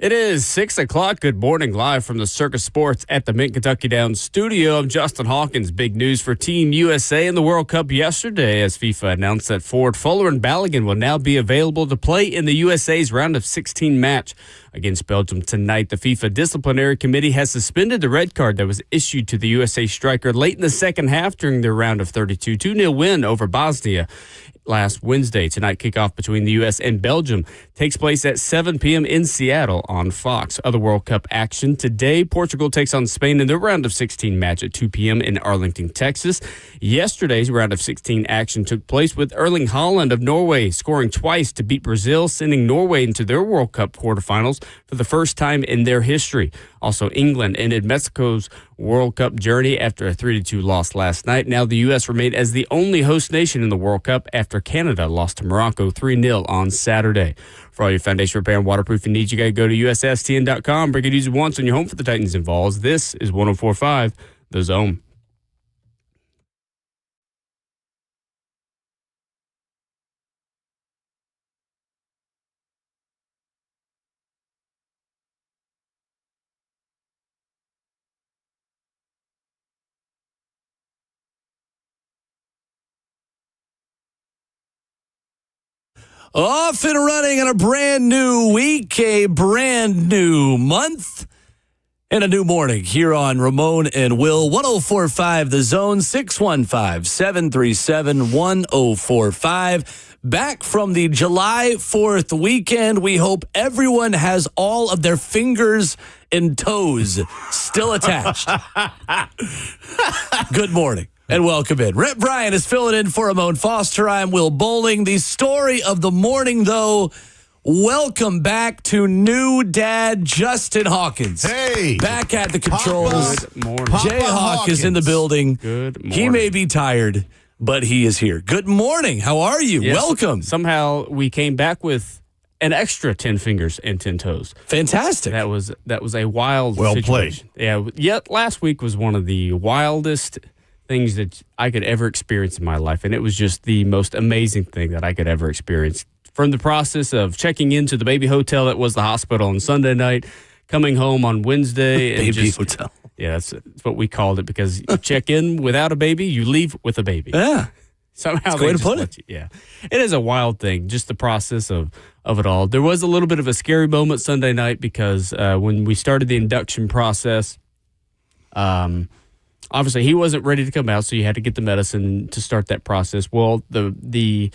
It is 6 o'clock. Good morning, live from the Circus Sports at the Mint Kentucky Downs studio. I'm Justin Hawkins. Big news for Team USA in the World Cup yesterday as FIFA announced that forward Fuller and Balogun will now be available to play in the USA's round of 16 match against Belgium tonight. The FIFA Disciplinary Committee has suspended the red card that was issued to the USA striker late in the second half during their round of 32 2-0 win over Bosnia last Wednesday. Tonight, kickoff between the U.S. and Belgium takes place at 7 p.m. in Seattle on Fox. Other World Cup action today, Portugal takes on Spain in their round of 16 match at 2 p.m. in Arlington, Texas. Yesterday's round of 16 action took place with Erling Haaland of Norway scoring twice to beat Brazil, sending Norway into their World Cup quarterfinals for the first time in their history. Also, England ended Mexico's World Cup journey after a 3-2 loss last night. Now the U.S. remained as the only host nation in the World Cup after Canada lost to Morocco 3-0 on Saturday. For all your foundation repair and waterproofing needs, you got to go to USSTN.com. Bring it easy once on your home for the Titans and Vols. This is 104.5 The Zone. Off and running on a brand new week, a brand new month, and a new morning here on Ramon and Will. 104.5 The Zone, 615-737-1045. Back from the July 4th weekend. We hope everyone has all of their fingers and toes still attached. Good morning. And welcome in. Rhett Bryan is filling in for Ramon Foster. I'm Will Bowling. The story of the morning, though, welcome back to new dad Justin Hawkins. Hey. Back at the controls. Good morning. Jayhawk is in the building. Good morning. He may be tired, but he is here. Good morning. How are you? Yes, Welcome. Somehow we came back with an extra 10 fingers and 10 toes. Fantastic. That was a wild Well situation. Yet last week was one of the wildest things that I could ever experience in my life, and it was just the most amazing thing that I could ever experience. From the process of checking into the baby hotel that was the hospital on Sunday night, coming home on Wednesday. Baby hotel. Yeah, that's what we called it, because you check in without a baby, you leave with a baby. Yeah. Somehow That's a good way to put it. Yeah. It is a wild thing, just the process of it all. There was a little bit of a scary moment Sunday night because when we started the induction process, obviously, he wasn't ready to come out, so you had to get the medicine to start that process. Well, the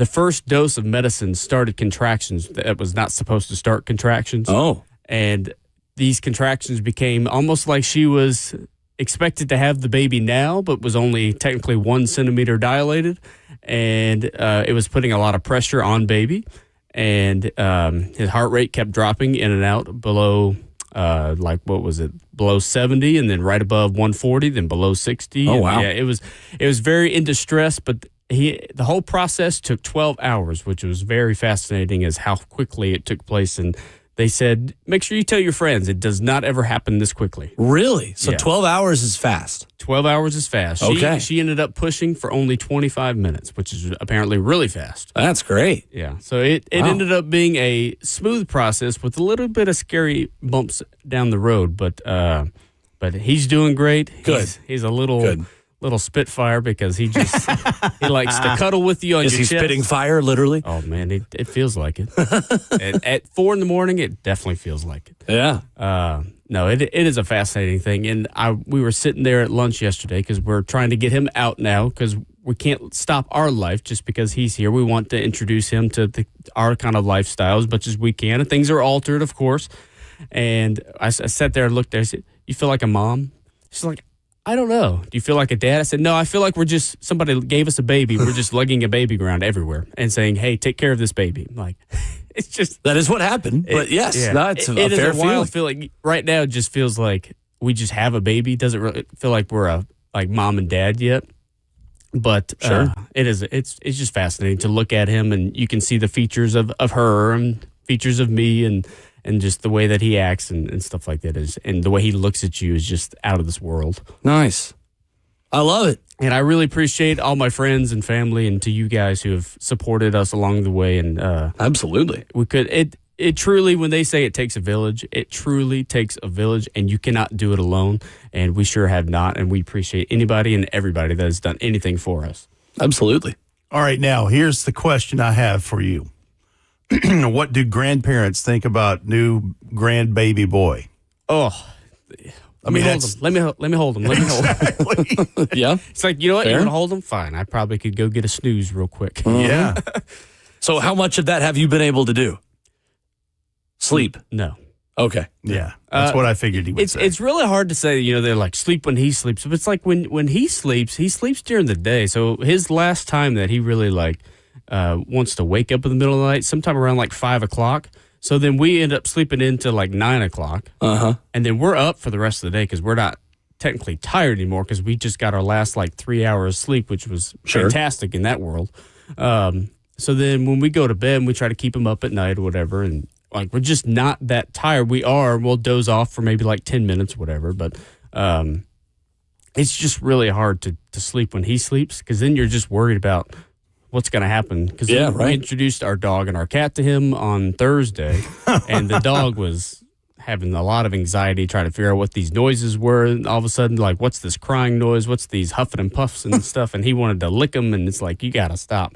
first dose of medicine started contractions that was not supposed to start contractions. Oh. And these contractions became almost like she was expected to have the baby now, but was only technically 1 centimeter dilated. And it was putting a lot of pressure on baby. And his heart rate kept dropping in and out below below 70, and then right above 140, then below 60. Oh, wow. Yeah, it was very in distress, but the whole process took 12 hours, which was very fascinating as how quickly it took place. And they said, make sure you tell your friends, it does not ever happen this quickly. Really? So Yeah. 12 hours is fast. 12 hours is fast. Okay. She ended up pushing for only 25 minutes, which is apparently really fast. That's great. Yeah, so it Wow. ended up being a smooth process with a little bit of scary bumps down the road, but he's doing great. Good. He's a little spitfire because he just he likes to cuddle with you on Is your he chest. spitting fire, literally? Oh man, it feels like it. at 4 a.m, it definitely feels like it. Yeah. No, it is a fascinating thing, and we were sitting there at lunch yesterday because we're trying to get him out now because we can't stop our life just because he's here. We want to introduce him to our kind of lifestyle as much as we can, and things are altered, of course. And I sat there and looked there. I said, "You feel like a mom?" She's like, "I don't know. Do you feel like a dad?" I said, "No, I feel like somebody gave us a baby. We're just lugging a baby around everywhere and saying, hey, take care of this baby." I'm like, it's just... That is what happened. But yes, yeah. it's a It is fair a wild feeling. feeling. Right now, it just feels like we just have a baby. Doesn't really feel like we're like mom and dad yet. But Sure. It's just fascinating to look at him, and you can see the features of her and features of me, and just the way that he acts and stuff like that and the way he looks at you is just out of this world. Nice. I love it. And I really appreciate all my friends and family and to you guys who have supported us along the way. And Absolutely. we could it truly, when they say it takes a village, it truly takes a village, and you cannot do it alone. And we sure have not. And we appreciate anybody and everybody that has done anything for us. Absolutely. All right, now here's the question I have for you. What do grandparents think about new grandbaby boy? Oh, let me hold him. Let me hold him. Yeah. It's like, you know what? Fair. You want to hold him? Fine. I probably could go get a snooze real quick. Mm-hmm. Yeah. So how much of that have you been able to do? Sleep. No. Okay. Yeah. That's what I figured he would say. It's really hard to say, they're like sleep when he sleeps. But it's like when he sleeps during the day. So his last time that he really wants to wake up in the middle of the night, sometime around like 5 o'clock. So then we end up sleeping into like 9 o'clock. Uh-huh. And then we're up for the rest of the day because we're not technically tired anymore because we just got our last like 3 hours sleep, which was fantastic in that world. So then when we go to bed, we try to keep him up at night or whatever. And like, we're just not that tired. We'll doze off for maybe like 10 minutes or whatever. But it's just really hard to sleep when he sleeps because then you're just worried about what's going to happen. Because we introduced our dog and our cat to him on Thursday, and the dog was having a lot of anxiety trying to figure out what these noises were. And all of a sudden, like, what's this crying noise? What's these huffing and puffs and stuff? And he wanted to lick him, and it's like, you got to stop.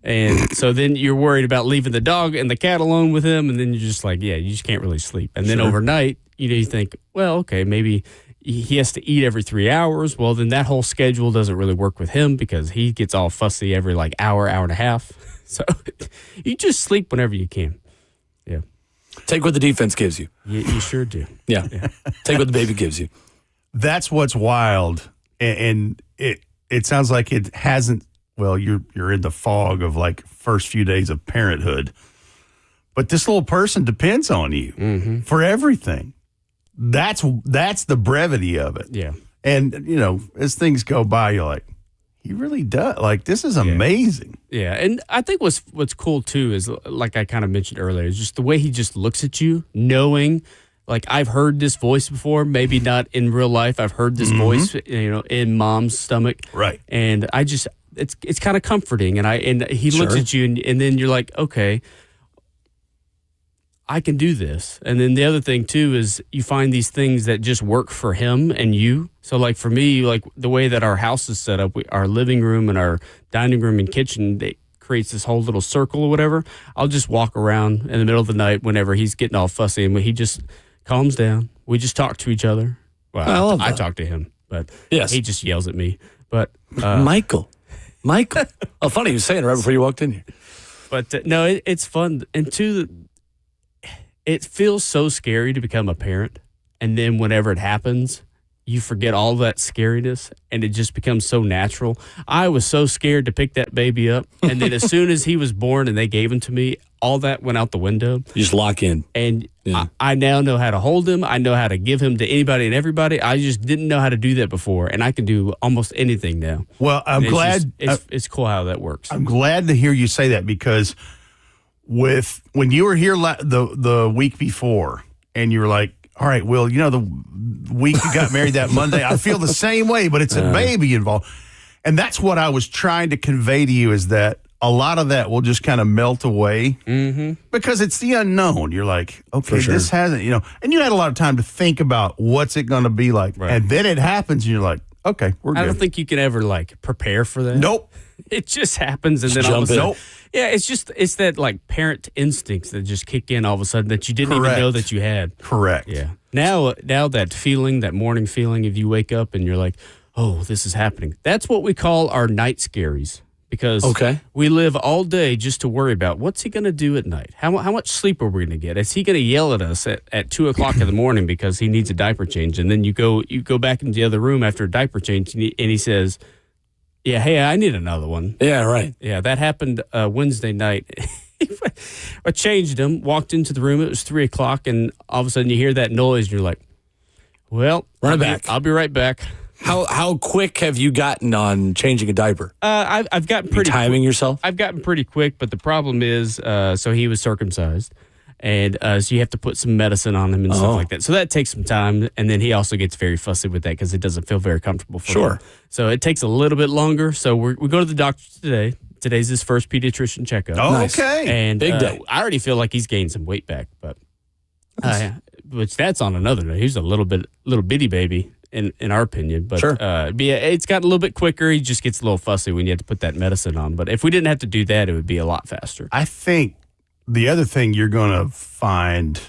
And so then you're worried about leaving the dog and the cat alone with him, and then you're just like, you just can't really sleep. And then overnight, you think, well, okay, maybe he has to eat every 3 hours. Well, then that whole schedule doesn't really work with him because he gets all fussy every like hour and a half. So you just sleep whenever you can. Yeah. Take what the defense gives you. You sure do. Yeah. Take what the baby gives you. That's what's wild. And it sounds like it hasn't, well, you're in the fog of like first few days of parenthood. But this little person depends on you for everything. That's the brevity of it. Yeah. And, as things go by, you're like, he really does. Like, this is amazing. Yeah. And I think what's cool, too, is like I kind of mentioned earlier, is just the way he just looks at you, knowing, like, I've heard this voice before, maybe not in real life. I've heard this voice, in mom's stomach. Right. And I just, it's kind of comforting. And he looks at you, and then you're like, okay, I can do this. And then the other thing, too, is you find these things that just work for him and you. So, like, for me, like, the way that our house is set up, our living room and our dining room and kitchen, it creates this whole little circle or whatever. I'll just walk around in the middle of the night whenever he's getting all fussy, and he just calms down. We just talk to each other. Well, I talk to him, but he just yells at me. But Michael. Oh, funny, you were saying it right before you walked in here. But, no, it's fun. And, two, it feels so scary to become a parent, and then whenever it happens, you forget all that scariness, and it just becomes so natural. I was so scared to pick that baby up, and then as soon as he was born and they gave him to me, all that went out the window. You just lock in. And I now know how to hold him. I know how to give him to anybody and everybody. I just didn't know how to do that before, and I can do almost anything now. Well, I'm glad. It's cool how that works. I'm glad to hear you say that because when you were here the week before and you were like, all right, Will, the week you got married that Monday, I feel the same way, but it's a baby involved. And that's what I was trying to convey to you is that a lot of that will just kind of melt away because it's the unknown. You're like, okay, this hasn't, and you had a lot of time to think about what's it going to be like. Right. And then it happens and you're like, okay, we're good. I don't think you can ever like prepare for that. Nope. It just happens, and then all of a sudden, it's that like parent instincts that just kick in all of a sudden that you didn't even know that you had. Correct. Yeah. Now that feeling, that morning feeling, if you wake up and you're like, oh, this is happening. That's what we call our night scaries because we live all day just to worry about what's he going to do at night. How much sleep are we going to get? Is he going to yell at us at 2 o'clock in the morning because he needs a diaper change? And then you go back into the other room after a diaper change, and he says, yeah, hey, I need another one. Yeah, right. Yeah, that happened Wednesday night. I changed him, walked into the room. It was 3 o'clock, and all of a sudden you hear that noise, and you're like, well, I'll be right back. How quick have you gotten on changing a diaper? I've gotten pretty timing yourself? I've gotten pretty quick, but the problem is, so he was circumcised. And so you have to put some medicine on him and stuff like that. So that takes some time. And then he also gets very fussy with that because it doesn't feel very comfortable for him. So it takes a little bit longer. So we go to the doctor today. today's his first pediatrician checkup. Oh, Nice. okay. And Big day. I already feel like he's gained some weight back, but which that's on another day. He's a little bitty baby in our opinion, but Sure. yeah, it's gotten a little bit quicker. He just gets a little fussy when you have to put that medicine on. But if we didn't have to do that, it would be a lot faster. I think the other thing you're going to find,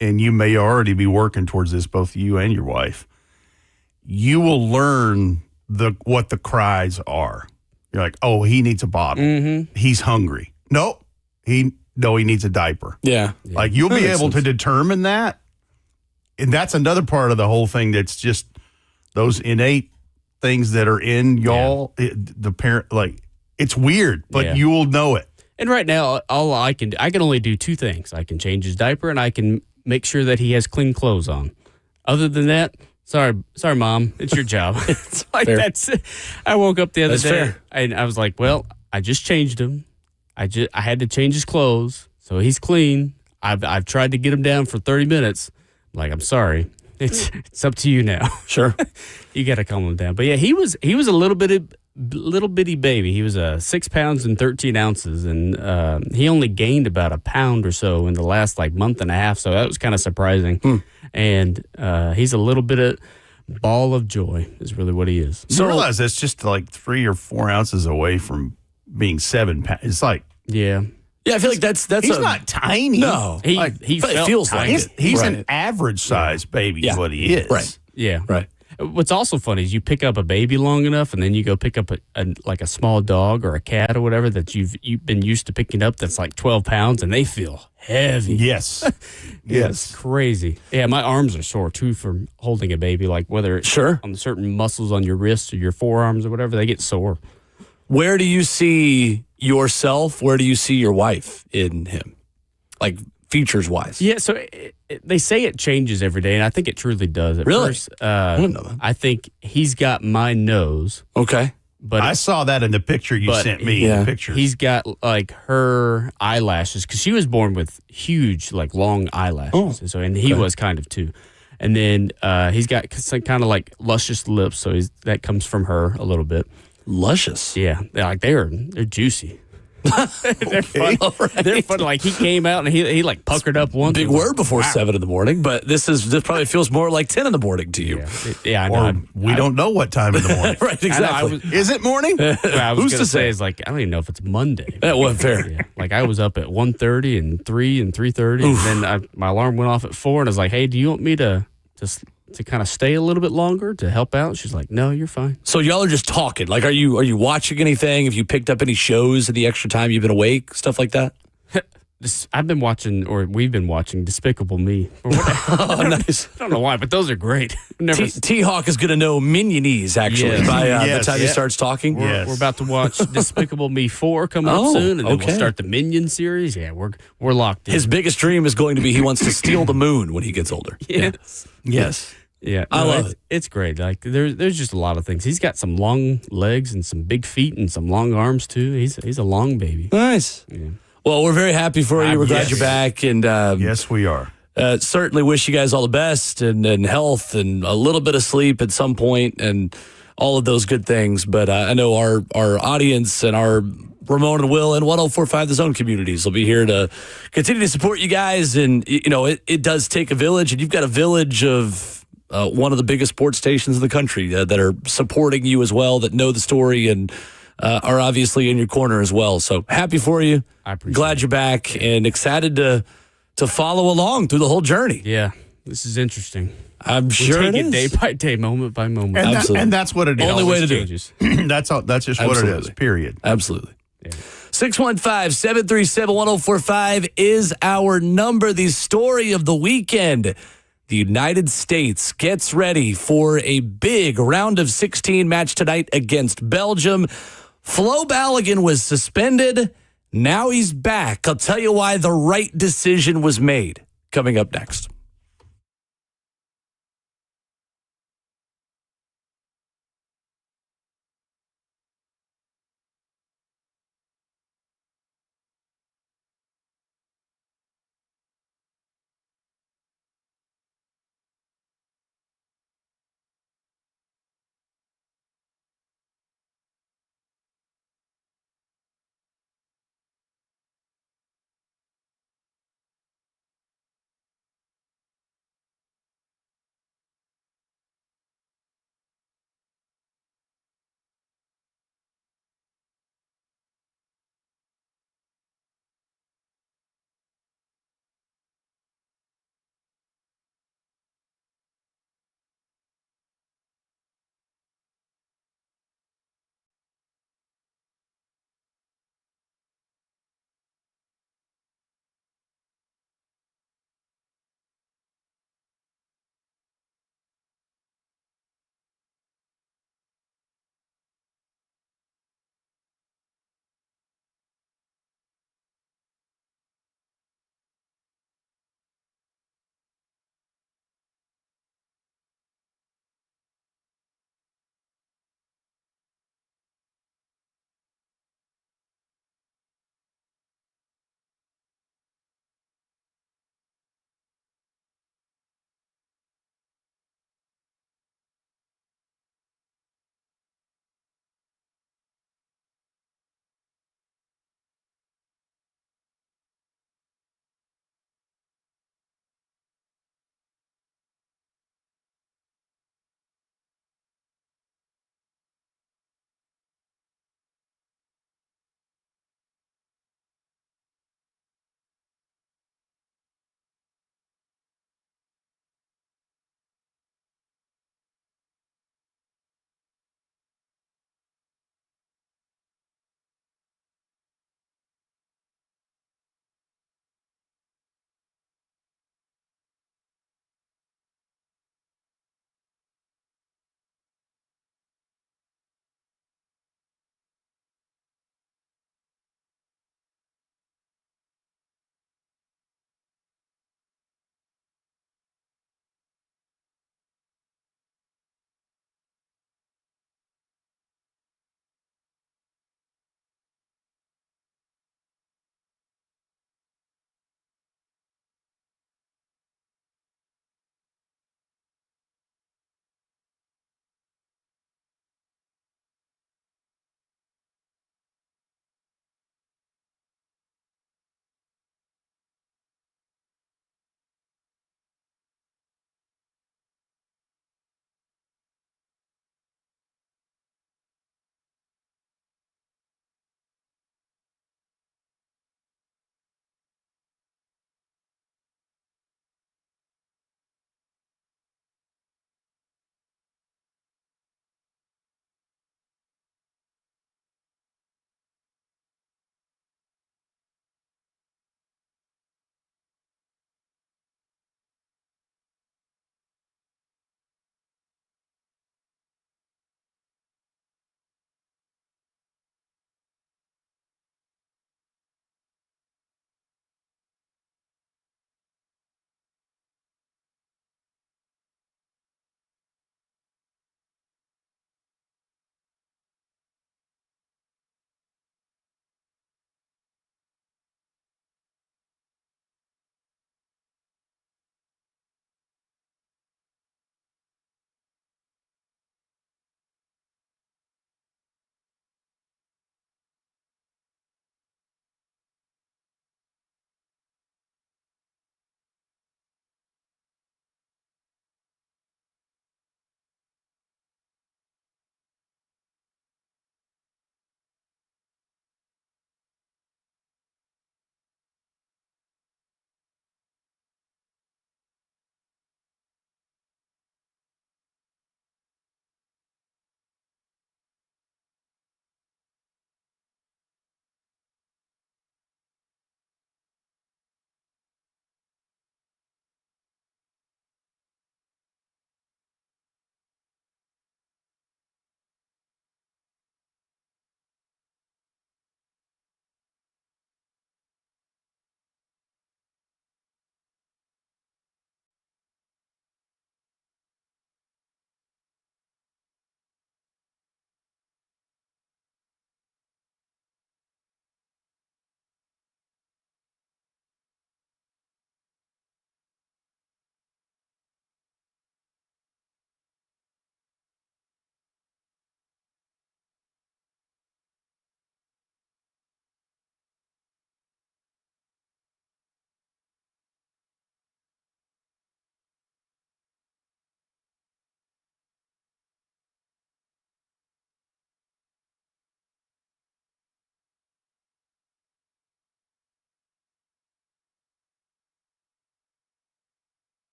and you may already be working towards this, both you and your wife, you will learn what the cries are. You're like, oh, he needs a bottle. Mm-hmm. He's hungry. No, he needs a diaper. Yeah. Like you'll That be makes able to sense. determine that. And that's another part of the whole thing that's just those innate things that are in y'all. The parent, like, it's weird, but Yeah. you will know it. And right now, I can only do two things. I can change his diaper, and I can make sure that he has clean clothes on. Other than that, sorry, Mom, it's your job. It's like Fair. I woke up the other That's day, fair. and I was like, well, I just changed him. I had to change his clothes, so he's clean. I've tried to get him down for 30 minutes. I'm like, I'm sorry. It's up to you now. Sure. You got to calm him down. But yeah, he was a little bitty baby. He was 6 pounds and 13 ounces, and he only gained about a pound or so in the last month and a half. So that was kind of surprising. And he's a little bit of ball of joy is really what he is. You realize that's just like 3 or 4 ounces away from being 7 pounds. It's like Yeah, Yeah, I feel like that's he's not tiny. No. he But it felt feels tiny. like it. He's Right. an average size baby. Yeah. Is what he is. Right. Yeah, Right. What's also funny is you pick up a baby long enough, and then you go pick up a small dog or a cat or whatever that you've been used to picking up that's like 12 pounds, and they feel heavy. Yes. It's crazy. Yeah, my arms are sore too from holding a baby. Like whether it's Sure. on certain muscles on your wrists or your forearms or whatever, they get sore. Where do you see yourself? Where do you see your wife in him? Like features wise? Yeah, so they say it changes every day, and I think it truly does. At Really? first, didn't know that. I think he's got my nose, Okay. but I saw that in the picture you but sent me. yeah. The picture. he's got like her eyelashes because she was born with huge, long eyelashes. And he was kind of too. And then he's got kind of like luscious lips, so that comes from her a little bit. Luscious. Yeah, they're juicy. They're fun. All right. They're fun. Like he came out and he puckered up once. Big and was word before wow. 7 in the morning, but this probably feels more like 10 in the morning to you. Yeah, I or know. we don't know what time in the morning. Right, I exactly. was, Is it morning? what I was Who's gonna to say? say is I don't even know if it's Monday. That wasn't fair. Yeah. Like I was up at 1:30 and 3 and 3:30, and then my alarm went off at 4, and I was like, "Hey, do you want me to kind of stay a little bit longer to help out?" She's like, "No, you're fine." So y'all are just talking. Like, are you watching anything? Have you picked up any shows in the extra time you've been awake? Stuff like that? We've been watching Despicable Me. Oh, nice. I don't know why, but those are great. Never. T-Hawk is going to know Minionese, actually, Yes. by the Yes. time he Yeah. starts talking. Yes. We're about to watch Despicable Me 4 coming up Oh, soon, and then okay. we'll start the Minion series. Yeah, we're locked in. His biggest dream is going to be he wants to steal the moon when he gets older. yes. Yes. Yeah, I love it. It's great. Like there's just a lot of things. He's got some long legs and some big feet and some long arms too. He's a long baby. Nice. Yeah. Well, we're very happy for you. We're glad yes. you're back. And Yes, we are. certainly wish you guys all the best and health and a little bit of sleep at some point and all of those good things. But I know our audience and our Ramon and Will and 104.5 The Zone communities will be here to continue to support you guys. And, it does take a village. And you've got a village of one of the biggest sports stations in the country that are supporting you as well, that know the story and are obviously in your corner as well. So happy for you. I appreciate Glad you're back and excited to follow along through the whole journey. Yeah, this is interesting. I'm We sure take it it day is. by day, moment by moment. And, Absolutely. and that's what it is. Only way to do it. Changes. That's all. That's just what it is. Absolutely. Period. Absolutely. 615-737-1045 is our number. The story of the weekend. The United States gets ready for a big round of 16 match tonight against Belgium. Flo Balogun was suspended. Now he's back. I'll tell you why the right decision was made. Coming up next.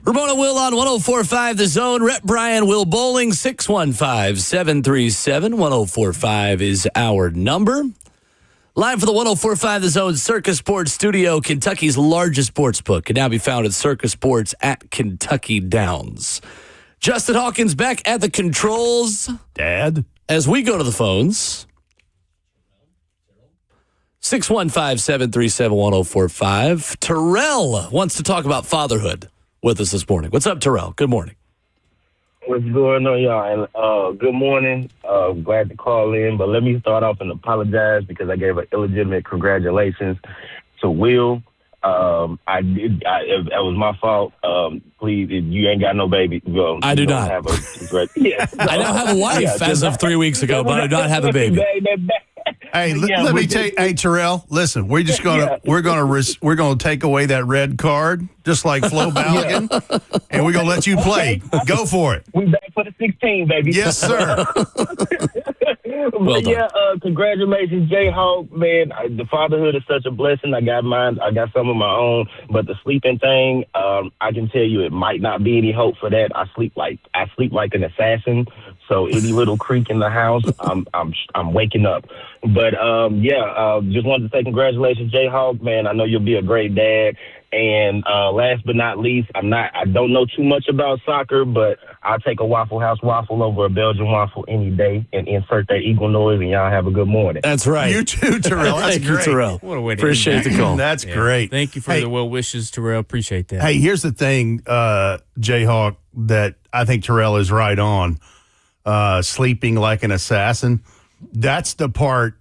Ramon Will on 104.5 The Zone. Rep Brian Will Bowling, 615-737-1045 is our number. Live for the 104.5 The Zone Circus Sports Studio, Kentucky's largest sports book, can now be found at Circus Sports at Kentucky Downs. Justin Hawkins back at the controls. Dad? As we go to the phones, 615-737-1045. Terrell wants to talk about fatherhood with us this morning. What's up, Terrell? Good morning. What's going on, y'all? And good morning. Glad to call in, but let me start off and apologize because I gave an illegitimate congratulations to Will. That was my fault. Please, if you ain't got no baby, well, I do not. I now have a wife as of 3 weeks ago, but I do not have a baby. Hey, let me tell you, hey Terrell, listen, we're gonna take away that red card, just like Flo Balogun, and we're gonna let you play. Go for it. We back for the 16, baby. Yes, sir. Well done. Congratulations, Jayhawk, man. The fatherhood is such a blessing. I got mine. I got some of my own, but the sleeping thing, I can tell you, it might not be any hope for that. I sleep like an assassin. So any little creak in the house, I'm waking up. But just wanted to say congratulations, Jayhawk, man. I know you'll be a great dad. And last but not least, I don't know too much about soccer, but I'll take a Waffle House waffle over a Belgian waffle any day and insert that eagle noise, and y'all have a good morning. That's right. You too, Terrell. That's Thank great. you, Terrell. What a way to Appreciate the call. That's great. Thank you for the well wishes, Terrell. Appreciate that. Hey, here's the thing, Jayhawk, that I think Terrell is right on. Sleeping like an assassin. That's the part.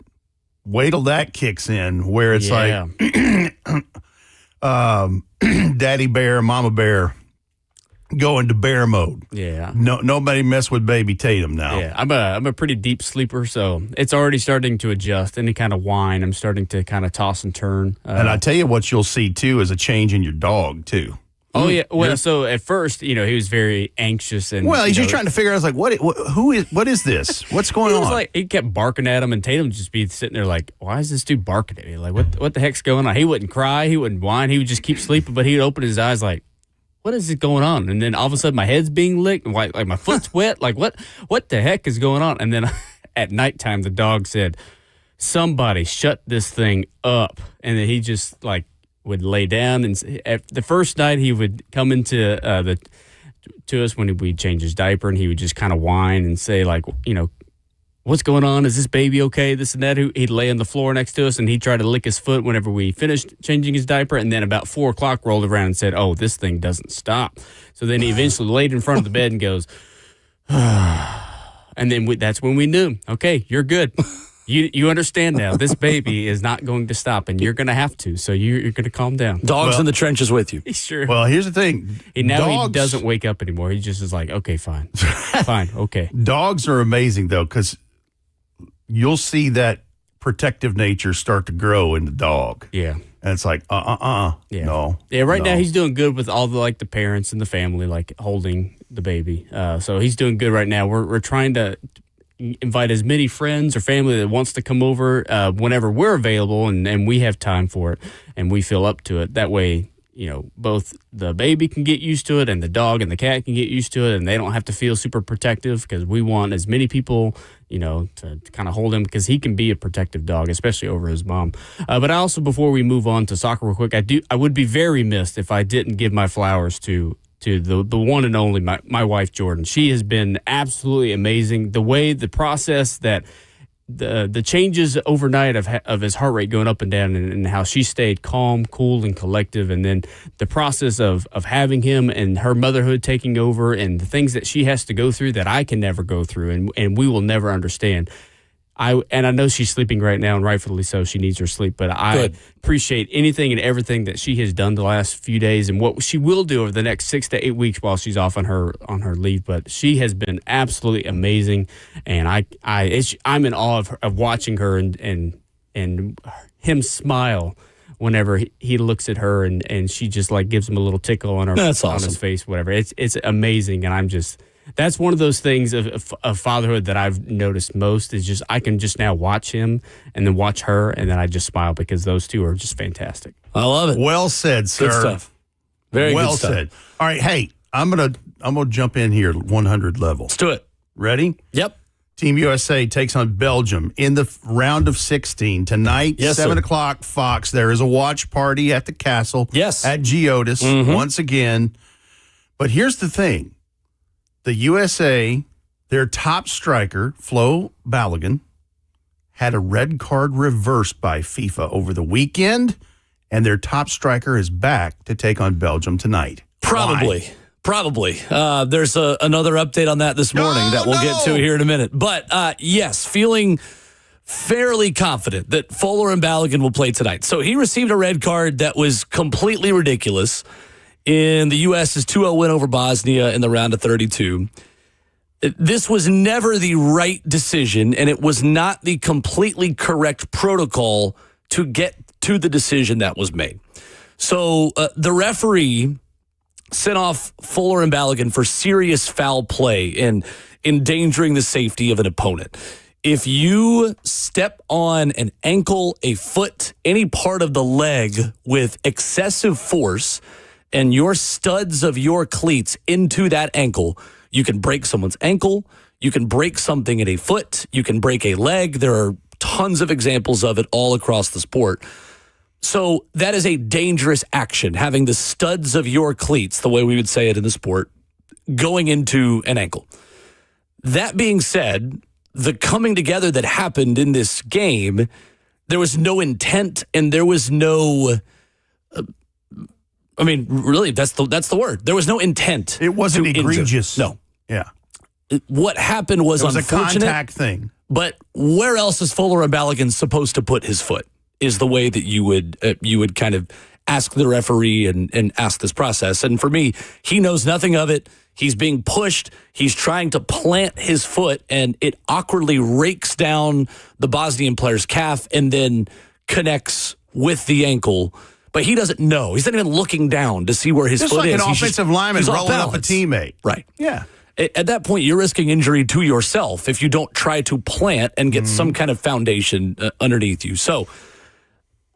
Wait till that kicks in, where it's like Daddy Bear, Mama Bear go into bear mode. Yeah. Nobody mess with baby Tatum now. Yeah, I'm a pretty deep sleeper, so it's already starting to adjust. Any kind of whine, I'm starting to kind of toss and turn. And I tell you what you'll see, too, is a change in your dog, too. Oh, yeah. Well, so at first, he was very anxious. And Well, he's just trying to figure out, what is this? What's going on? He kept barking at him, and Tatum just be sitting there like, why is this dude barking at me? Like, what the heck's going on? He wouldn't cry. He wouldn't whine. He would just keep sleeping, but he would open his eyes like, what is going on? And then all of a sudden my head's being licked, and like my foot's wet. Like, what the heck is going on? And then at nighttime, the dog said, somebody shut this thing up. And then he just would lay down, and the first night he would come into to us when we'd change his diaper, and he would just kind of whine and say what's going on? Is this baby okay? This and that. He'd lay on the floor next to us, and he'd try to lick his foot whenever we finished changing his diaper. And then about 4 o'clock rolled around and said, "Oh, this thing doesn't stop." So then he eventually laid in front of the bed and goes, and then that's when we knew, okay, you're good. You understand now. This baby is not going to stop, and you're going to have to. So you're going to calm down. Dogs in the trenches with you. Sure. Well, here's the thing. He doesn't wake up anymore. He just is like, okay, fine. Fine, okay. Dogs are amazing, though, because you'll see that protective nature start to grow in the dog. Yeah. And it's like, Yeah. no. Yeah, right now he's doing good with all the the parents and the family holding the baby. So he's doing good right now. We're trying to invite as many friends or family that wants to come over whenever we're available and we have time for it and we feel up to it. That way, both the baby can get used to it and the dog and the cat can get used to it, and they don't have to feel super protective, because we want as many people, to kind of hold him, because he can be a protective dog, especially over his mom. But I also, before we move on to soccer real quick, I would be very missed if I didn't give my flowers to the one and only my wife, Jordan. She has been absolutely amazing. The process that the changes overnight of his heart rate going up and down, and how she stayed calm, cool, and collective, and then the process of having him and her motherhood taking over, and the things that she has to go through that I can never go through, and we will never understand. I know she's sleeping right now, and rightfully so. She needs her sleep, but I appreciate anything and everything that she has done the last few days, and what she will do over the next 6 to 8 weeks while she's off on her leave. But she has been absolutely amazing, and I'm in awe of watching her and him smile whenever he looks at her, and she just gives him a little tickle on his face, whatever. It's amazing, and that's one of those things of fatherhood that I've noticed most, is just I can just now watch him and then watch her, and then I just smile, because those two are just fantastic. I love it. Well said, sir. Good stuff. Very well good stuff. said. All right, hey, I'm gonna jump in here 100 level. Let's do it. Ready? Yep. Team USA takes on Belgium in the round of 16 tonight. Yes, 7 sir. o'clock Fox. There is a watch party at the castle. Yes. At Geodis once again. But here's the thing: the USA, their top striker Flo Balogun, had a red card reversed by FIFA over the weekend, and their top striker is back to take on Belgium tonight. Probably. Why? Probably. There's another update on that this morning that we'll get to here in a minute. But yes, feeling fairly confident that Fuller and Balogun will play tonight. So he received a red card that was completely ridiculous in the U.S.'s 2-0 win over Bosnia in the round of 32. This was never the right decision, and it was not the completely correct protocol to get to the decision that was made. So the referee sent off Fuller and Balogun for serious foul play and endangering the safety of an opponent. If you step on an ankle, a foot, any part of the leg with excessive force and your studs of your cleats into that ankle, you can break someone's ankle, you can break something in a foot, you can break a leg. There are tons of examples of it all across the sport. So that is a dangerous action, having the studs of your cleats, the way we would say it in the sport, going into an ankle. That being said, the coming together that happened in this game, there was no intent and there was no, really, that's the word. There was no intent. It wasn't egregious. No. Yeah. What happened was It was a unfortunate. contact thing. But where else is Fuller and Balogun supposed to put his foot? Is the way that you would kind of ask the referee and ask this process. And for me, he knows nothing of it. He's being pushed. He's trying to plant his foot, and it awkwardly rakes down the Bosnian player's calf and then connects with the ankle. But he doesn't know. He's not even looking down to see where his Just foot like is. an offensive lineman he's off rolling up a balance. teammate. Right. Yeah. At that point, you're risking injury to yourself if you don't try to plant and get some kind of foundation underneath you. So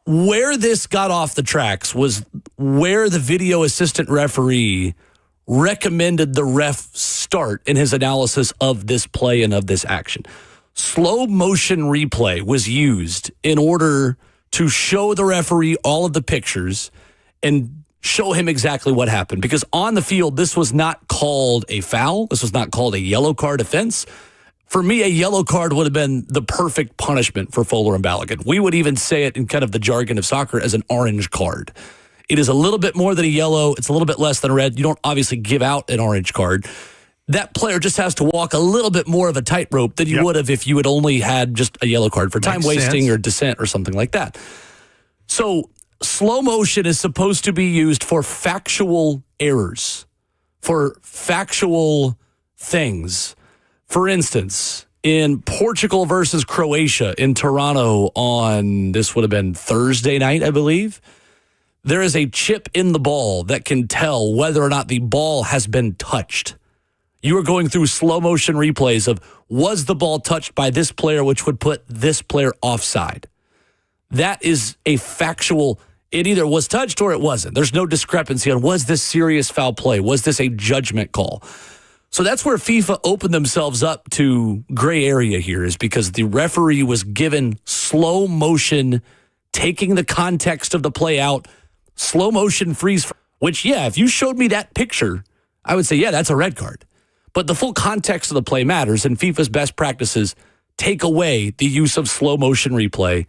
where this got off the tracks was where the video assistant referee recommended the ref start in his analysis of this play and of this action. Slow motion replay was used in order to show the referee all of the pictures and show him exactly what happened. Because on the field, this was not called a foul. This was not called a yellow card offense. For me, a yellow card would have been the perfect punishment for Fuller and Balogun. We would even say it in kind of the jargon of soccer as an orange card. It is a little bit more than a yellow. It's a little bit less than a red. You don't obviously give out an orange card. That player just has to walk a little bit more of a tightrope than you would have if you had only had just a yellow card for time wasting or dissent or something like that. So slow motion is supposed to be used for factual errors, for factual things. For instance, in Portugal versus Croatia in Toronto on, this would have been Thursday night, I believe, there is a chip in the ball that can tell whether or not the ball has been touched. You are going through slow motion replays of, was the ball touched by this player, which would put this player offside. That is a factual, it either was touched or it wasn't. There's no discrepancy on, was this serious foul play? Was this a judgment call? So that's where FIFA opened themselves up to gray area here, is because the referee was given slow motion, taking the context of the play out, slow motion freeze, which, yeah, if you showed me that picture, I would say, yeah, that's a red card. But the full context of the play matters, and FIFA's best practices take away the use of slow motion replay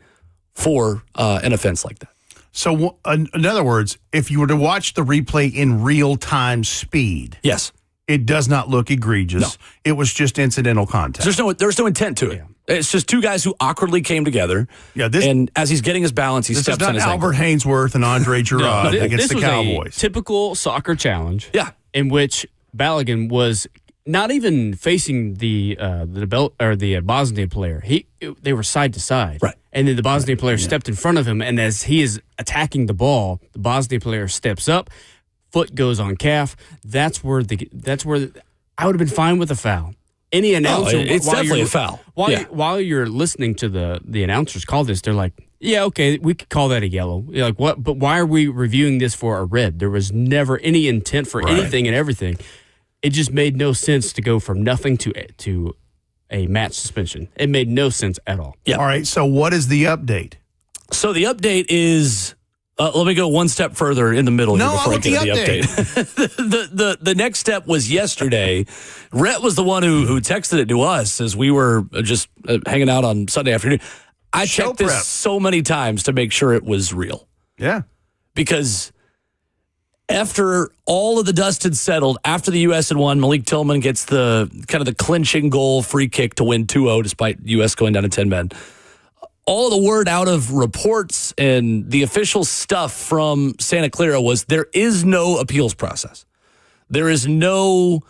for an offense like that. So, in other words, if you were to watch the replay in real-time speed, yes, it does not look egregious. No. It was just incidental contact. There's no intent to it. Yeah. It's just two guys who awkwardly came together. Yeah, and as he's getting his balance, he steps on his ankle. Albert Hainsworth and Andre Giroud against the Cowboys. A typical soccer challenge. Yeah, in which Balogun was not even facing the Bosnian player. They were side to side. Right. And then the Bosnian player stepped in front of him, and as he is attacking the ball, the Bosnian player steps up, foot goes on calf. That's where I would have been fine with a foul. any announcer, it's definitely a foul. While you're listening to the announcers call this, they're like, yeah, okay, we could call that a yellow. You're like, what? But why are we reviewing this for a red? There was never any intent for anything and everything. It just made no sense to go from nothing to a match suspension. It made no sense at all. Yeah. All right, so what is the update? So the update is, let me go one step further in the middle here before I get to the update. the next step was yesterday. Rhett was the one who texted it to us as we were just hanging out on Sunday afternoon. I checked this so many times to make sure it was real. Yeah. Because after all of the dust had settled, after the U.S. had won, Malik Tillman gets the kind of the clinching goal free kick to win 2-0 despite U.S. going down to 10 men. All of the word out of reports and the official stuff from Santa Clara was there is no appeals process. There is no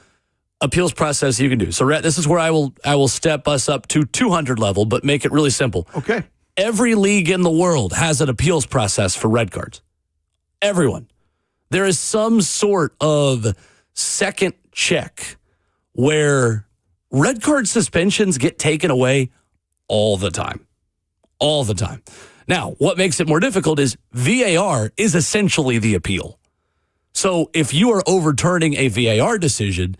appeals process you can do. So, Rhett, this is where I will step us up to 200 level, but make it really simple. Okay. Every league in the world has an appeals process for red cards. Everyone. There is some sort of second check where red card suspensions get taken away all the time. All the time. Now, what makes it more difficult is VAR is essentially the appeal. So if you are overturning a VAR decision,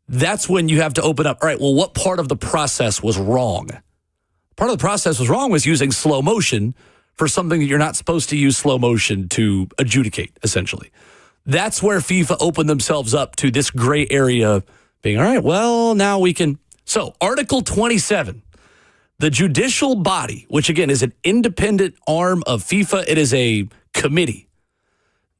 that's when you have to open up, all right, well, what part of the process was wrong? Part of the process was wrong was using slow motion for something that you're not supposed to use slow motion to adjudicate, essentially. That's where FIFA opened themselves up to this gray area being, all right, well, now we can. So, Article 27, the judicial body, which again is an independent arm of FIFA, it is a committee.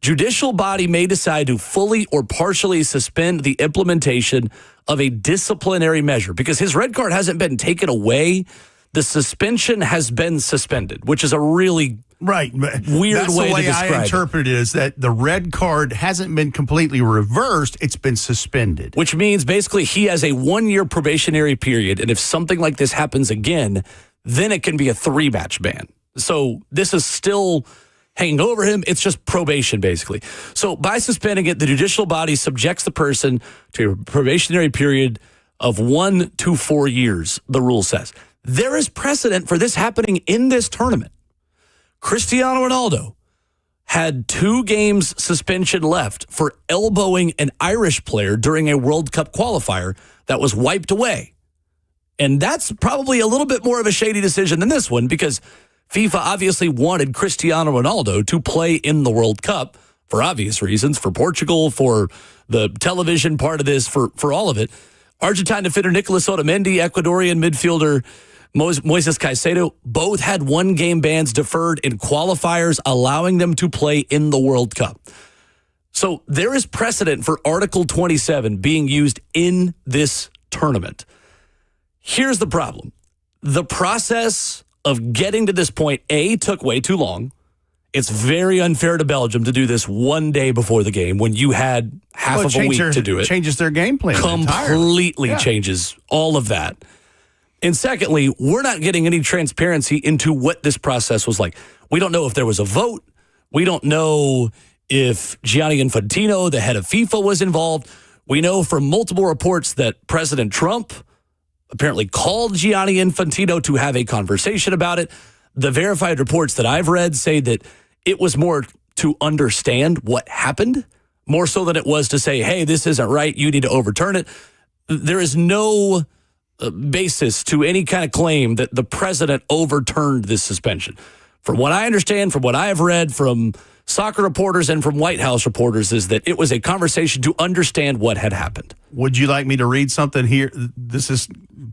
Judicial body may decide to fully or partially suspend the implementation of a disciplinary measure because his red card hasn't been taken away. The suspension has been suspended, which is a really weird way to describe the way I interpret it is that the red card hasn't been completely reversed. It's been suspended. Which means basically he has a 1-year probationary period. And if something like this happens again, then it can be a 3-match ban. So this is still hanging over him. It's just probation, basically. So by suspending it, the judicial body subjects the person to a probationary period of 1 to 4 years, the rule says. There is precedent for this happening in this tournament. Cristiano Ronaldo had 2 games suspension left for elbowing an Irish player during a World Cup qualifier that was wiped away. And that's probably a little bit more of a shady decision than this one because FIFA obviously wanted Cristiano Ronaldo to play in the World Cup for obvious reasons, for Portugal, for the television part of this, for all of it. Argentine defender Nicolas Otamendi, Ecuadorian midfielder Moises Caicedo, both had 1-game bans deferred in qualifiers, allowing them to play in the World Cup. So there is precedent for Article 27 being used in this tournament. Here's the problem. The process of getting to this point, took way too long. It's very unfair to Belgium to do this 1 day before the game when you had half of a week to do it. Changes their game plan Completely changes all of that. And secondly, we're not getting any transparency into what this process was like. We don't know if there was a vote. We don't know if Gianni Infantino, the head of FIFA, was involved. We know from multiple reports that President Trump apparently called Gianni Infantino to have a conversation about it. The verified reports that I've read say that it was more to understand what happened, more so than it was to say, hey, this isn't right, you need to overturn it. There is no basis to any kind of claim that the president overturned this suspension. From what I understand, from what I have read from soccer reporters and from White House reporters, is that it was a conversation to understand what had happened. Would you like me to read something here? This is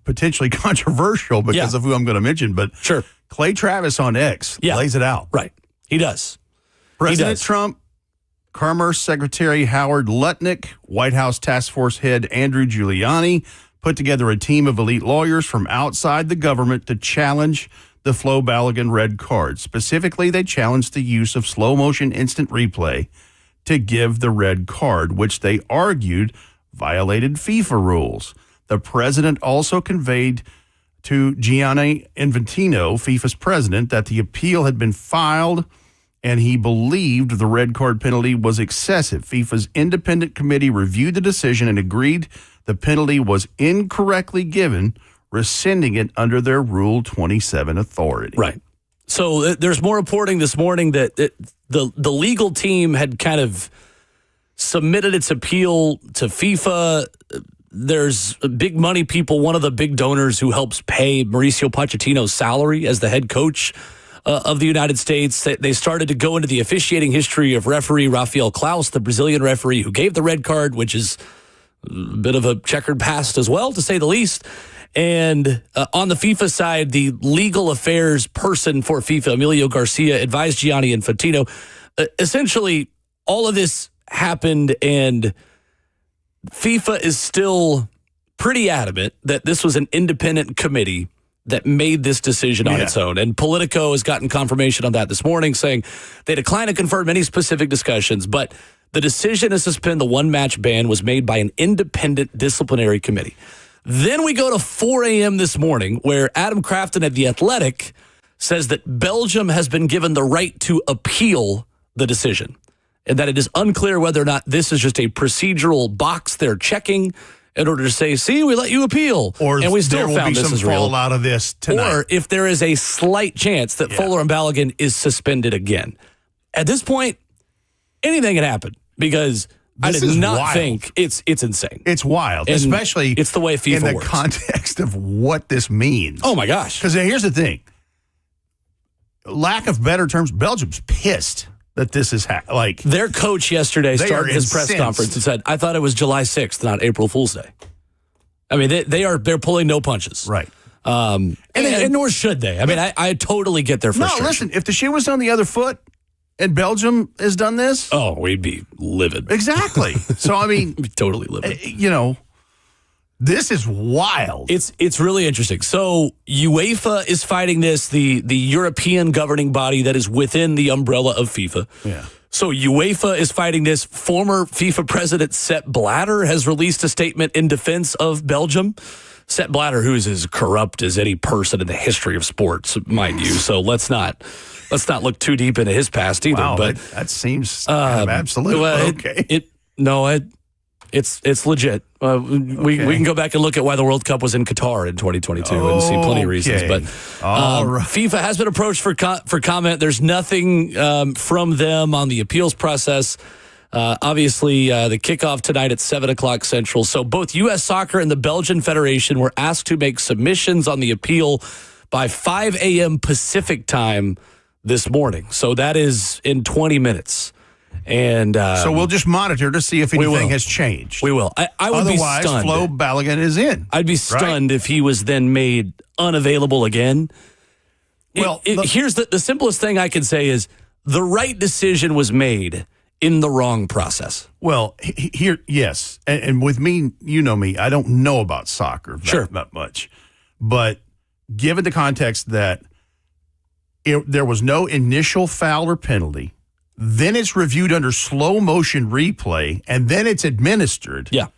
potentially controversial because of who I'm going to mention, but sure. Clay Travis on X lays it out. Right. He does. President Trump, Commerce Secretary Howard Lutnick, White House Task Force Head Andrew Giuliani put together a team of elite lawyers from outside the government to challenge the Flo Balogun red card. Specifically, they challenged the use of slow motion instant replay to give the red card, which they argued violated FIFA rules. The president also conveyed to Gianni Infantino, FIFA's president, that the appeal had been filed and he believed the red card penalty was excessive. FIFA's independent committee reviewed the decision and agreed the penalty was incorrectly given, rescinding it under their Rule 27 authority. Right. So there's more reporting this morning that the legal team had kind of submitted its appeal to FIFA. There's big money people, one of the big donors who helps pay Mauricio Pochettino's salary as the head coach of the United States. They started to go into the officiating history of referee Rafael Klaus, the Brazilian referee who gave the red card, which is a bit of a checkered past as well, to say the least. And on the FIFA side, the legal affairs person for FIFA, Emilio Garcia, advised Gianni Infantino. Essentially, all of this happened, and FIFA is still pretty adamant that this was an independent committee that made this decision on its own. And Politico has gotten confirmation on that this morning, saying they decline to confirm any specific discussions, but the decision to suspend the one-match ban was made by an independent disciplinary committee. Then we go to 4 a.m. this morning, where Adam Crafton at The Athletic says that Belgium has been given the right to appeal the decision, and that it is unclear whether or not this is just a procedural box they're checking in order to say, see, we let you appeal. And we still found this is real. There will be some fallout of this tonight. Or if there is a slight chance that Fuller and Balogun is suspended again. At this point, anything can happen, because I did not think it's insane. It's wild, And especially it's the way FIFA in the works. context of what this means. Oh, my gosh. Because here's the thing. Lack of better terms, Belgium's pissed that this is like their coach yesterday they started his press conference and said, I thought it was July 6th, not April Fool's Day. I mean, they're pulling no punches. Right. And nor should they. I mean, I totally get their frustration. No, listen, if the shoe was on the other foot and Belgium has done this. Oh, we'd be livid. Exactly. So, I mean. We'd be totally livid. This is wild. It's really interesting. So UEFA is fighting this, the European governing body that is within the umbrella of FIFA. Yeah. So UEFA is fighting this. Former FIFA president Sepp Blatter has released a statement in defense of Belgium. Sepp Blatter, who's as corrupt as any person in the history of sports, mind you. So let's not look too deep into his past either. Wow, but that seems kind of absolute. Okay. It's legit. We can go back and look at why the World Cup was in Qatar in 2022 and see plenty of reasons. But FIFA has been approached for comment. There's nothing from them on the appeals process. Obviously, the kickoff tonight at 7 o'clock Central. So both U.S. Soccer and the Belgian Federation were asked to make submissions on the appeal by 5 a.m. Pacific time this morning. So that is in 20 minutes. And so we'll just monitor to see if anything has changed. We will. I would be stunned. Otherwise, Flo Balogun is in. I'd be stunned if he was then made unavailable again. Well, here's the simplest thing I can say is the right decision was made in the wrong process. Well, here, yes. And with me, you know me, I don't know about soccer that much. But given the context that there was no initial foul or penalty, then it's reviewed under slow motion replay, and then it's administered. Yeah.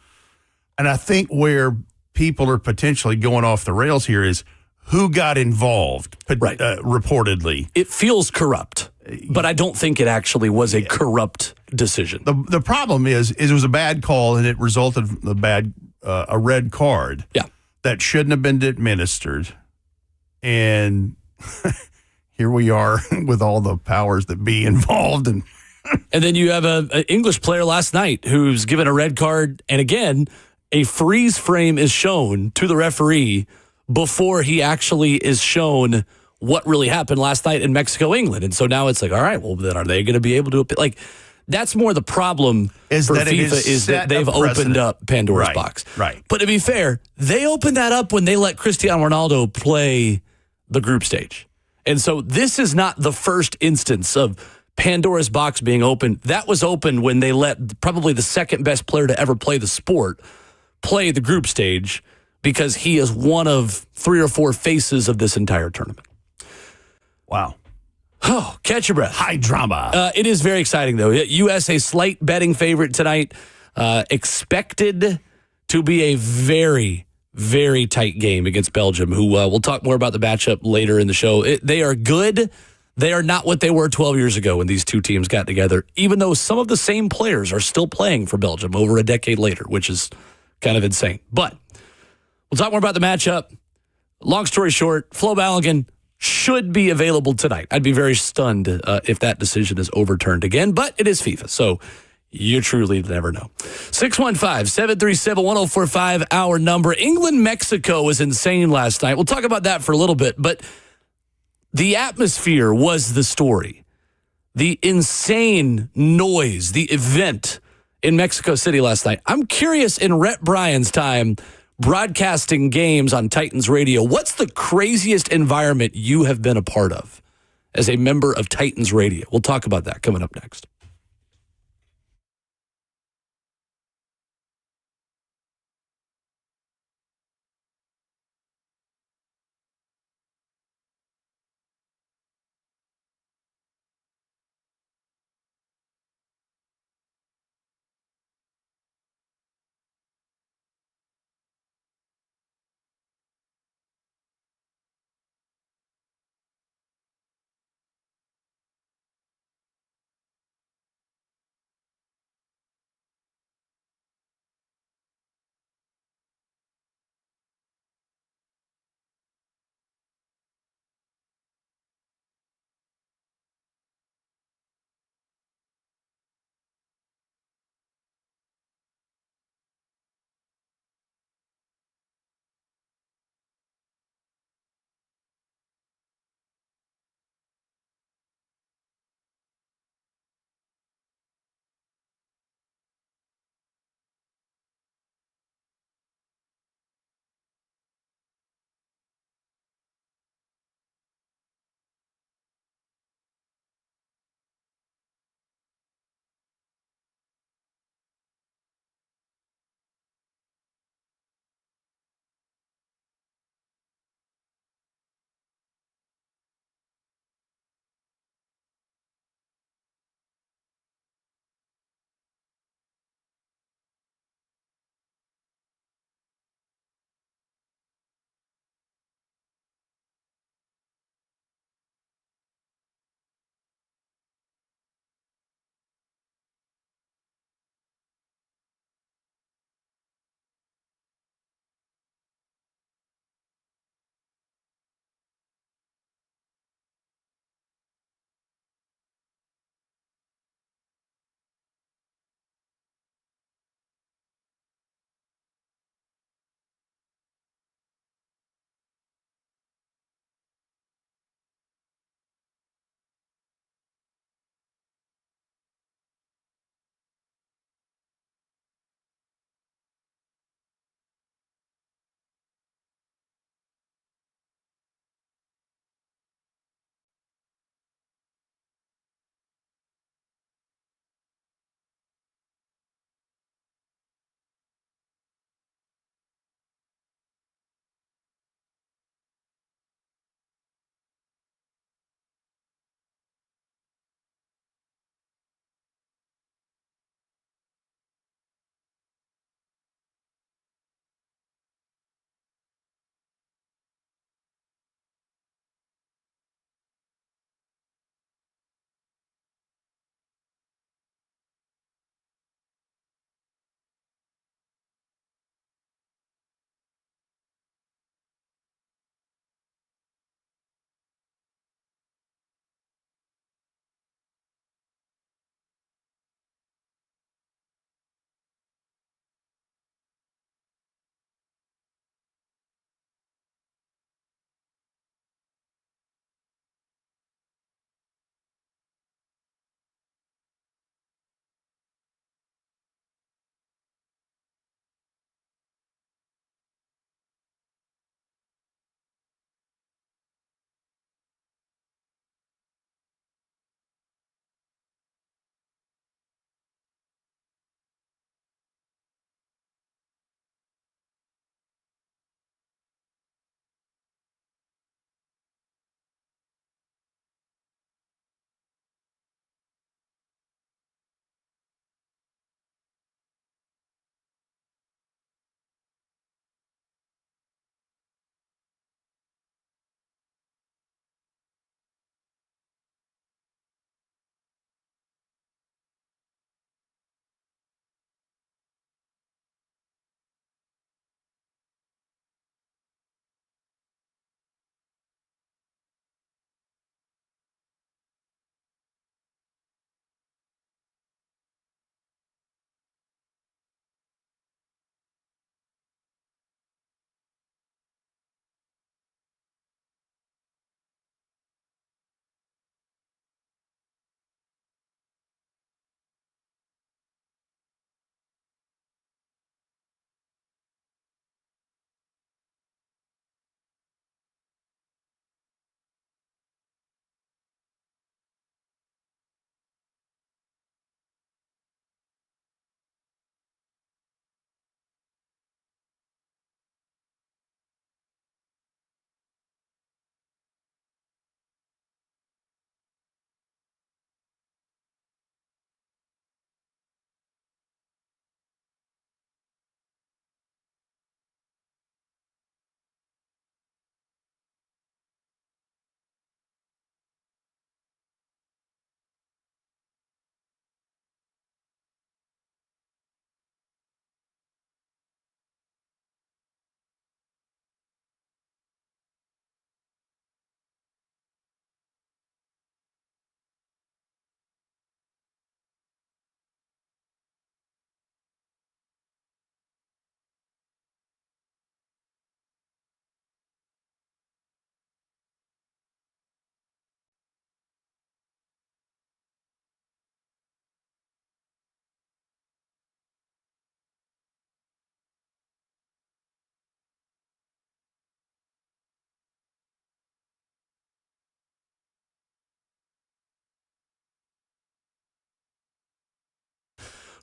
And I think where people are potentially going off the rails here is who got involved, reportedly. It feels corrupt, but I don't think it actually was a corrupt decision. The problem is it was a bad call, and it resulted in a red card that shouldn't have been administered. And here we are with all the powers that be involved. And then you have an English player last night who's given a red card. And again, a freeze frame is shown to the referee before he actually is shown what really happened last night in Mexico, England. And so now it's like, all right, well, then are they going to be able to, like, that's more the problem for FIFA is that they've opened up Pandora's box. Right. But to be fair, they opened that up when they let Cristiano Ronaldo play the group stage. And so this is not the first instance of Pandora's box being opened. That was open when they let probably the second best player to ever play the sport play the group stage because he is one of 3 or 4 faces of this entire tournament. Wow. Oh, catch your breath. High drama. It is very exciting, though. U.S. a slight betting favorite tonight. Expected to be a very, very tight game against Belgium, who we'll talk more about the matchup later in the show. They are good. They are not what they were 12 years ago when these two teams got together, even though some of the same players are still playing for Belgium over a decade later, which is Kind of insane. But we'll talk more about the matchup. Long story short, Flo Balogun should be available tonight. I'd be very stunned if that decision is overturned again, but it is FIFA, so you truly never know. 615-737-1045, our number. England-Mexico was insane last night. We'll talk about that for a little bit, but the atmosphere was the story. The insane noise, the event in Mexico City last night. I'm curious, in Rhett Bryan's time broadcasting games on Titans Radio, what's the craziest environment you have been a part of as a member of Titans Radio? We'll talk about that coming up next.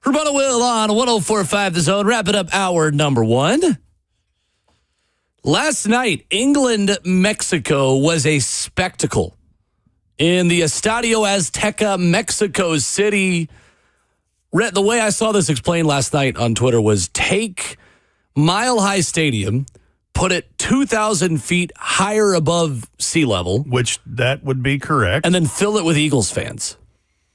Ramon Will on 104.5 The Zone. Wrapping up hour number 1. Last night, England-Mexico was a spectacle in the Estadio Azteca, Mexico City. The way I saw this explained last night on Twitter was take Mile High Stadium, put it 2,000 feet higher above sea level. Which that would be correct. And then fill it with Eagles fans.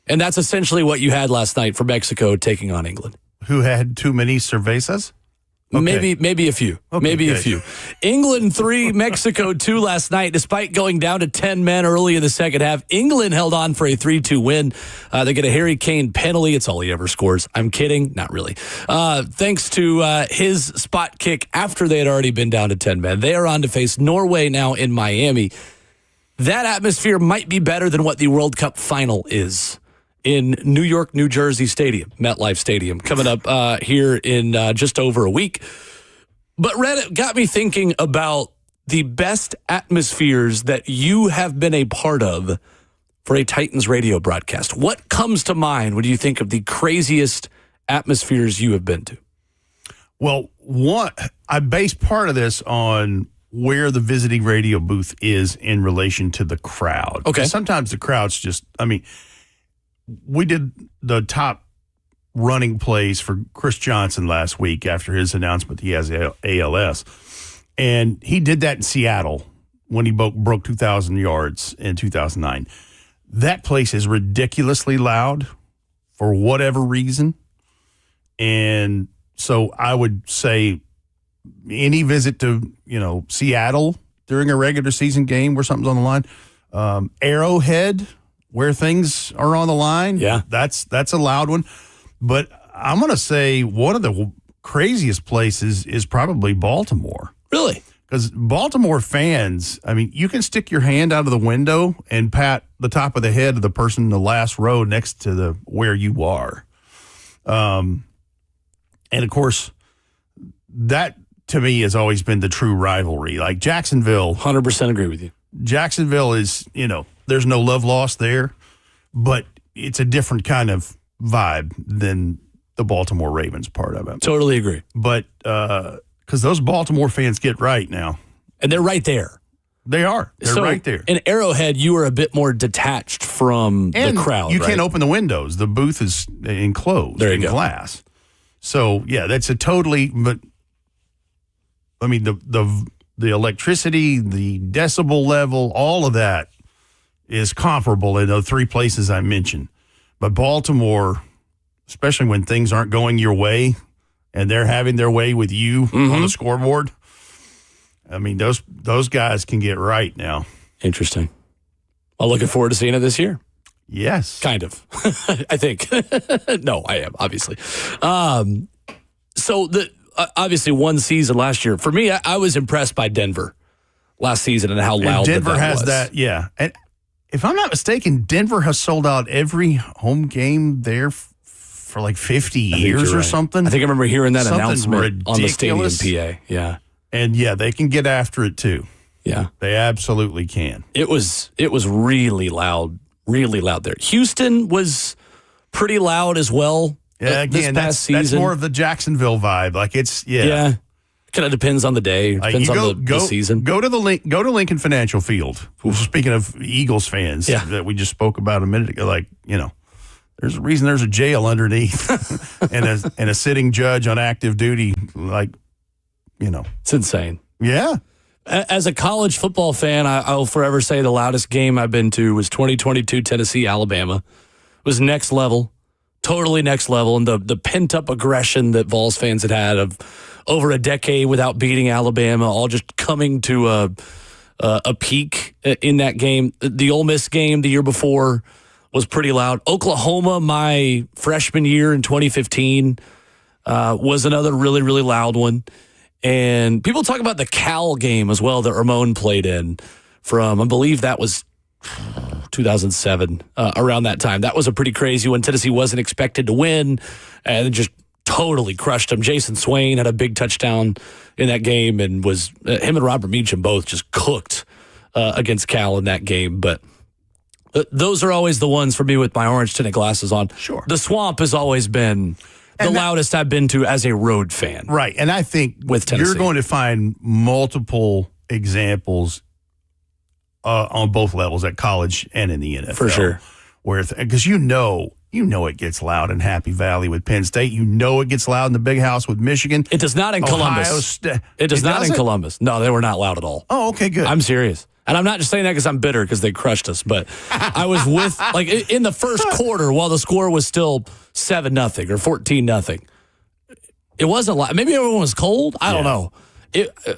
And that's essentially what you had last night for Mexico taking on England. Who had too many cervezas? Okay. Maybe a few. Okay, maybe good. a few. England 3, Mexico 2 last night. Despite going down to 10 men early in the second half, England held on for a 3-2 win. They get a Harry Kane penalty. It's all he ever scores. I'm kidding. Not really. Thanks to his spot kick after they had already been down to 10 men. They are on to face Norway now in Miami. That atmosphere might be better than what the World Cup final is in New York, New Jersey Stadium, MetLife Stadium, coming up here in just over a week. But Reddit got me thinking about the best atmospheres that you have been a part of for a Titans radio broadcast. What comes to mind when you think of the craziest atmospheres you have been to? Well, I base part of this on where the visiting radio booth is in relation to the crowd. Okay. Sometimes the crowd's just, we did the top running plays for Chris Johnson last week after his announcement he has ALS. And he did that in Seattle when he broke 2,000 yards in 2009. That place is ridiculously loud for whatever reason. And so I would say any visit to, Seattle during a regular season game where something's on the line, Arrowhead, where things are on the line. Yeah. That's a loud one. But I'm going to say one of the craziest places is probably Baltimore. Really? Because Baltimore fans, you can stick your hand out of the window and pat the top of the head of the person in the last row next to where you are. And of course, that to me has always been the true rivalry. Like Jacksonville. 100% agree with you. Jacksonville is, there's no love lost there, but it's a different kind of vibe than the Baltimore Ravens part of it. Totally agree. But because those Baltimore fans get right now. And they're right there. They are. They're right there. In Arrowhead, you are a bit more detached from the crowd. You can't open the windows. The booth is enclosed in glass. So, yeah, that's a totally, but the electricity, the decibel level, all of that is comparable in the three places I mentioned. But Baltimore, especially when things aren't going your way and they're having their way with you on the scoreboard, those guys can get right now. Interesting. I'm looking forward to seeing it this year. Yes. Kind of. I think. No, I am, obviously. So, obviously, one season last year. For me, I was impressed by Denver last season and how loud Denver that has was. that, yeah. And if I'm not mistaken, Denver has sold out every home game there for like 50 years or something. I think I remember hearing that announcement ridiculous. On the stadium PA. Yeah. And yeah, they can get after it too. Yeah. They absolutely can. It was really loud there. Houston was pretty loud as well. Yeah, again, that's more of the Jacksonville vibe. Like it's Yeah. Kind of depends on the day. Depends on the season. Go to Lincoln Financial Field. Speaking of Eagles fans that we just spoke about a minute ago, there's a reason there's a jail underneath and a sitting judge on active duty. It's insane. Yeah. As a college football fan, I'll forever say the loudest game I've been to was 2022 Tennessee-Alabama. It was next level, totally next level. And the pent-up aggression that Vols fans had of over a decade without beating Alabama, all just coming to a peak in that game. The Ole Miss game the year before was pretty loud. Oklahoma, my freshman year in 2015, was another really, really loud one. And people talk about the Cal game as well that Ramon played in from, I believe that was 2007, around that time. That was a pretty crazy one. Tennessee wasn't expected to win and just totally crushed them. Jason Swain had a big touchdown in that game and was him and Robert Meacham both just cooked against Cal in that game. But those are always the ones for me with my orange tinted glasses on. Sure. The Swamp has always been the loudest I've been to as a road fan. Right. And I think With Tennessee. you're going to find multiple examples on both levels at college and in the NFL. For sure. Because you know it gets loud in Happy Valley with Penn State. You know it gets loud in the Big House with Michigan. It does not in Columbus. It does not in Columbus. No, they were not loud at all. Oh, okay, good. I'm serious. And I'm not just saying that because I'm bitter because they crushed us, but I was with, like, in the first quarter while the score was still 7-0 or 14-0. It wasn't loud. Maybe everyone was cold. I don't know.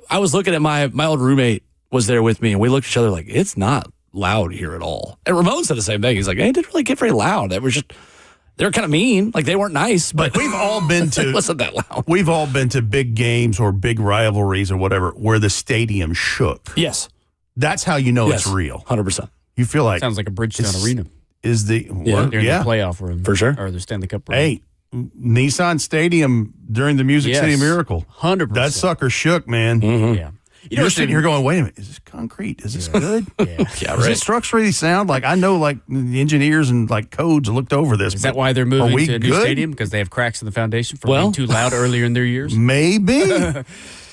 I was looking at my old roommate was there with me, and we looked at each other like, it's not loud here at all. And Ramon said the same thing. He's like, hey, it didn't really get very loud. It was just, they were kind of mean. Like, they weren't nice, but we've all been to, it wasn't that loud. We've all been to big games or big rivalries or whatever where the stadium shook. Yes. That's how you know it's real. 100%. You feel like Sounds like a Bridgestone Arena. is the They're in the playoff room. For sure. Or the Stanley Cup room. Hey, Nissan Stadium during the Music City Miracle. 100%. That sucker shook, man. Yeah. You're sitting here going, wait a minute, is this concrete? Is this good? Yeah. Does it structurally sound like, I know like the engineers and like codes looked over this. Is that why they're moving to a new stadium? Because they have cracks in the foundation from being too loud earlier in their years? Maybe.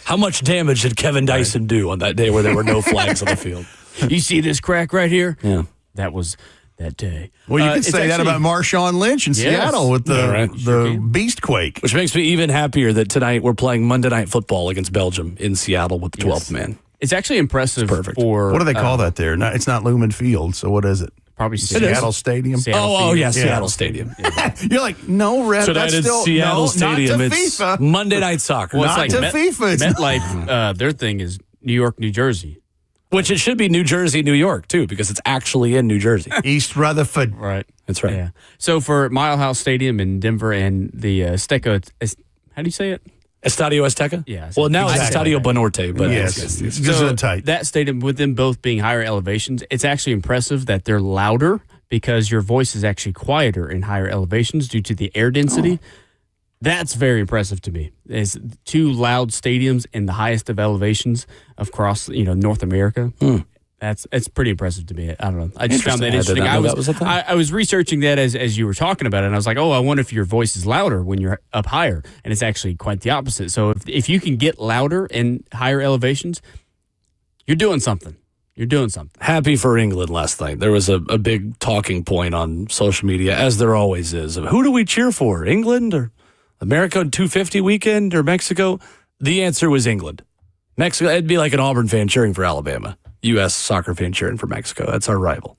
How much damage did Kevin Dyson do on that day where there were no flags on the field? You see this crack right here? Yeah. That was that day. Well, you can say that about Marshawn Lynch in Seattle with the beast quake. Which makes me even happier that tonight we're playing Monday Night Football against Belgium in Seattle with the 12th man. It's actually impressive for... What do they call that there? No, it's not Lumen Field, so what is it? Probably Seattle Stadium. Seattle Stadium. You're like, no, Red. Tonight That's still Seattle Stadium. Not to It's FIFA. Monday Night Soccer. Well, Not it's like to FIFA. It's MetLife, their thing is New York, New Jersey. Which it should be New Jersey, New York, too, because it's actually in New Jersey. East Rutherford. Right. That's right. Yeah. So for Mile House Stadium in Denver and the Esteco, how do you say it? Estadio Azteca? Yeah. Well, now it's Exactly. Estadio Banorte. But Yes. Tight. That stadium, with them both being higher elevations, it's actually impressive that they're louder because your voice is actually quieter in higher elevations due to the air density. That's very impressive to me. Is two loud stadiums in the highest of elevations across North America. It's pretty impressive to me. I don't know. I just found that interesting. I was researching that as you were talking about it, and I was like, oh, I wonder if your voice is louder when you're up higher, and it's actually quite the opposite. So if you can get louder in higher elevations, you're doing something. You're doing something. Happy for England last night. There was a big talking point on social media, as there always is, of who do we cheer for, England or America 250 weekend or Mexico? The answer was England. Mexico, it'd be like an Auburn fan cheering for Alabama. U.S. soccer fan cheering for Mexico. That's our rival.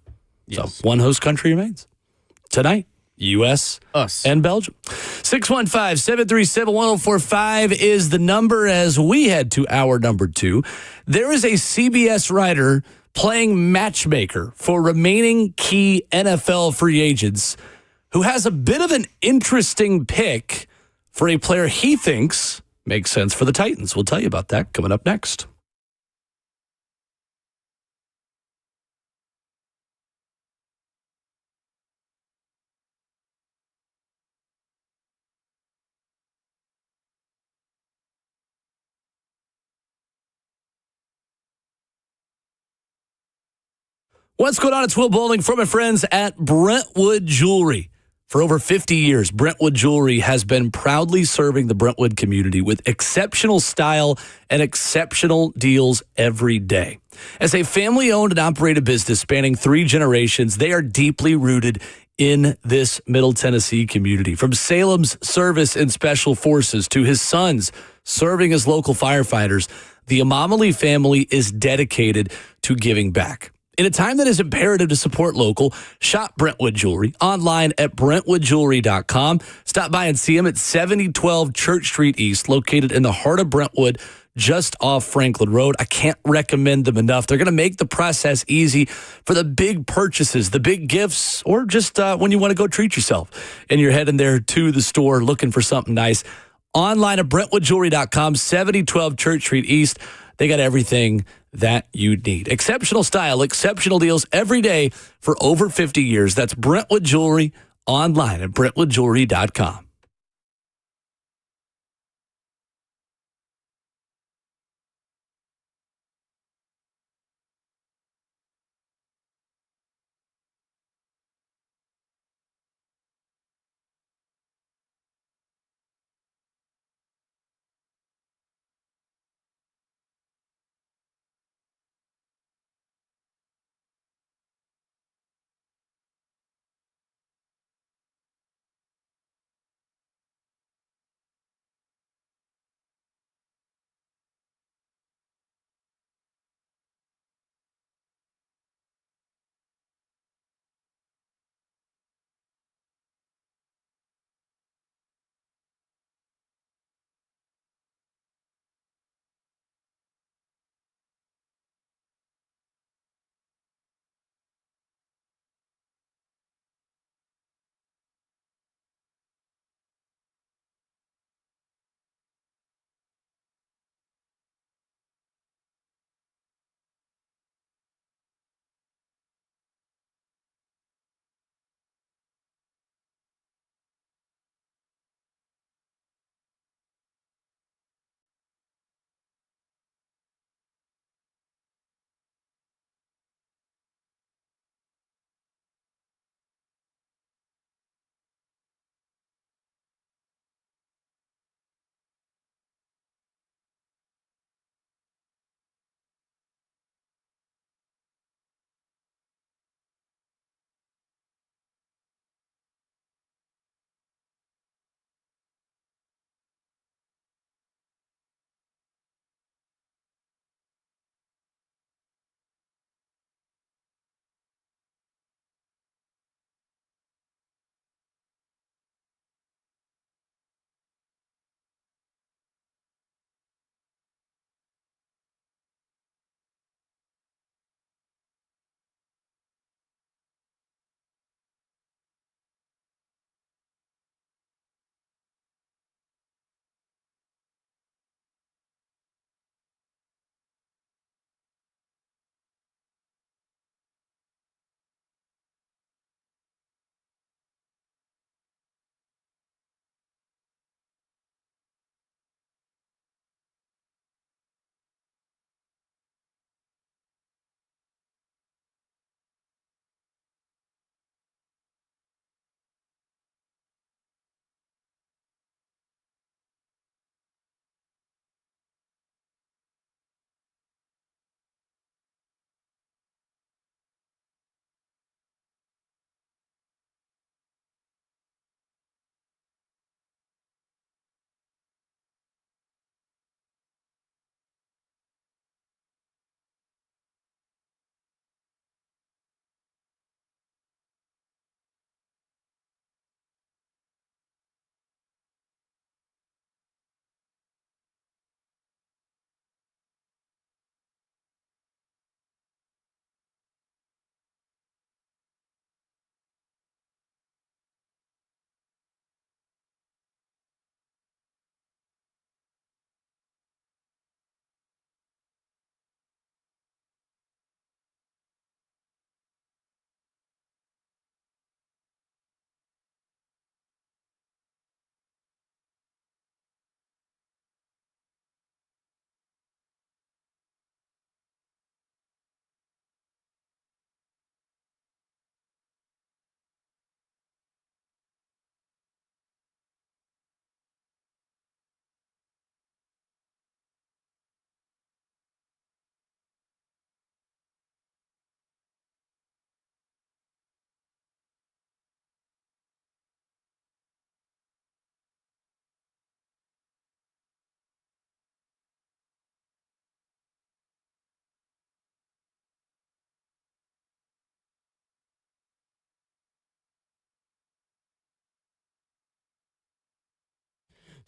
Yes. So one host country remains. Tonight, U.S. Us. And Belgium. 615-737-1045 is the number as we head to hour number 2. There is a CBS writer playing matchmaker for remaining key NFL free agents who has a bit of an interesting pick for a player he thinks makes sense for the Titans. We'll tell you about that coming up next. What's going on? It's Will Bowling from my friends at Brentwood Jewelry. For over 50 years, Brentwood Jewelry has been proudly serving the Brentwood community with exceptional style and exceptional deals every day. As a family-owned and operated business spanning 3 generations, they are deeply rooted in this Middle Tennessee community. From Salem's service in Special Forces to his sons serving as local firefighters, the Amamali family is dedicated to giving back. In a time that is imperative to support local, shop Brentwood Jewelry online at BrentwoodJewelry.com. Stop by and see them at 7012 Church Street East, located in the heart of Brentwood, just off Franklin Road. I can't recommend them enough. They're going to make the process easy for the big purchases, the big gifts, or just when you want to go treat yourself and you're heading there to the store looking for something nice. Online at BrentwoodJewelry.com, 7012 Church Street East. They got everything that you need. Exceptional style, exceptional deals every day for over 50 years. That's Brentwood Jewelry online at BrentwoodJewelry.com.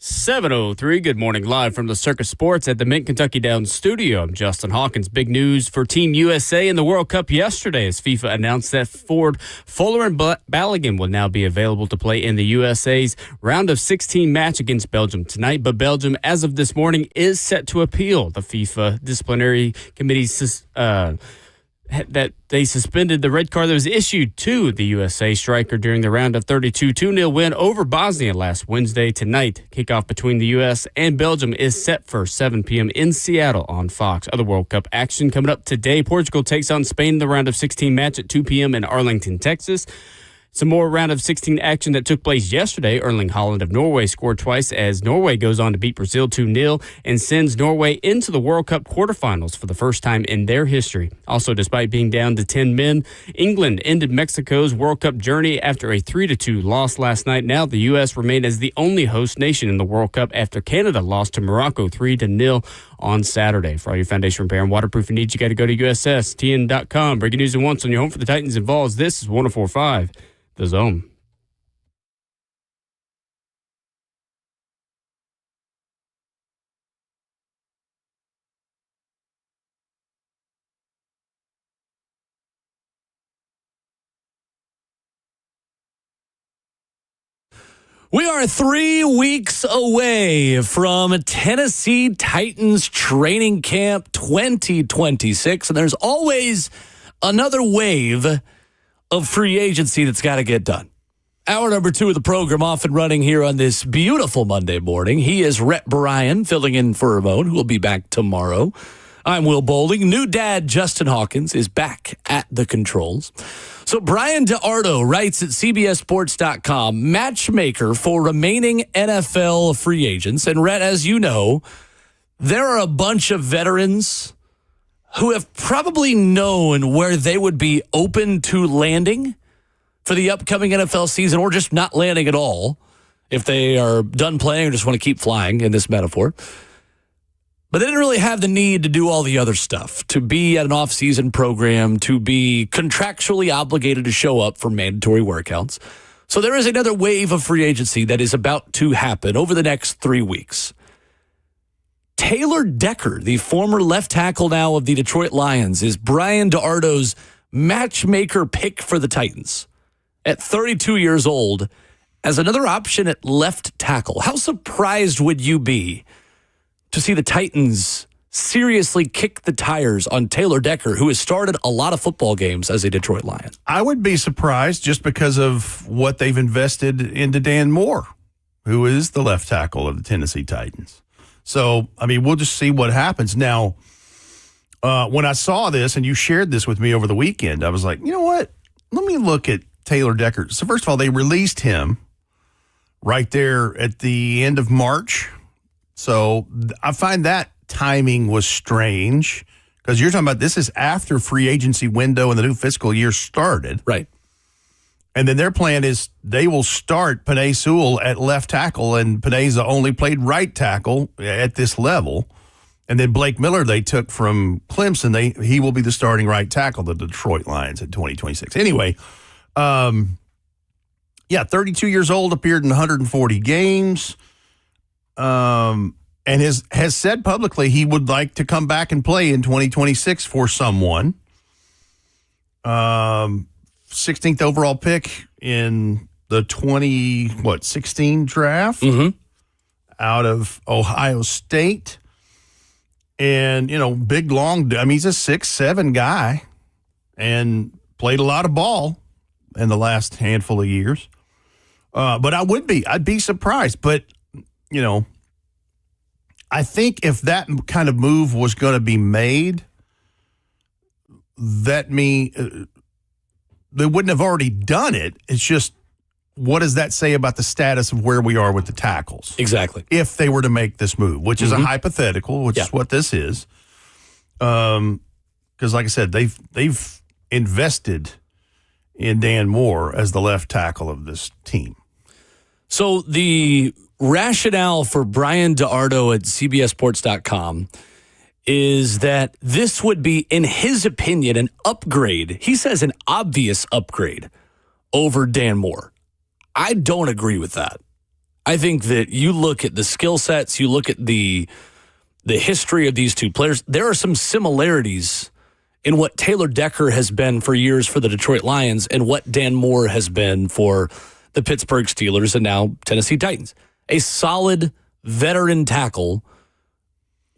7:03. Good morning, live from the Circus Sports at the Mint Kentucky Downs studio. I'm Justin Hawkins. Big news for Team USA in the World Cup yesterday as FIFA announced that forward Fuller and Balogun will now be available to play in the USA's round of 16 match against Belgium tonight. But Belgium, as of this morning, is set to appeal the FIFA disciplinary committee's that they suspended the red card that was issued to the USA striker during the round of 32 2-0 win over Bosnia last Wednesday. Tonight, kickoff between the U.S. and Belgium is set for 7 p.m. in Seattle on Fox. Other World Cup action coming up today. Portugal takes on Spain in the round of 16 match at 2 p.m. in Arlington, Texas. Some more round of 16 action that took place yesterday. Erling Haaland of Norway scored twice as Norway goes on to beat Brazil 2-0 and sends Norway into the World Cup quarterfinals for the first time in their history. Also, despite being down to 10 men, England ended Mexico's World Cup journey after a 3-2 loss last night. Now the U.S. remain as the only host nation in the World Cup after Canada lost to Morocco 3-0 on Saturday. For all your foundation repair and waterproofing needs, you got to go to USSTN.com. Breaking news at once on your home for the Titans involves this is 104.5. The Zone. We are 3 weeks away from Tennessee Titans Training Camp 2026, and there's always another wave of free agency that's got to get done. Hour number 2 of the program off and running here on this beautiful Monday morning. He is Rhett Bryan, filling in for Ramon, who will be back tomorrow. I'm Will Bowling. New dad Justin Hawkins is back at the controls. So Brian DeArdo writes at CBSSports.com, matchmaker for remaining NFL free agents. And Rhett, as you know, there are a bunch of veterans who have probably known where they would be open to landing for the upcoming NFL season, or just not landing at all if they are done playing or just want to keep flying in this metaphor. But they didn't really have the need to do all the other stuff, to be at an off-season program, to be contractually obligated to show up for mandatory workouts. So there is another wave of free agency that is about to happen over the next 3 weeks. Taylor Decker, the former left tackle now of the Detroit Lions, is Brian DeArdo's matchmaker pick for the Titans at 32 years old as another option at left tackle. How surprised would you be to see the Titans seriously kick the tires on Taylor Decker, who has started a lot of football games as a Detroit Lion? I would be surprised just because of what they've invested into Dan Moore, who is the left tackle of the Tennessee Titans. So, I mean, we'll just see what happens. Now, when I saw this and you shared this with me over the weekend, I was like, you know what? Let me look at Taylor Decker. So, first of all, they released him right there at the end of March. So, I find that timing was strange because you're talking about this is after free agency window and the new fiscal year started. Right. And then their plan is they will start Penei Sewell at left tackle, and Penei's only played right tackle at this level. And then Blake Miller they took from Clemson. He will be the starting right tackle of the Detroit Lions in 2026. Anyway, 32 years old, appeared in 140 games, and has said publicly he would like to come back and play in 2026 for someone. 16th overall pick in the 2016 draft out of Ohio State. And, big, long, he's a 6'7" guy and played a lot of ball in the last handful of years. But I'd be surprised. But, I think if that kind of move was going to be made, they wouldn't have already done it. It's just, what does that say about the status of where we are with the tackles? Exactly. If they were to make this move, which is a hypothetical, which is what this is. Because, like I said, they've invested in Dan Moore as the left tackle of this team. So the rationale for Brian DeArdo at CBSSports.com is that this would be, in his opinion, an upgrade. He says an obvious upgrade over Dan Moore. I don't agree with that. I think that you look at the skill sets, you look at the history of these two players, there are some similarities in what Taylor Decker has been for years for the Detroit Lions and what Dan Moore has been for the Pittsburgh Steelers and now Tennessee Titans. A solid veteran tackle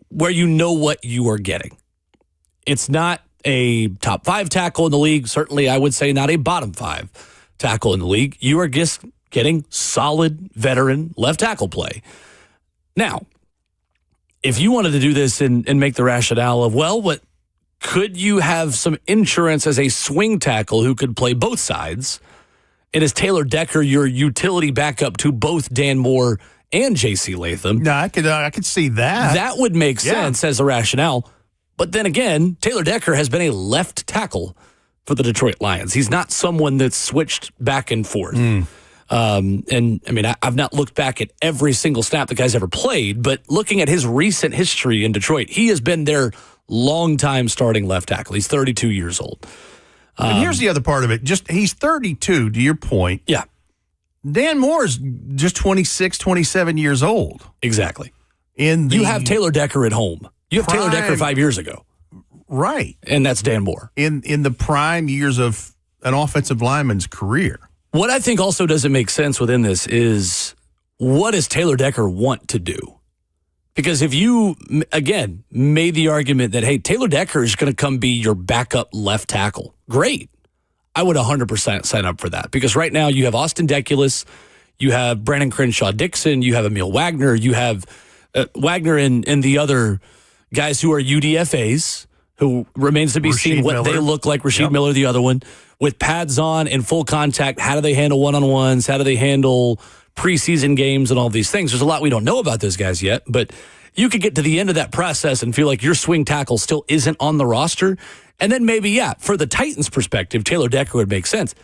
where you know what you are getting. It's not a top 5 tackle in the league. Certainly, I would say not a bottom 5 tackle in the league. You are just getting solid veteran left tackle play. Now, if you wanted to do this and make the rationale of, well, what could you have some insurance as a swing tackle who could play both sides? And is Taylor Decker your utility backup to both Dan Moore and J.C. Latham? No, I could see that. That would make sense as a rationale. But then again, Taylor Decker has been a left tackle for the Detroit Lions. He's not someone that's switched back and forth. And I mean, I've not looked back at every single snap the guy's ever played, but looking at his recent history in Detroit, he has been their longtime starting left tackle. He's 32 years old. And here's the other part of it. He's 32, to your point. Yeah. Dan Moore's just 26, 27 years old. Exactly. You have Taylor Decker at home. You have Taylor Decker 5 years ago. Right. And that's Dan Moore. In the prime years of an offensive lineman's career. What I think also doesn't make sense within this is, what does Taylor Decker want to do? Because if you, again, made the argument that, hey, Taylor Decker is going to come be your backup left tackle, great. I would 100% sign up for that. Because right now you have Austin Deculus, you have Brandon Crenshaw-Dixon, you have Emil Wagner, you have Wagner and the other guys who are UDFAs, who remains to be seen what they look like. Rasheed Miller, the other one, with pads on and full contact. How do they handle one-on-ones? How do they handle preseason games and all these things? There's a lot we don't know about those guys yet, but you could get to the end of that process and feel like your swing tackle still isn't on the roster. And then maybe, for the Titans' perspective, Taylor Decker would make sense.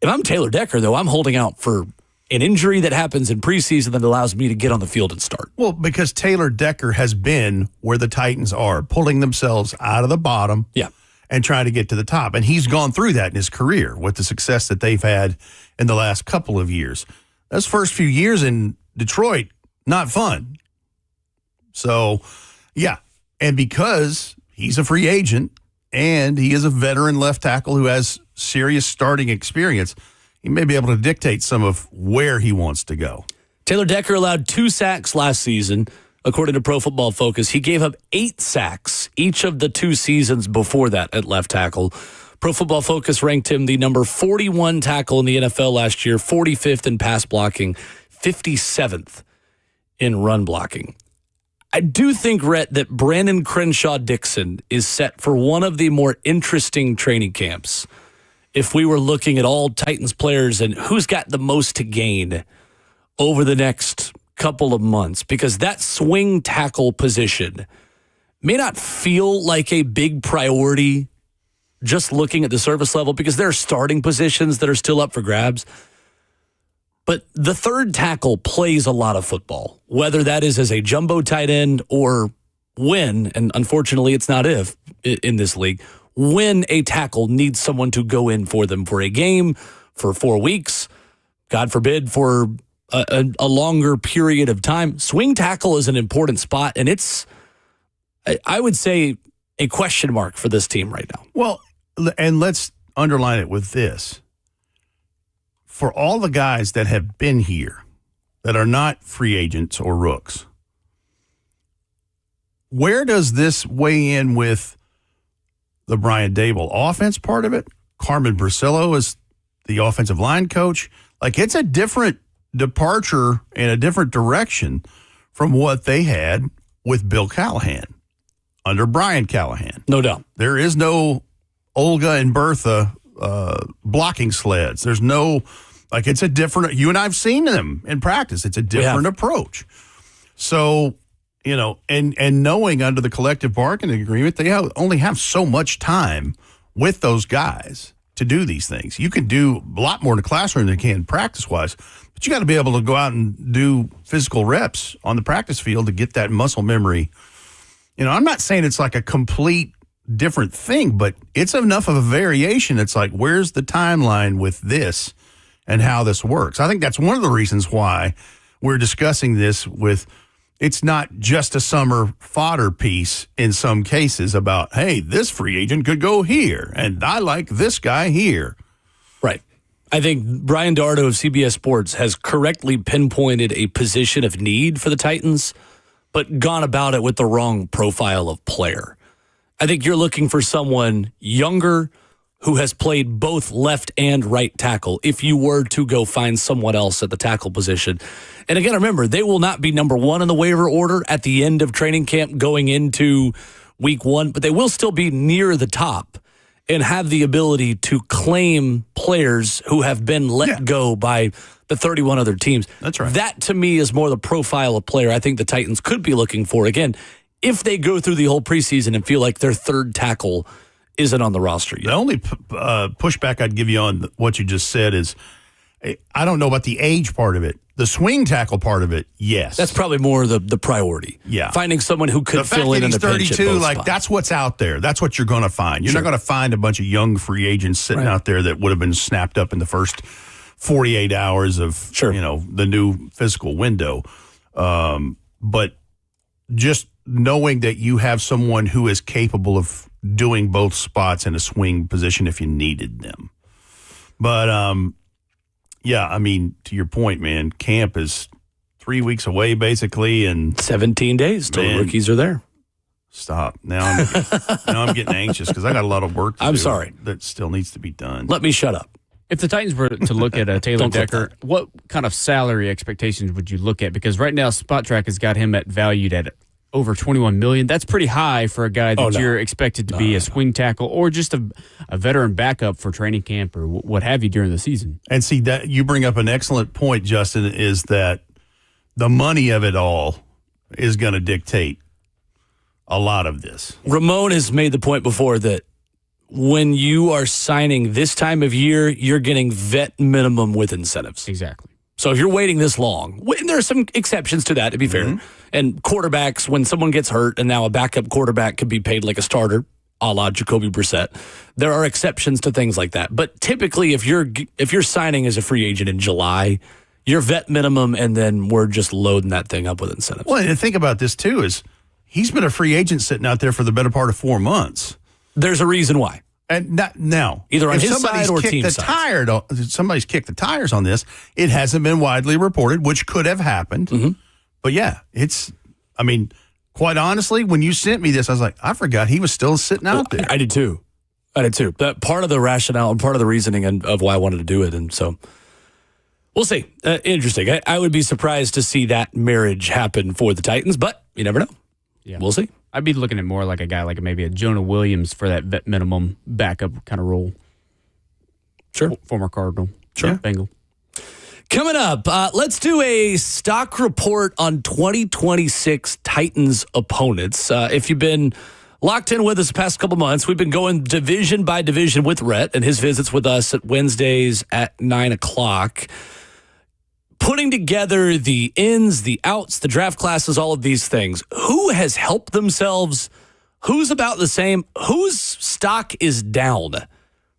If I'm Taylor Decker, though, I'm holding out for an injury that happens in preseason that allows me to get on the field and start. Well, because Taylor Decker has been where the Titans are, pulling themselves out of the bottom and trying to get to the top. And he's gone through that in his career with the success that they've had in the last couple of years. Those first few years in Detroit, not fun. So, and because he's a free agent and he is a veteran left tackle who has serious starting experience, he may be able to dictate some of where he wants to go. Taylor Decker allowed 2 sacks last season, according to Pro Football Focus. He gave up 8 sacks each of the 2 seasons before that at left tackle. Pro Football Focus ranked him the number 41 tackle in the NFL last year, 45th in pass blocking, 57th in run blocking. I do think, Rhett, that Brandon Crenshaw-Dixon is set for one of the more interesting training camps. If we were looking at all Titans players and who's got the most to gain over the next couple of months, because that swing tackle position may not feel like a big priority just looking at the surface level, because there are starting positions that are still up for grabs. But the third tackle plays a lot of football, whether that is as a jumbo tight end or when, and unfortunately it's not if in this league, when a tackle needs someone to go in for them for a game, for 4 weeks, God forbid, for a longer period of time. Swing tackle is an important spot, and it's, I would say, a question mark for this team right now. Well, and let's underline it with this. For all the guys that have been here that are not free agents or rooks, where does this weigh in with the Brian Dable offense part of it? Carmen Brasillo is the offensive line coach. Like, it's a different departure and a different direction from what they had with Bill Callahan under Brian Callahan. No doubt. There is no Olga and Bertha blocking sleds. There's no, like, it's a different, you and I've seen them in practice. It's a different approach. So, you know, and knowing under the collective bargaining agreement, they only have so much time with those guys to do these things. You can do a lot more in the classroom than you can practice-wise, but you got to be able to go out and do physical reps on the practice field to get that muscle memory. You know, I'm not saying it's like a complete different thing, but it's enough of a variation. It's like, where's the timeline with this and how this works? I think that's one of the reasons why we're discussing this with, it's not just a summer fodder piece in some cases about, hey, this free agent could go here, and I like this guy here. Right. I think Brian Dardo of CBS Sports has correctly pinpointed a position of need for the Titans, but gone about it with the wrong profile of player. I think you're looking for someone younger who has played both left and right tackle if you were to go find someone else at the tackle position. And again, remember, they will not be number one in the waiver order at the end of training camp going into week 1, but they will still be near the top and have the ability to claim players who have been let go by the 31 other teams. That's right. That, to me, is more the profile of player I think the Titans could be looking for. Again, if they go through the whole preseason and feel like their third tackle isn't on the roster yet. The only pushback I'd give you on what you just said is, I don't know about the age part of it. The swing tackle part of it, yes. That's probably more the priority. Yeah. Finding someone who could fill in the pinch at both 32, like spots. that's what's out there. That's what you're going to find. You're not going to find a bunch of young free agents sitting out there that would have been snapped up in the first 48 hours of the new fiscal window. But just knowing that you have someone who is capable of doing both spots in a swing position if you needed them. But yeah, I mean, to your point, man, camp is 3 weeks away basically, and 17 days till the rookies are there. Stop. Now I'm getting anxious because I got a lot of work to do. I'm sorry. That still needs to be done. Let me shut up. If the Titans were to look at Taylor Decker, what kind of salary expectations would you look at? Because right now, Spot Track has got him valued at over $21 million. That's pretty high for a guy that you're expected to be a swing tackle or just a veteran backup for training camp or what have you during the season. And see, that you bring up an excellent point, Justin, is that the money of it all is going to dictate a lot of this. Ramon has made the point before that when you are signing this time of year, you're getting vet minimum with incentives. Exactly. So if you're waiting this long, and there are some exceptions to that, to be fair. And quarterbacks, when someone gets hurt and now a backup quarterback could be paid like a starter, a la Jacoby Brissett, there are exceptions to things like that. But typically, if you're signing as a free agent in July, you're vet minimum, and then we're just loading that thing up with incentives. Well, and think about this too: is he's been a free agent sitting out there for the better part of 4 months. There's a reason why. And now, either on his side or team side. Somebody's kicked the tires on this. It hasn't been widely reported, which could have happened. But yeah, quite honestly, when you sent me this, I was like, I forgot he was still sitting out there. I did too. But part of the rationale and part of the reasoning of why I wanted to do it. And so we'll see. Interesting. I would be surprised to see that marriage happen for the Titans, but you never know. Yeah. We'll see. I'd be looking at more like a guy like maybe a Jonah Williams for that vet minimum backup kind of role. Sure. Former Cardinal. Sure. Bengal. Coming up, let's do a stock report on 2026 Titans opponents. If you've been locked in with us the past couple months, we've been going division by division with Rhett and his visits with us at Wednesdays at 9 o'clock. Putting together the ins, the outs, the draft classes, all of these things. Who has helped themselves? Who's about the same? Whose stock is down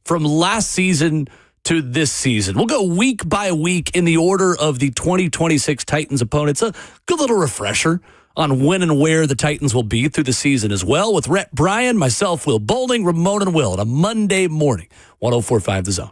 from last season to this season? We'll go week by week in the order of the 2026 Titans opponents. A good little refresher on when and where the Titans will be through the season as well. With Rhett Bryan, myself, Will Bowling, Ramon and Will on a Monday morning. 104.5 The Zone.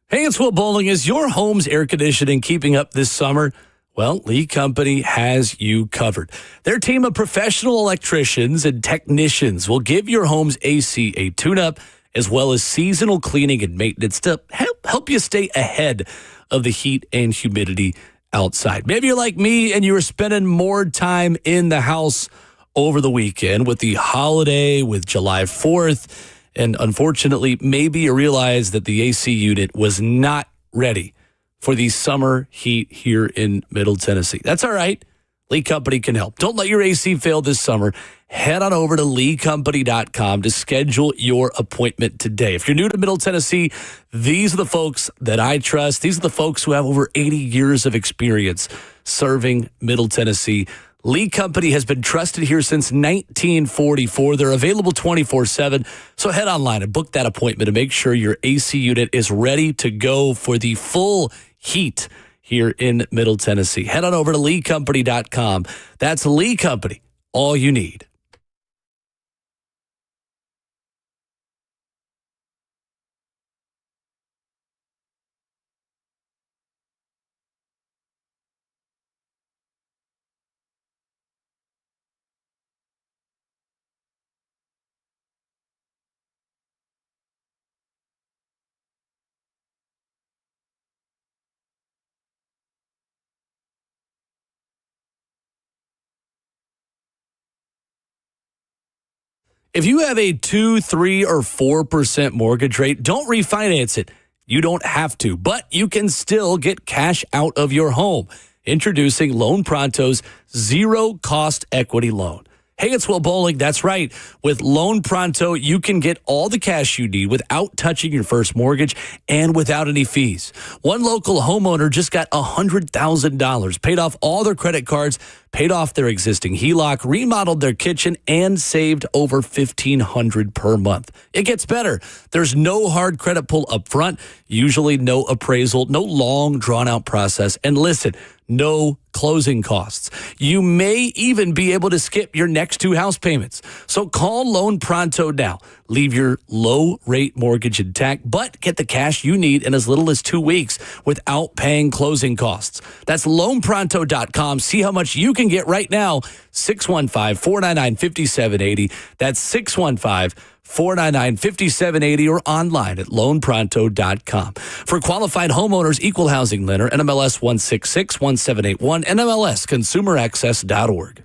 Hey, it's Will Bowling. Is your home's air conditioning keeping up this summer? Well, Lee Company has you covered. Their team of professional electricians and technicians will give your home's AC a tune-up as well as seasonal cleaning and maintenance to help you stay ahead of the heat and humidity outside. Maybe you're like me and you were spending more time in the house over the weekend with the holiday, with July 4th. And unfortunately, maybe you realize that the AC unit was not ready for the summer heat here in Middle Tennessee. That's all right. Lee Company can help. Don't let your AC fail this summer. Head on over to leecompany.com to schedule your appointment today. If you're new to Middle Tennessee, these are the folks that I trust. These are the folks who have over 80 years of experience serving Middle Tennessee. Lee Company has been trusted here since 1944. They're available 24/7. So head online and book that appointment to make sure your AC unit is ready to go for the full heat here in Middle Tennessee. Head on over to leecompany.com. That's Lee Company, all you need. If you have a 2, 3, or 4% mortgage rate, don't refinance it. You don't have to, but you can still get cash out of your home. Introducing Loan Pronto's zero-cost equity loan. Hey, it's Will Bowling. That's right. With Loan Pronto, you can get all the cash you need without touching your first mortgage and without any fees. One local homeowner just got $100,000, paid off all their credit cards, paid off their existing HELOC, remodeled their kitchen, and saved over $1,500 per month. It gets better. There's no hard credit pull up front, usually no appraisal, no long drawn-out process, and listen, no closing costs. You may even be able to skip your next 2 house payments. So call Loan Pronto now. Leave your low-rate mortgage intact, but get the cash you need in as little as 2 weeks without paying closing costs. That's loanpronto.com. See how much you can get right now. 615-499-5780. That's 615-499-5780 or online at loanpronto.com. For qualified homeowners, equal housing lender, NMLS 1661781, NMLSconsumeraccess.org.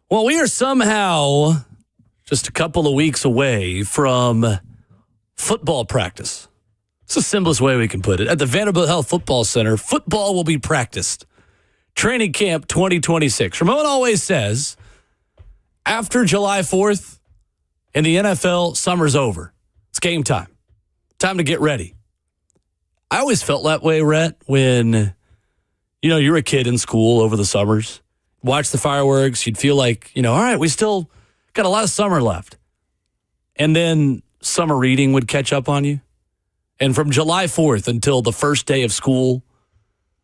Well, we are somehow just a couple of weeks away from football practice. It's the simplest way we can put it. At the Vanderbilt Health Football Center, football will be practiced. Training Camp 2026. Ramon always says, after July 4th in the NFL, summer's over. It's game time. Time to get ready. I always felt that way, Rhett, when, you were a kid in school over the summers. Watch the fireworks. You'd feel like, all right, we still got a lot of summer left. And then summer reading would catch up on you. And from July 4th until the first day of school,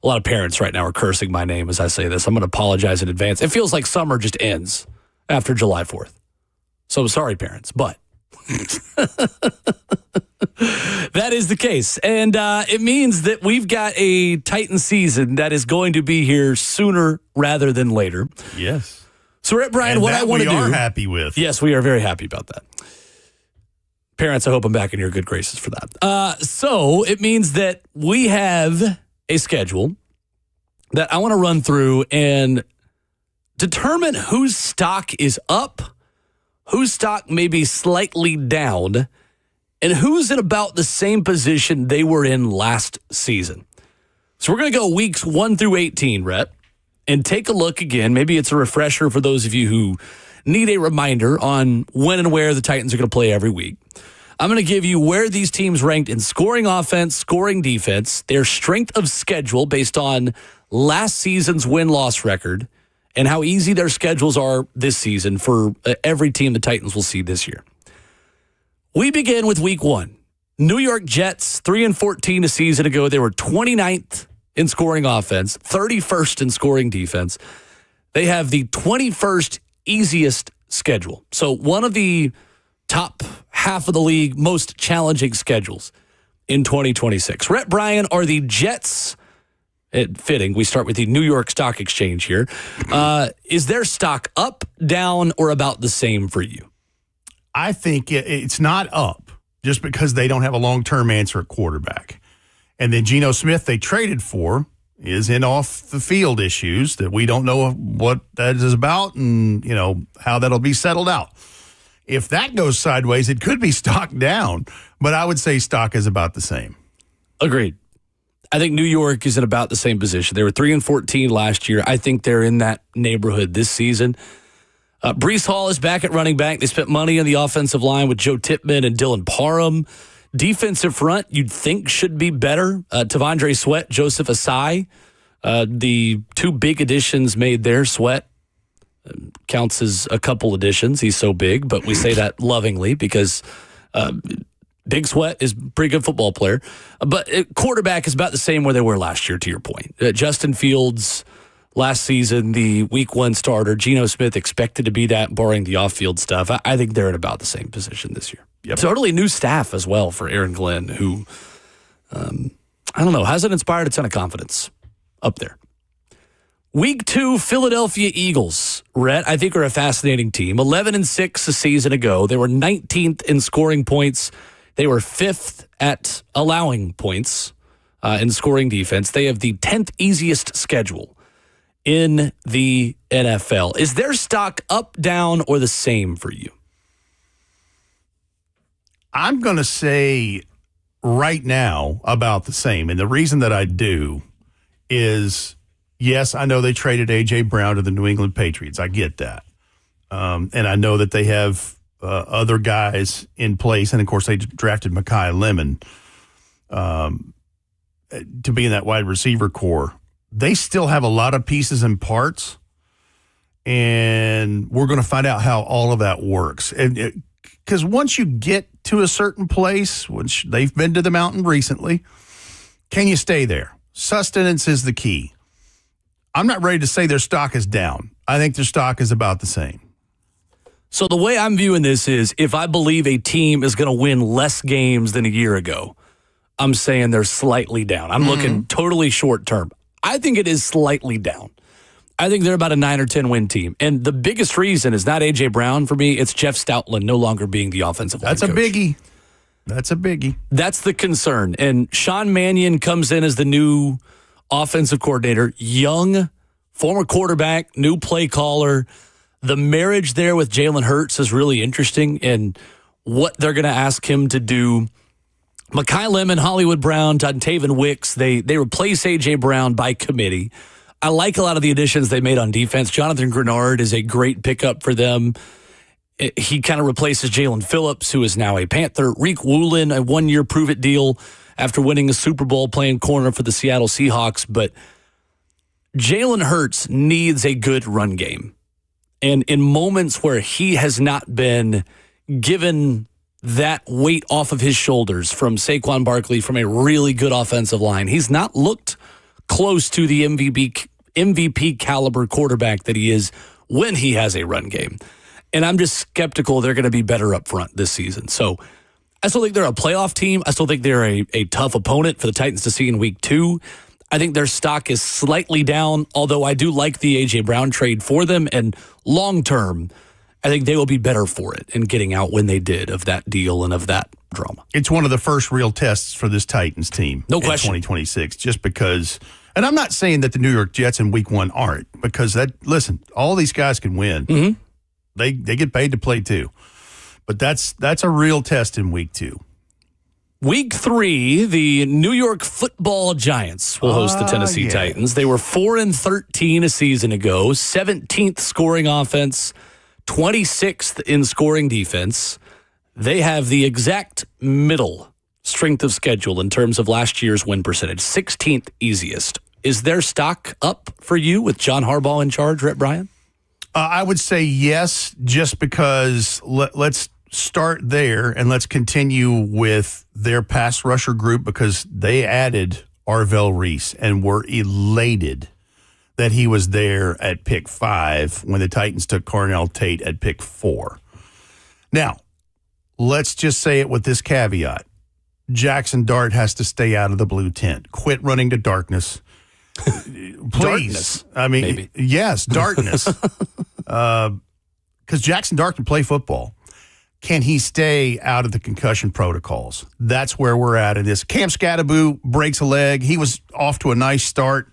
a lot of parents right now are cursing my name as I say this. I'm going to apologize in advance. It feels like summer just ends after July 4th. So sorry, parents, but that is the case. And it means that we've got a Titan season that is going to be here sooner rather than later. Yes. So, Rhett, Brian, what I want to do. We are happy with. Yes, we are very happy about that. Parents, I hope I'm back in your good graces for that. So it means that we have a schedule that I want to run through and determine whose stock is up, whose stock may be slightly down, and who's in about the same position they were in last season. So we're going to go weeks 1 through 18, Rhett, and take a look again. Maybe it's a refresher for those of you who need a reminder on when and where the Titans are going to play every week. I'm going to give you where these teams ranked in scoring offense, scoring defense, their strength of schedule based on last season's win-loss record, and how easy their schedules are this season for every team the Titans will see this year. We begin with week 1. New York Jets, 3-14 a season ago. They were 29th in scoring offense, 31st in scoring defense. They have the 21st easiest schedule. So one of the top half of the league most challenging schedules in 2026. Rhett, Brian, are the Jets, fitting, we start with the New York Stock Exchange here. Is their stock up, down, or about the same for you? I think it's not up just because they don't have a long-term answer at quarterback. And then Geno Smith they traded for is in off-the-field issues that we don't know what that is about and, how that'll be settled out. If that goes sideways, it could be stock down, but I would say stock is about the same. Agreed. I think New York is in about the same position. They were 3-14 last year. I think they're in that neighborhood this season. Breece Hall is back at running back. They spent money on the offensive line with Joe Tippmann and Dylan Parham. Defensive front, you'd think should be better. Tavondre Sweat, Joseph Asai, the two big additions made there. Sweat counts as a couple additions. He's so big, but we say that lovingly because Big Sweat is a pretty good football player. But quarterback is about the same where they were last year, to your point. Justin Fields, last season, the week 1 starter. Geno Smith expected to be that, barring the off-field stuff. I think they're in about the same position this year. Yep. Totally new staff as well for Aaron Glenn, who, I don't know, hasn't inspired a ton of confidence up there. Week 2, Philadelphia Eagles, Rhett, I think are a fascinating team. 11-6 a season ago. They were 19th in scoring points. They were 5th at allowing points in scoring defense. They have the 10th easiest schedule in the NFL. Is their stock up, down, or the same for you? I'm going to say right now about the same. And the reason that I do is, yes, I know they traded A.J. Brown to the New England Patriots. I get that. And I know that they have other guys in place. And, of course, they drafted Mekhi Lemon to be in that wide receiver core. They still have a lot of pieces and parts, and we're going to find out how all of that works. And because once you get to a certain place, which they've been to the mountain recently, can you stay there? Sustenance is the key. I'm not ready to say their stock is down. I think their stock is about the same. So the way I'm viewing this is if I believe a team is going to win less games than a year ago, I'm saying they're slightly down. I'm looking totally short term. I think it is slightly down. I think they're about a 9 or 10 win team. And the biggest reason is not A.J. Brown for me. It's Jeff Stoutland no longer being the offensive line coach. That's a biggie. That's a biggie. That's the concern. And Sean Mannion comes in as the new offensive coordinator, young, former quarterback, new play caller. The marriage there with Jalen Hurts is really interesting, and what they're going to ask him to do. Mekhi Lemon, Hollywood Brown, Dontayvion Wicks, they replace A.J. Brown by committee. I like a lot of the additions they made on defense. Jonathan Grenard is a great pickup for them. He kind of replaces Jalen Phillips, who is now a Panther. Reek Woolen, a one-year prove-it deal after winning a Super Bowl playing corner for the Seattle Seahawks. But Jalen Hurts needs a good run game. And in moments where he has not been given that weight off of his shoulders from Saquon Barkley, from a really good offensive line, he's not looked close to the MVP caliber quarterback that he is when he has a run game. And I'm just skeptical they're going to be better up front this season. So I still think they're a playoff team. I still think they're a tough opponent for the Titans to see in week 2. I think their stock is slightly down, although I do like the A.J. Brown trade for them. And long term, I think they will be better for it in getting out when they did of that deal and of that drama. It's one of the first real tests for this Titans team No question. in 2026, just because. And I'm not saying that the New York Jets in week 1 aren't, because listen, all these guys can win. Mm-hmm. They get paid to play too. But that's a real test in week 2. Week 3, the New York Football Giants will host the Tennessee Titans. They were 4-13 a season ago, 17th scoring offense, 26th in scoring defense. They have the exact middle strength of schedule in terms of last year's win percentage, 16th easiest. Is their stock up for you with John Harbaugh in charge, Rhett Bryan? I would say yes, just because let's start there and let's continue with their pass rusher group, because they added Arvell Reese and were elated that he was there at pick 5 when the Titans took Cornell Tate at pick 4. Now, let's just say it with this caveat. Jackson Dart has to stay out of the blue tent. Quit running to darkness. Please. Darkness, I mean, maybe. Yes, darkness. Because Jackson Dart can play football. Can he stay out of the concussion protocols? That's where we're at in this. Cam Scattaboo breaks a leg. He was off to a nice start.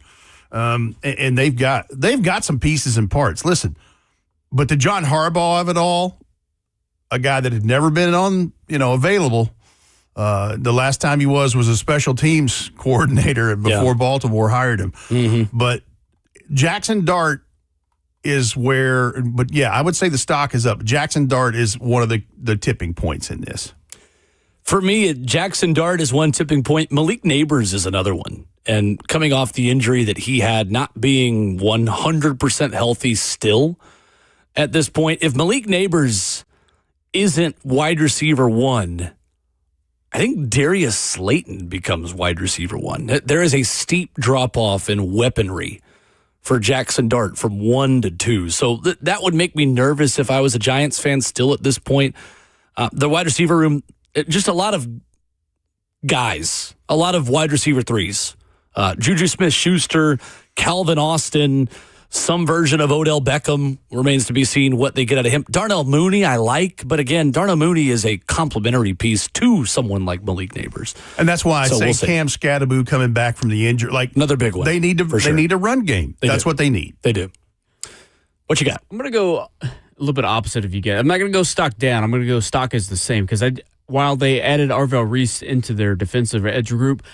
And they've got some pieces and parts. Listen, but the John Harbaugh of it all, a guy that had never been available. The last time he was a special teams coordinator before Baltimore hired him. Mm-hmm. But Jackson Dart is where, but yeah, I would say the stock is up. Jackson Dart is one of the tipping points in this. For me, Jackson Dart is one tipping point. Malik Neighbors is another one. And coming off the injury that he had, not being 100% healthy still at this point, if Malik Neighbors isn't wide receiver 1, I think Darius Slayton becomes wide receiver 1. There is a steep drop-off in weaponry for Jackson Dart from 1 to 2. So that would make me nervous if I was a Giants fan still at this point. The wide receiver room, just a lot of guys, a lot of wide receiver 3s. Juju Smith-Schuster, Calvin Austin, some version of Odell Beckham. Remains to be seen what they get out of him. Darnell Mooney I like, but again, Darnell Mooney is a complementary piece to someone like Malik Neighbors. And that's why I say Cam Scattaboo coming back from the injury, like another big one. They need a run game. That's what they need. They do. What you got? I'm going to go a little bit opposite of you guys. I'm not going to go stock down. I'm going to go stock as the same, because while they added Arvell Reese into their defensive edge group,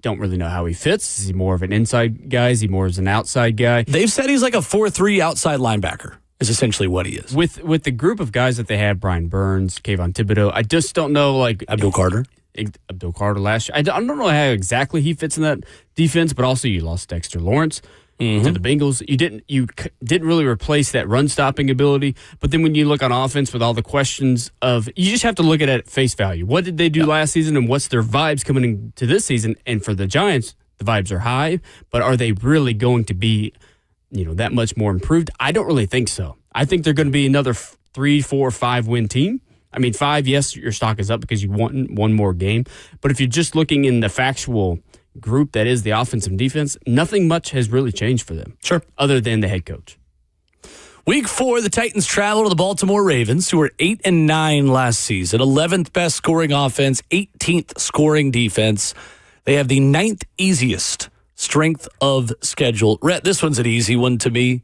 don't really know how he fits. Is he more of an inside guy? Is he more of an outside guy? They've said he's like a 4-3 outside linebacker is essentially what he is. With the group of guys that they had, Brian Burns, Kayvon Thibodeau, I just don't know, like Abdul Carter last year. I don't know how exactly he fits in that defense, but also you lost Dexter Lawrence to the Bengals. You didn't really replace that run stopping ability. But then when you look on offense with all the questions you just have to look at it at face value. What did they do last season, and what's their vibes coming into this season? And for the Giants, the vibes are high, but are they really going to be, that much more improved? I don't really think so. I think they're going to be another 3, 4, 5 win team. I mean, 5, yes, your stock is up because you won one more game. But if you're just looking in the factual group that is the offense and defense, nothing much has really changed for them. Sure. Other than the head coach. Week 4, the Titans travel to the Baltimore Ravens, who were 8-9 last season, 11th best scoring offense, 18th scoring defense. They have the 9th easiest strength of schedule. Rhett, this one's an easy one to me.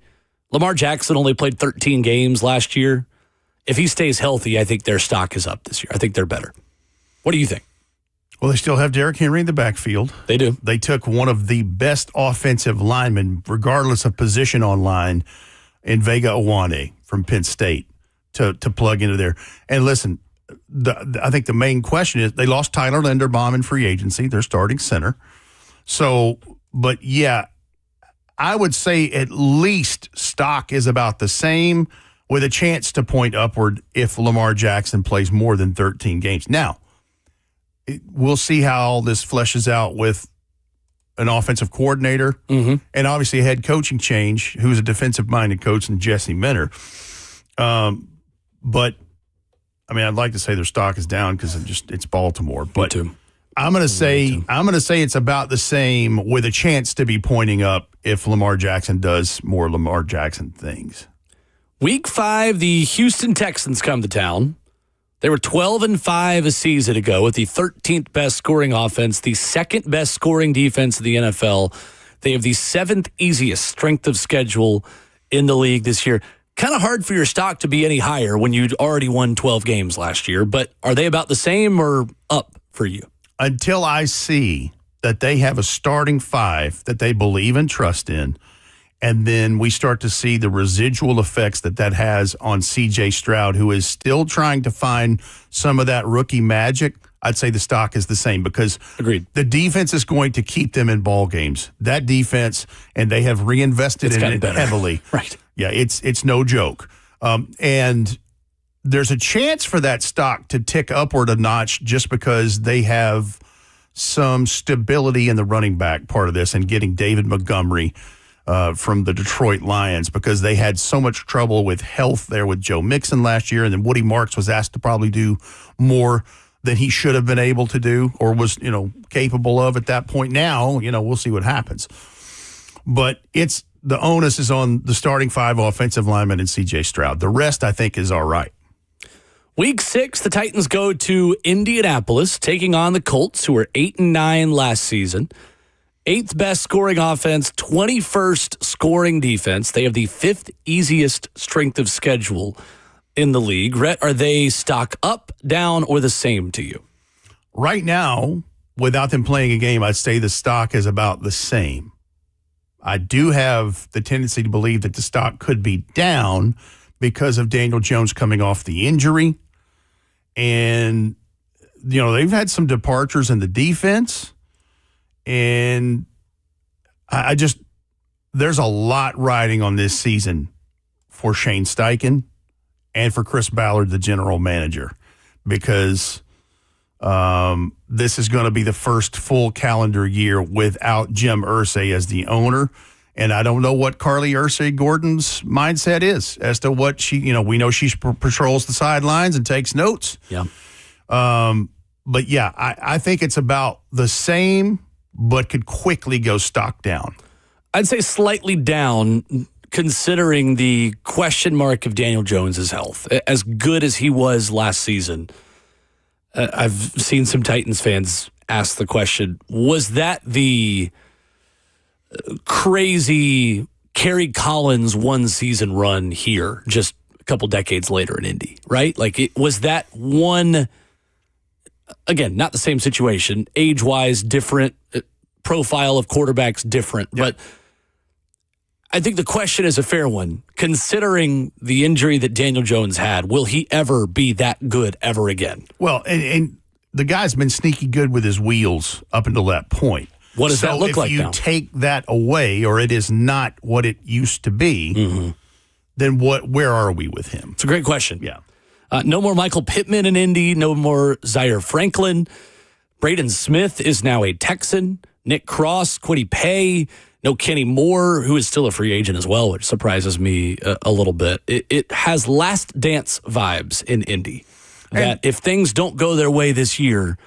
Lamar Jackson only played 13 games last year. If he stays healthy, I think their stock is up this year. I think they're better. What do you think? Well, they still have Derrick Henry in the backfield. They do. They took one of the best offensive linemen, regardless of position on line, in Vega Iwane from Penn State to plug into there. And listen, I think the main question is they lost Tyler Linderbaum in free agency, their starting center. So, but yeah, I would say at least stock is about the same with a chance to point upward if Lamar Jackson plays more than 13 games. Now, we'll see how all this fleshes out with an offensive coordinator and obviously a head coaching change, who's a defensive-minded coach, and Jesse Minter. But, I mean, I'd like to say their stock is down because it's Baltimore. But I'm going to say it's about the same with a chance to be pointing up if Lamar Jackson does more Lamar Jackson things. Week 5, the Houston Texans come to town. They were 12-5 a season ago with the 13th best scoring offense, the second best scoring defense in the NFL. They have the 7th easiest strength of schedule in the league this year. Kind of hard for your stock to be any higher when you'd already won 12 games last year, but are they about the same or up for you? Until I see that they have a starting 5 that they believe and trust in, and then we start to see the residual effects that has on C.J. Stroud, who is still trying to find some of that rookie magic, I'd say the stock is the same because Agreed. The defense is going to keep them in ball games. That defense, and they have reinvested in it heavily. Right. Yeah, it's no joke. And there's a chance for that stock to tick upward a notch just because they have some stability in the running back part of this and getting David Montgomery from the Detroit Lions because they had so much trouble with health there with Joe Mixon last year, and then Woody Marks was asked to probably do more than he should have been able to do or was, capable of at that point. Now, we'll see what happens. But the onus is on the starting 5 offensive linemen and C.J. Stroud. The rest, I think, is all right. Week 6, the Titans go to Indianapolis, taking on the Colts, who were 8-9 last season. 8th best scoring offense, 21st scoring defense. They have the 5th easiest strength of schedule in the league. Rhett, are they stock up, down, or the same to you? Right now, without them playing a game, I'd say the stock is about the same. I do have the tendency to believe that the stock could be down because of Daniel Jones coming off the injury. And, they've had some departures in the defense. And there's a lot riding on this season for Shane Steichen and for Chris Ballard, the general manager, because this is going to be the first full calendar year without Jim Irsay as the owner. And I don't know what Carly Irsay Gordon's mindset is as to what we know she patrols the sidelines and takes notes. Yeah. But yeah, I think it's about the same, but could quickly go stock down. I'd say slightly down, considering the question mark of Daniel Jones' health. As good as he was last season, I've seen some Titans fans ask the question, was that the crazy Kerry Collins one-season run here just a couple decades later in Indy, right? Was that one, again, not the same situation, age-wise different, profile of quarterbacks different, but I think the question is a fair one. Considering the injury that Daniel Jones had, will he ever be that good ever again? Well, and the guy's been sneaky good with his wheels up until that point. What does that look like now? If you take that away, or it is not what it used to be, then where are we with him? It's a great question. Yeah. No more Michael Pittman in Indy. No more Zaire Franklin. Braden Smith is now a Texan. Nick Cross, Kwity Paye. No Kenny Moore, who is still a free agent as well, which surprises me a little bit. It has Last Dance vibes in Indy. That if things don't go their way this year,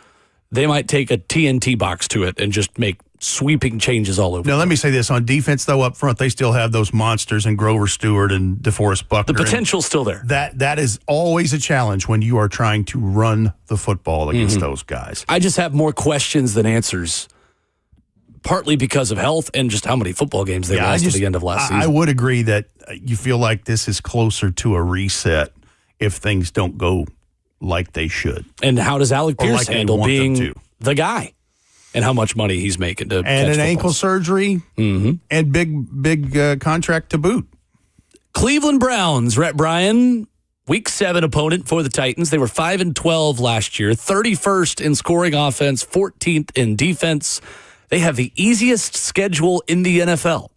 they might take a TNT box to it and just make sweeping changes all over. Now, let me say this. On defense, though, up front, they still have those monsters in Grover Stewart and DeForest Buckner. The potential's still there. That is always a challenge when you are trying to run the football against those guys. I just have more questions than answers partly because of health and just how many football games they lost at the end of last season. I would agree that you feel like this is closer to a reset if things don't go like they should. And how does Alec Pierce like handle being the guy and how much money he's making to and an ankle surgery and big contract to boot. Cleveland Browns, Rhett Bryan, Week 7 opponent for the Titans. They were 5-12 last year, 31st in scoring offense, 14th in defense. They have the easiest schedule in the NFL,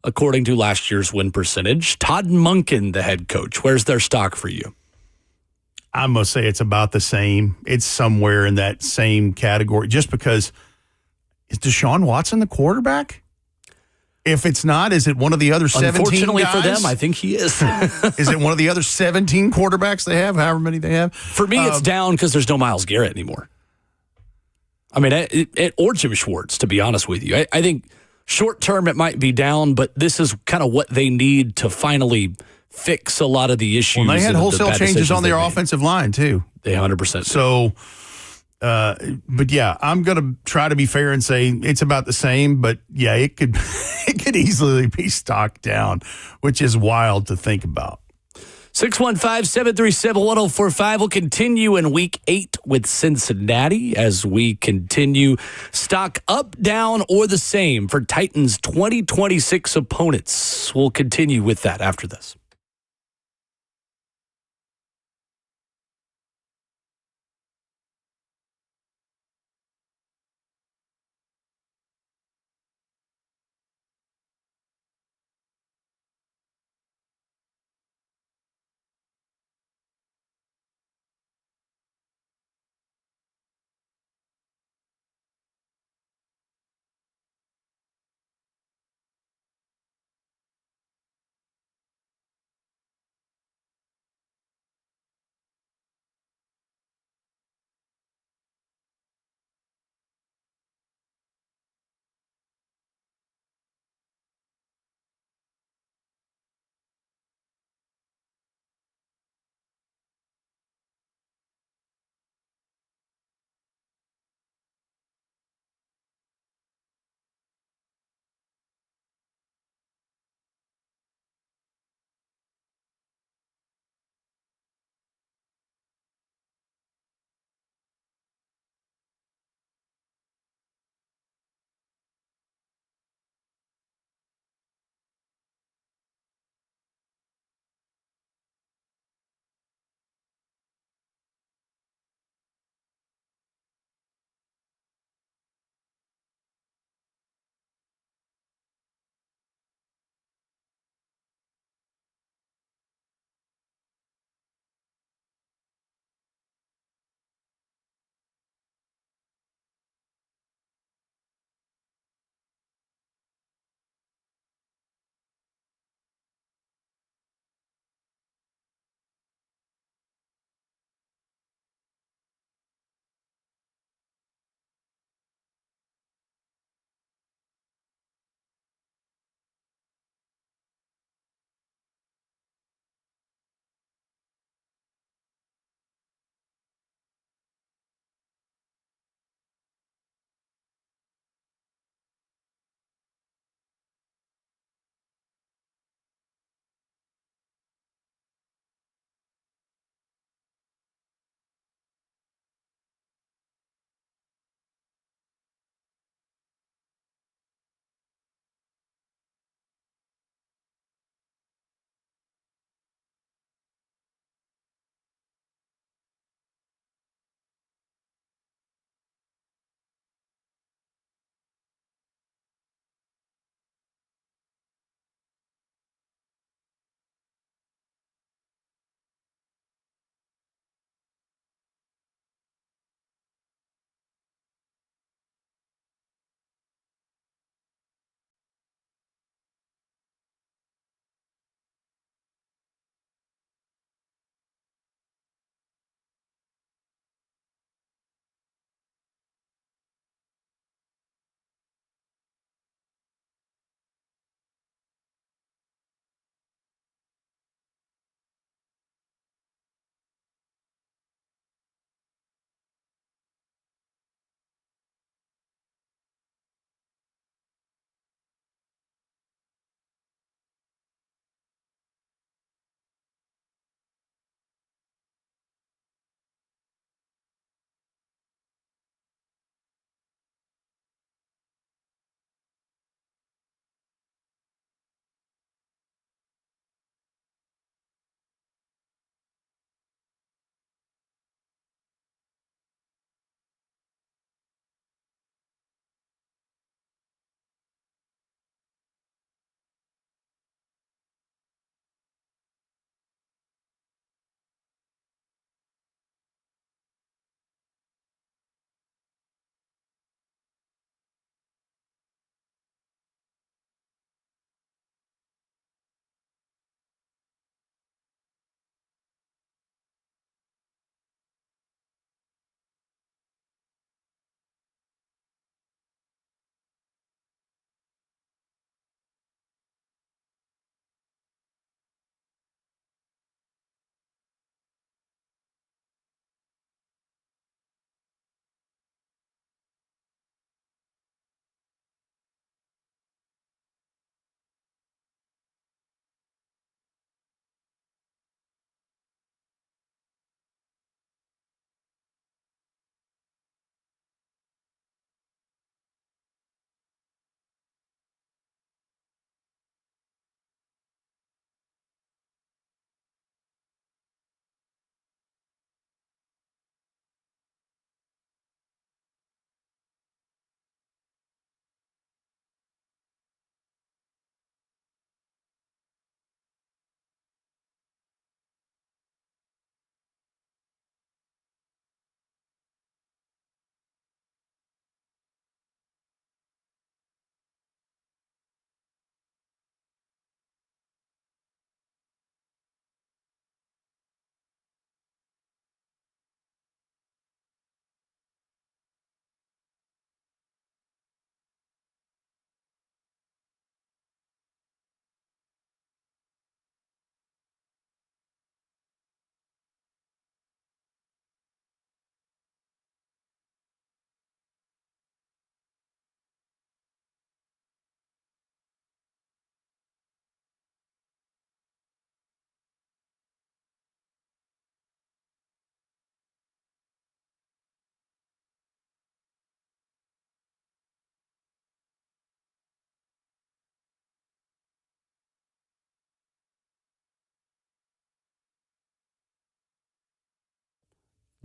according to last year's win percentage. Todd Monken, the head coach. Where's their stock for you? I must say it's about the same. It's somewhere in that same category. Just because, is Deshaun Watson the quarterback? If it's not, is it one of the other 17 Unfortunately guys? for them, I think he is. Is it one of the other 17 quarterbacks they have, however many they have? For me, it's down because there's no Myles Garrett anymore. I mean, or Jim Schwartz, to be honest with you. I think short term it might be down, but this is kind of what they need to finally fix a lot of the issues. Well, they had wholesale changes on their made. Offensive line, too. They 100%. So, but yeah, I'm going to try to be fair and say it's about the same, but yeah, it could easily be stocked down, which is wild to think about. 615-737-1045 will continue in Week 8 with Cincinnati as we continue. Stock up, down, or the same for Titans' 2026 opponents. We'll continue with that after this.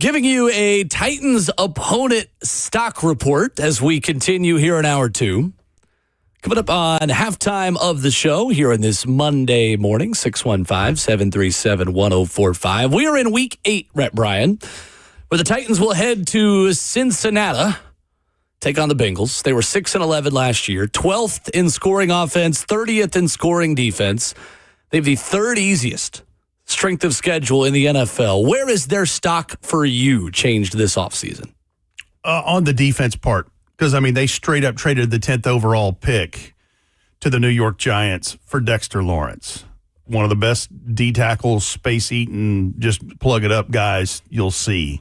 Giving you a Titans opponent stock report as we continue here in hour two. Coming up on halftime of the show here on this Monday morning, 615-737-1045. We are in week 8, Rhett Bryan, where the Titans will head to Cincinnati, take on the Bengals. They were 6-11 last year, 12th in scoring offense, 30th in scoring defense. They have the third easiest strength of schedule in the NFL. Where is their stock for you changed this offseason? On the defense part, because, they straight up traded the 10th overall pick to the New York Giants for Dexter Lawrence. One of the best D tackles, space-eating, just plug it up guys you'll see.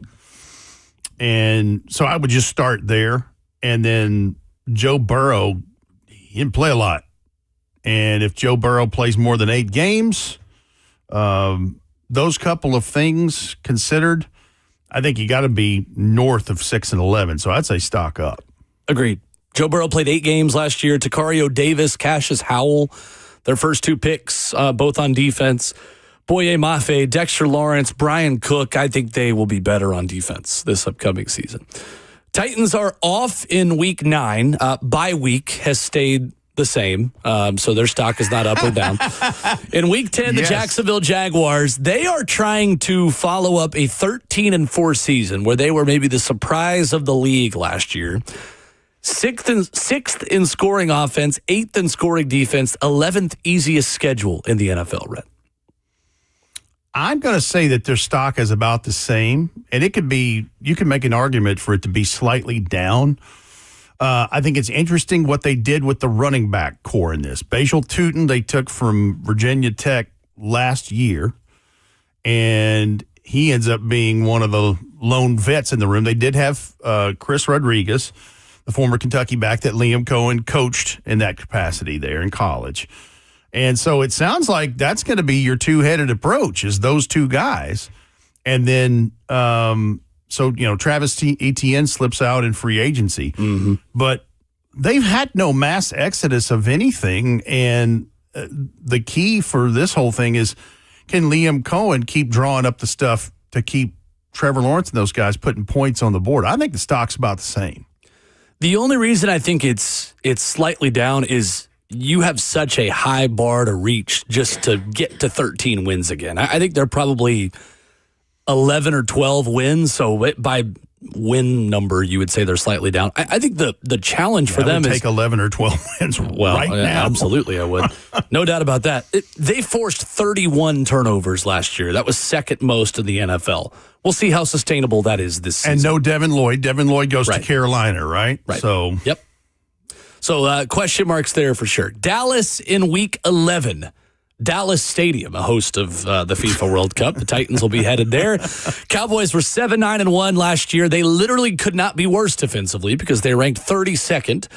And so I would just start there. And then Joe Burrow, he didn't play a lot. And if Joe Burrow plays more than 8 games, those couple of things considered, I think you got to be north of 6-11. So I'd say stock up. Agreed. Joe Burrow played 8 games last year. Takario Davis, Cassius Howell, their first 2 picks, both on defense. Boye Mafe, Dexter Lawrence, Brian Cook. I think they will be better on defense this upcoming season. Titans are off in week 9. Bye week has stayed the same, so their stock is not up or down. In week 10, the Jacksonville Jaguars, they are trying to follow up a 13-4 season where they were maybe the surprise of the league last year. Sixth in scoring offense, 8th in scoring defense, 11th easiest schedule in the NFL, Red. I'm going to say that their stock is about the same, and it could be, you can make an argument for it to be slightly down. I think it's interesting what they did with the running back core in this. Bajal Tootin, they took from Virginia Tech last year, and he ends up being one of the lone vets in the room. They did have Chris Rodriguez, the former Kentucky back that Liam Cohen coached in that capacity there in college. And so it sounds like that's going to be your two-headed approach, is those two guys. And then Travis Etienne slips out in free agency. Mm-hmm. But they've had no mass exodus of anything. And the key for this whole thing is, can Liam Cohen keep drawing up the stuff to keep Trevor Lawrence and those guys putting points on the board? I think the stock's about the same. The only reason I think it's slightly down is you have such a high bar to reach just to get to 13 wins again. I think they're probably 11 or 12 wins, so by win number, you would say they're slightly down. I think the challenge for them is take 11 or 12 wins right now. Absolutely, I would. No doubt about that. They forced 31 turnovers last year. That was second most in the NFL. We'll see how sustainable that is this season. And no Devin Lloyd. Devin Lloyd goes to Carolina, right? Right. So, yep. So question marks there for sure. Dallas in week 11. Dallas Stadium, a host of the FIFA World Cup. The Titans will be headed there. Cowboys were 7-9-1 last year. They literally could not be worse defensively because they ranked 32nd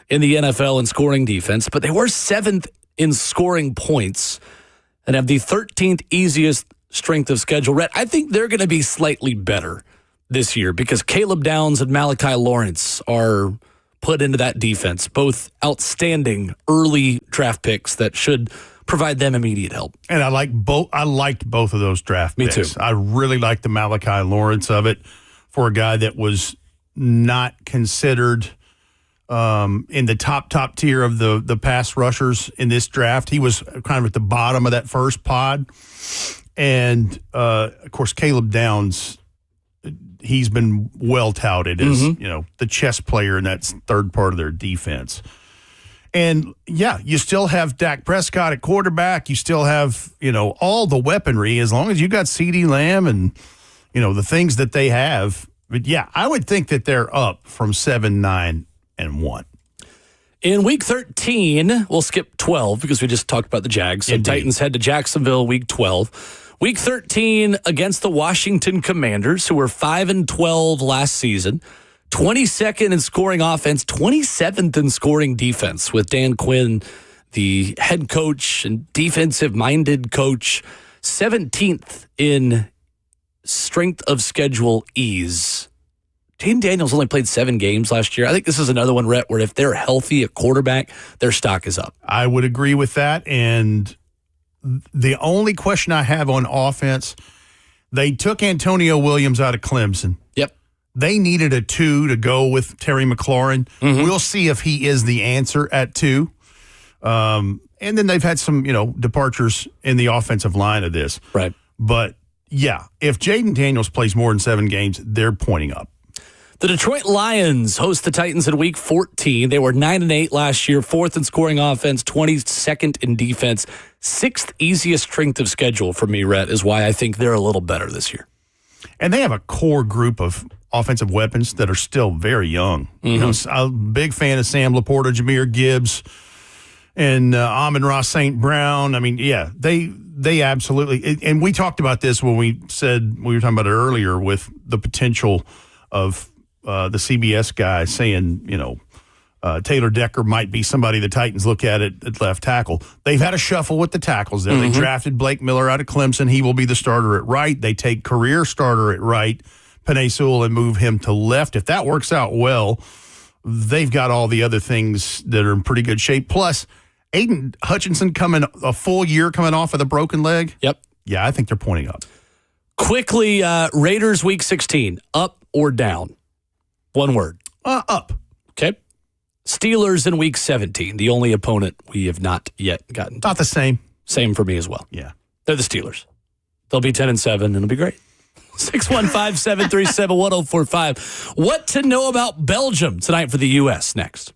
in the NFL in scoring defense, but they were 7th in scoring points and have the 13th easiest strength of schedule. Rhett, I think they're going to be slightly better this year because Caleb Downs and Malachi Lawrence are put into that defense, both outstanding early draft picks that should provide them immediate help. And I liked both of those draft picks. Me too. I really liked the Malachi Lawrence of it for a guy that was not considered in the top tier of the pass rushers in this draft. He was kind of at the bottom of that first pod. And, of course, Caleb Downs, he's been well touted as, the chess player in that third part of their defense. And, you still have Dak Prescott at quarterback. You still have, all the weaponry as long as you got CeeDee Lamb and, the things that they have. But, I would think that they're up from 7-9-1. In week 13, we'll skip 12 because we just talked about the Jags. So Titans head to Jacksonville week 12. Week 13 against the Washington Commanders, who were 5-12 last season. 22nd in scoring offense, 27th in scoring defense with Dan Quinn, the head coach and defensive-minded coach. 17th in strength of schedule ease. Jaden Daniels only played 7 games last year. I think this is another one, Rhett, where if they're healthy at quarterback, their stock is up. I would agree with that. And the only question I have on offense, They took Antonio Williams out of Clemson. Yep. They needed a 2 to go with Terry McLaurin. We'll see if he is the answer at 2. And then they've had some, departures in the offensive line of this. Right. But, yeah, if Jaden Daniels plays more than 7 games, they're pointing up. The Detroit Lions host the Titans in Week 14. They were 9-8 last year, 4th in scoring offense, 22nd in defense. 6th easiest strength of schedule for me, Rhett, is why I think they're a little better this year. And they have a core group of offensive weapons that are still very young. I'm a big fan of Sam Laporta, Jahmyr Gibbs, and Amon-Ra St. Brown. I mean, yeah, they absolutely – and we talked about this when we were talking about it earlier with the potential of the CBS guy saying, Taylor Decker might be somebody the Titans look at left tackle. They've had a shuffle with the tackles there. They drafted Blake Miller out of Clemson. He will be the starter at right. They take career starter at right, Penei Sewell, and move him to left. If that works out well, they've got all the other things that are in pretty good shape. Plus, Aiden Hutchinson coming a full year coming off of the broken leg. Yep. Yeah, I think they're pointing up. Quickly, Raiders Week 16, up or down? One word. Up. Okay. Steelers in Week 17, the only opponent we have not yet gotten to. Not the same. Same for me as well. Yeah. They're the Steelers. They'll be 10-7, and it'll be great. 615-737-1045. What to know about Belgium tonight for the U.S. next.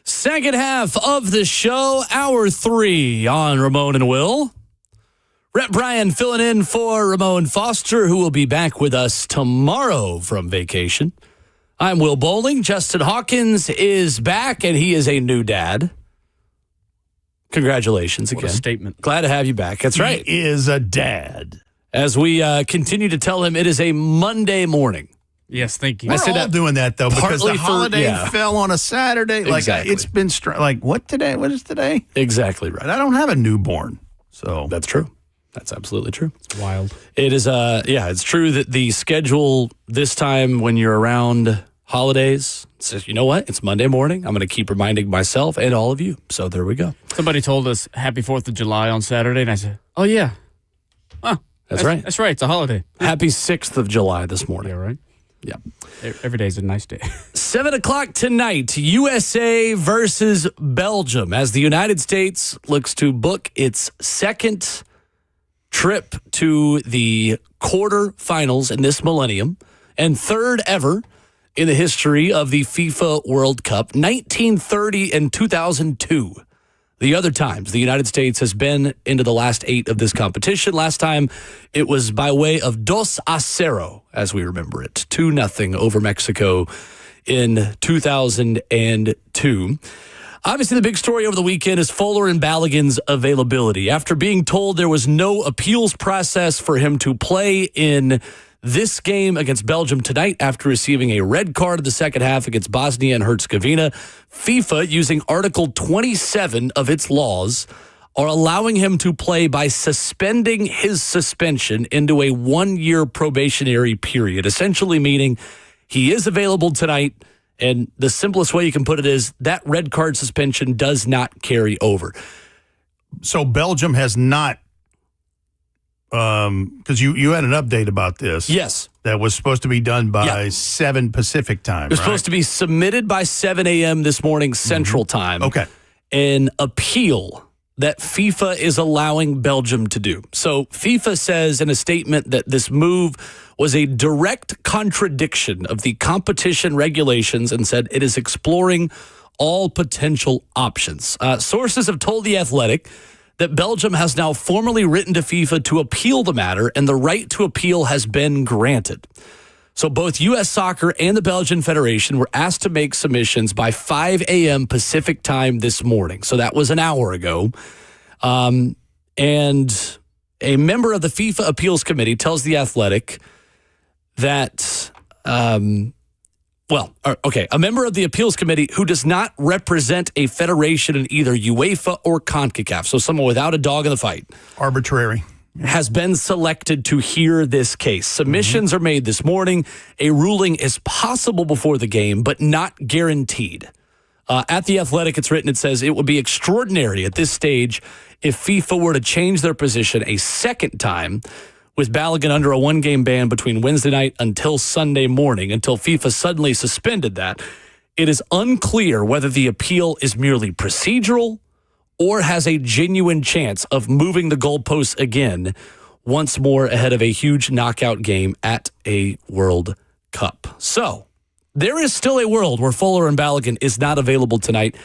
Second half of the show, hour 3 on Ramon and Will. Rhett Bryan filling in for Ramon Foster, who will be back with us tomorrow from vacation. I'm Will Bowling. Justin Hawkins is back, and he is a new dad. Congratulations again. What a statement. Glad to have you back. That's right. He is a dad. As we continue to tell him it is a Monday morning. Yes, thank you. We're all doing that, though, because the holiday fell on a Saturday. Like, Exactly. it's been what today? What is today? Exactly right. And I don't have a newborn, so That's true. That's absolutely true. It's wild. It is, it's true that the schedule this time when you're around holidays says, you know what? It's Monday morning. I'm going to keep reminding myself and all of you. So there we go. Somebody told us Happy 4th of July on Saturday, and I said, oh, yeah. Huh. That's right. That's right. It's a holiday. Happy 6th of July this morning. Yeah, right? Yeah. Every day's a nice day. 7 o'clock tonight, USA versus Belgium, as the United States looks to book its second trip to the quarterfinals in this millennium and third ever in the history of the FIFA World Cup, 1930 and 2002. The other times the United States has been into the last 8 of this competition. Last time it was by way of 2-0, as we remember it, 2-0 over Mexico in 2002. Obviously, the big story over the weekend is Fuller and Balogun's availability. After being told there was no appeals process for him to play in this game against Belgium tonight after receiving a red card in the second half against Bosnia and Herzegovina, FIFA, using Article 27 of its laws, are allowing him to play by suspending his suspension into a 1-year probationary period, essentially meaning he is available tonight. And the simplest way you can put it is that red card suspension does not carry over. So Belgium has not, because you had an update about this. Yes. That was supposed to be done by 7 Pacific time, It was supposed to be submitted by 7 a.m. this morning Central Time. Okay. An appeal that FIFA is allowing Belgium to do. So FIFA says in a statement that this move was a direct contradiction of the competition regulations and said it is exploring all potential options. Sources have told The Athletic that Belgium has now formally written to FIFA to appeal the matter, and the right to appeal has been granted. So both U.S. Soccer and the Belgian Federation were asked to make submissions by 5 a.m. Pacific time this morning. So that was an hour ago. And a member of the FIFA Appeals Committee tells The Athletic that, a member of the Appeals Committee who does not represent a federation in either UEFA or CONCACAF, so someone without a dog in the fight, Arbitrary. has been selected to hear this case. Submissions are made this morning. A ruling is possible before the game, but not guaranteed. At The Athletic, it's written, it says, it would be extraordinary at this stage if FIFA were to change their position a second time, with Balogun under a 1-game ban between Wednesday night until Sunday morning, until FIFA suddenly suspended that. It is unclear whether the appeal is merely procedural or has a genuine chance of moving the goalposts again once more ahead of a huge knockout game at a World Cup. So there is still a world where Fuller and Balogun is not available tonight.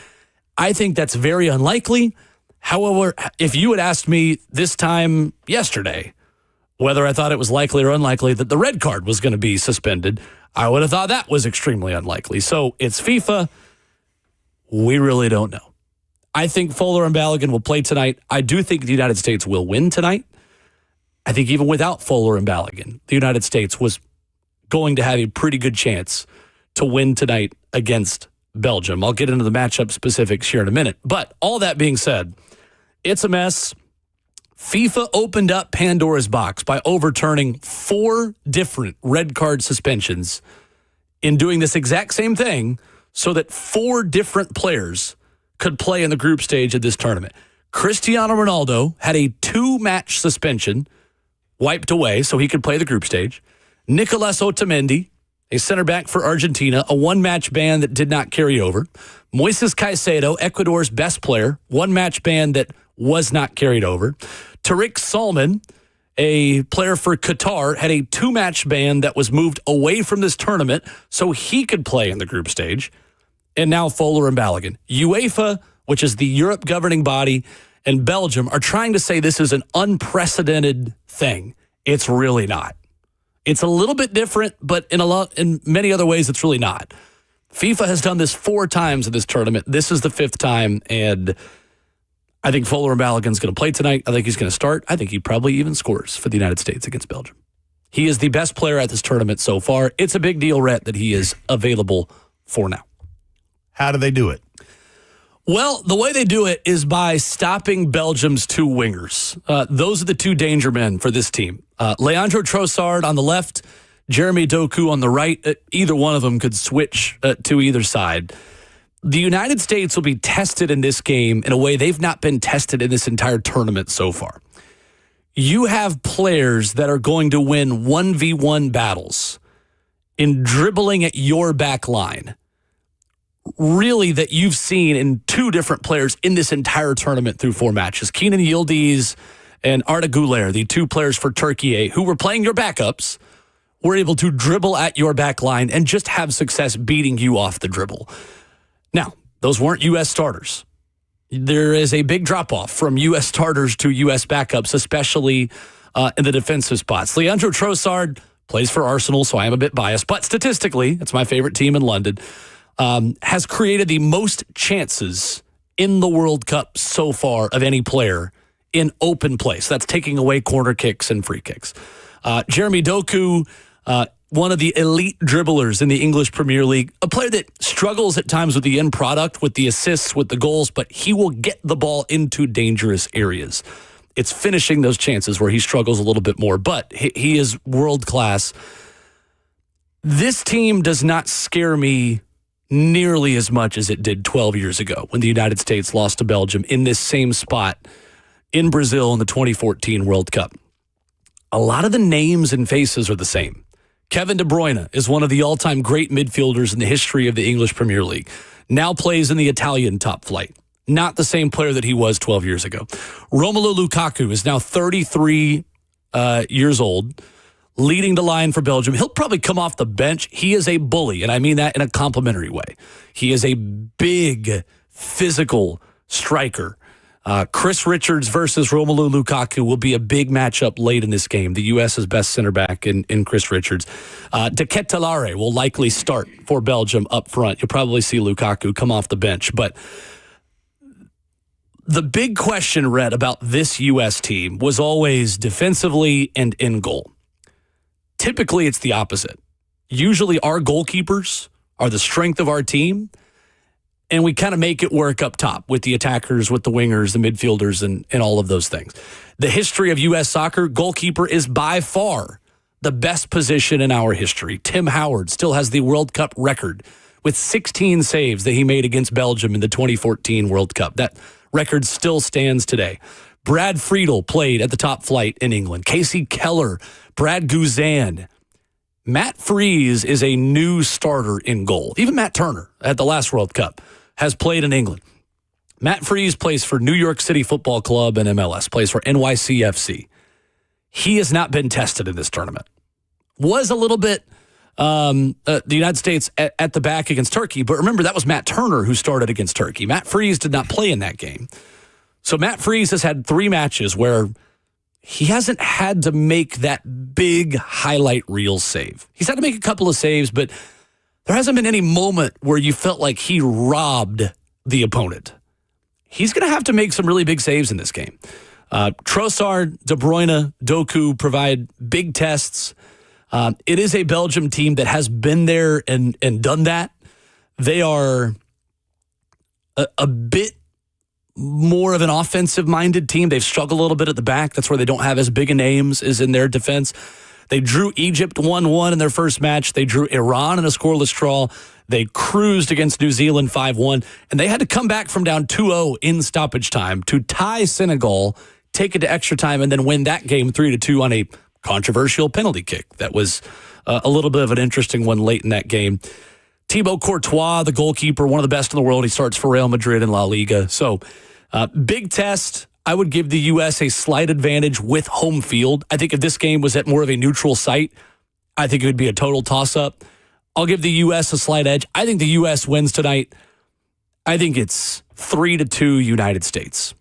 I think that's very unlikely. However, if you had asked me this time yesterday whether I thought it was likely or unlikely that the red card was going to be suspended, I would have thought that was extremely unlikely. So it's FIFA. We really don't know. I think Fuller and Balogun will play tonight. I do think the United States will win tonight. I think even without Fuller and Balogun, the United States was going to have a pretty good chance to win tonight against Belgium. I'll get into the matchup specifics here in a minute. But all that being said, it's a mess. FIFA opened up Pandora's box by overturning 4 different red card suspensions in doing this exact same thing so that 4 different players could play in the group stage of this tournament. Cristiano Ronaldo had a 2-match suspension wiped away so he could play the group stage. Nicolas Otamendi, a center back for Argentina, a 1-match ban that did not carry over. Moises Caicedo, Ecuador's best player, 1-match ban that was not carried over. Tariq Salman, a player for Qatar, had a 2-match ban that was moved away from this tournament so he could play in the group stage. and now Fowler and Balogun. UEFA, which is the Europe governing body, and Belgium are trying to say this is an unprecedented thing. It's really not. It's a little bit different, but in many other ways, it's really not. FIFA has done this 4 times in this tournament. This is the 5th time, and I think Fowler and Balogun's going to play tonight. I think he's going to start. I think he probably even scores for the United States against Belgium. He is the best player at this tournament so far. It's a big deal, Rhett, that he is available for now. How do they do it? Well, the way they do it is by stopping Belgium's 2 wingers. Those are the 2 danger men for this team. Leandro Trossard on the left, Jeremy Doku on the right. Either one of them could switch to either side. The United States will be tested in this game in a way they've not been tested in this entire tournament so far. You have players that are going to win 1v1 battles in dribbling at your back line. Really, that you've seen in 2 different players in this entire tournament through 4 matches. Kenan Yildiz and Arda Güler, the 2 players for Turkey, who were playing your backups, were able to dribble at your back line and just have success beating you off the dribble. Now, those weren't U.S. starters. There is a big drop-off from U.S. starters to U.S. backups, especially in the defensive spots. Leandro Trossard plays for Arsenal, so I am a bit biased, but statistically, it's my favorite team in London. Has created the most chances in the World Cup so far of any player in open play. So that's taking away corner kicks and free kicks. Jeremy Doku, one of the elite dribblers in the English Premier League, a player that struggles at times with the end product, with the assists, with the goals, but he will get the ball into dangerous areas. It's finishing those chances where he struggles a little bit more, but he is world class. This team does not scare me nearly as much as it did 12 years ago when the United States lost to Belgium in this same spot in Brazil in the 2014 World Cup. A lot of the names and faces are the same. Kevin De Bruyne is one of the all-time great midfielders in the history of the English Premier League. Now plays in the Italian top flight. Not the same player that he was 12 years ago. Romelu Lukaku is now 33 years old, leading the line for Belgium. He'll probably come off the bench. He is a bully, and I mean that in a complimentary way. He is a big, physical striker. Chris Richards versus Romelu Lukaku will be a big matchup late in this game. The U.S.'s best center back in Chris Richards. De Ketelaere will likely start for Belgium up front. You'll probably see Lukaku come off the bench. But the big question, Rhett, about this U.S. team was always defensively and in goal. Typically, it's the opposite. Usually, our goalkeepers are the strength of our team, and we kind of make it work up top with the attackers, with the wingers, the midfielders, and all of those things. The history of U.S. soccer, goalkeeper is by far the best position in our history. Tim Howard still has the World Cup record with 16 saves that he made against Belgium in the 2014 World Cup. That record still stands today. Brad Friedel played at the top flight in England. Casey Keller, Brad Guzan. Matt Freese is a new starter in goal. Even Matt Turner at the last World Cup has played in England. Matt Freese plays for New York City Football Club and MLS, plays for NYCFC. He has not been tested in this tournament. Was a little bit the United States at the back against Turkey, but remember, that was Matt Turner who started against Turkey. Matt Freese did not play in that game. So Matt Freese has had 3 matches where he hasn't had to make that big highlight reel save. He's had to make a couple of saves, but there hasn't been any moment where you felt like he robbed the opponent. He's going to have to make some really big saves in this game. Trossard, De Bruyne, Doku provide big tests. It is a Belgium team that has been there and done that. They are a bit more of an offensive-minded team. They've struggled a little bit at the back. That's where they don't have as big a names as in their defense. They drew Egypt 1-1 in their first match. They drew Iran in a scoreless draw. They cruised against New Zealand 5-1, and they had to come back from down 2-0 in stoppage time to tie Senegal, take it to extra time, and then win that game 3-2 on a controversial penalty kick. That was a little bit of an interesting one late in that game. Thibaut Courtois, the goalkeeper, one of the best in the world. He starts for Real Madrid in La Liga. So, big test. I would give the U.S. a slight advantage with home field. I think if this game was at more of a neutral site, I think it would be a total toss-up. I'll give the U.S. a slight edge. I think the U.S. wins tonight. I think it's 3-2 United States.